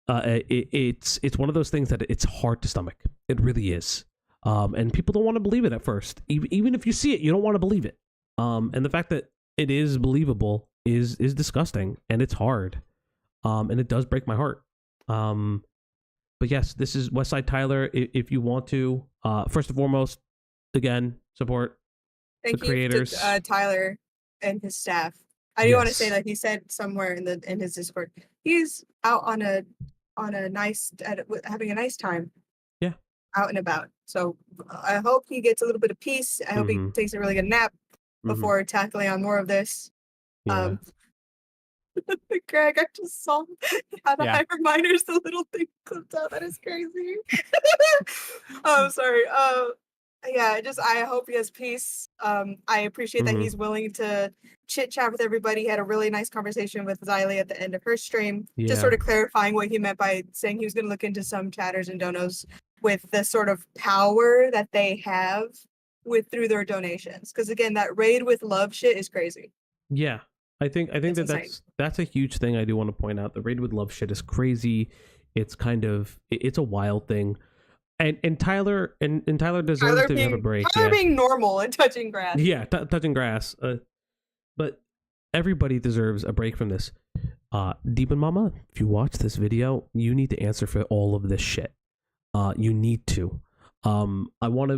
it's one of those things that it's hard to stomach. It really is. And people don't want to believe it at first. Even if you see it, you don't want to believe it. And the fact that it is believable is disgusting, and it's hard. And it does break my heart. But yes, this is Westside Tyler. If you want to, first and foremost, again, support the creators. Thank you to Tyler and his staff. I do want to say that he said somewhere in his Discord, he's out on a nice having a nice time. Yeah. Out and about. So I hope he gets a little bit of peace. I hope he takes a really good nap before tackling on more of this. Yeah. Greg, I just saw how the high reminders, the little thing clipped out. That is crazy. Oh, sorry. I hope he has peace. I appreciate that he's willing to chit chat with everybody. He had a really nice conversation with Xylee at the end of her stream, just sort of clarifying what he meant by saying he was going to look into some chatters and donos with the sort of power that they have through their donations. Because again, that raid with love shit is crazy. Yeah. I think that's a huge thing I do want to point out. The raid with love shit is crazy. It's it's a wild thing. And Tyler deserves to have a break. Tyler being normal and touching grass. Yeah, touching grass. But everybody deserves a break from this. DemonMama, if you watch this video, you need to answer for all of this shit. You need to. I want to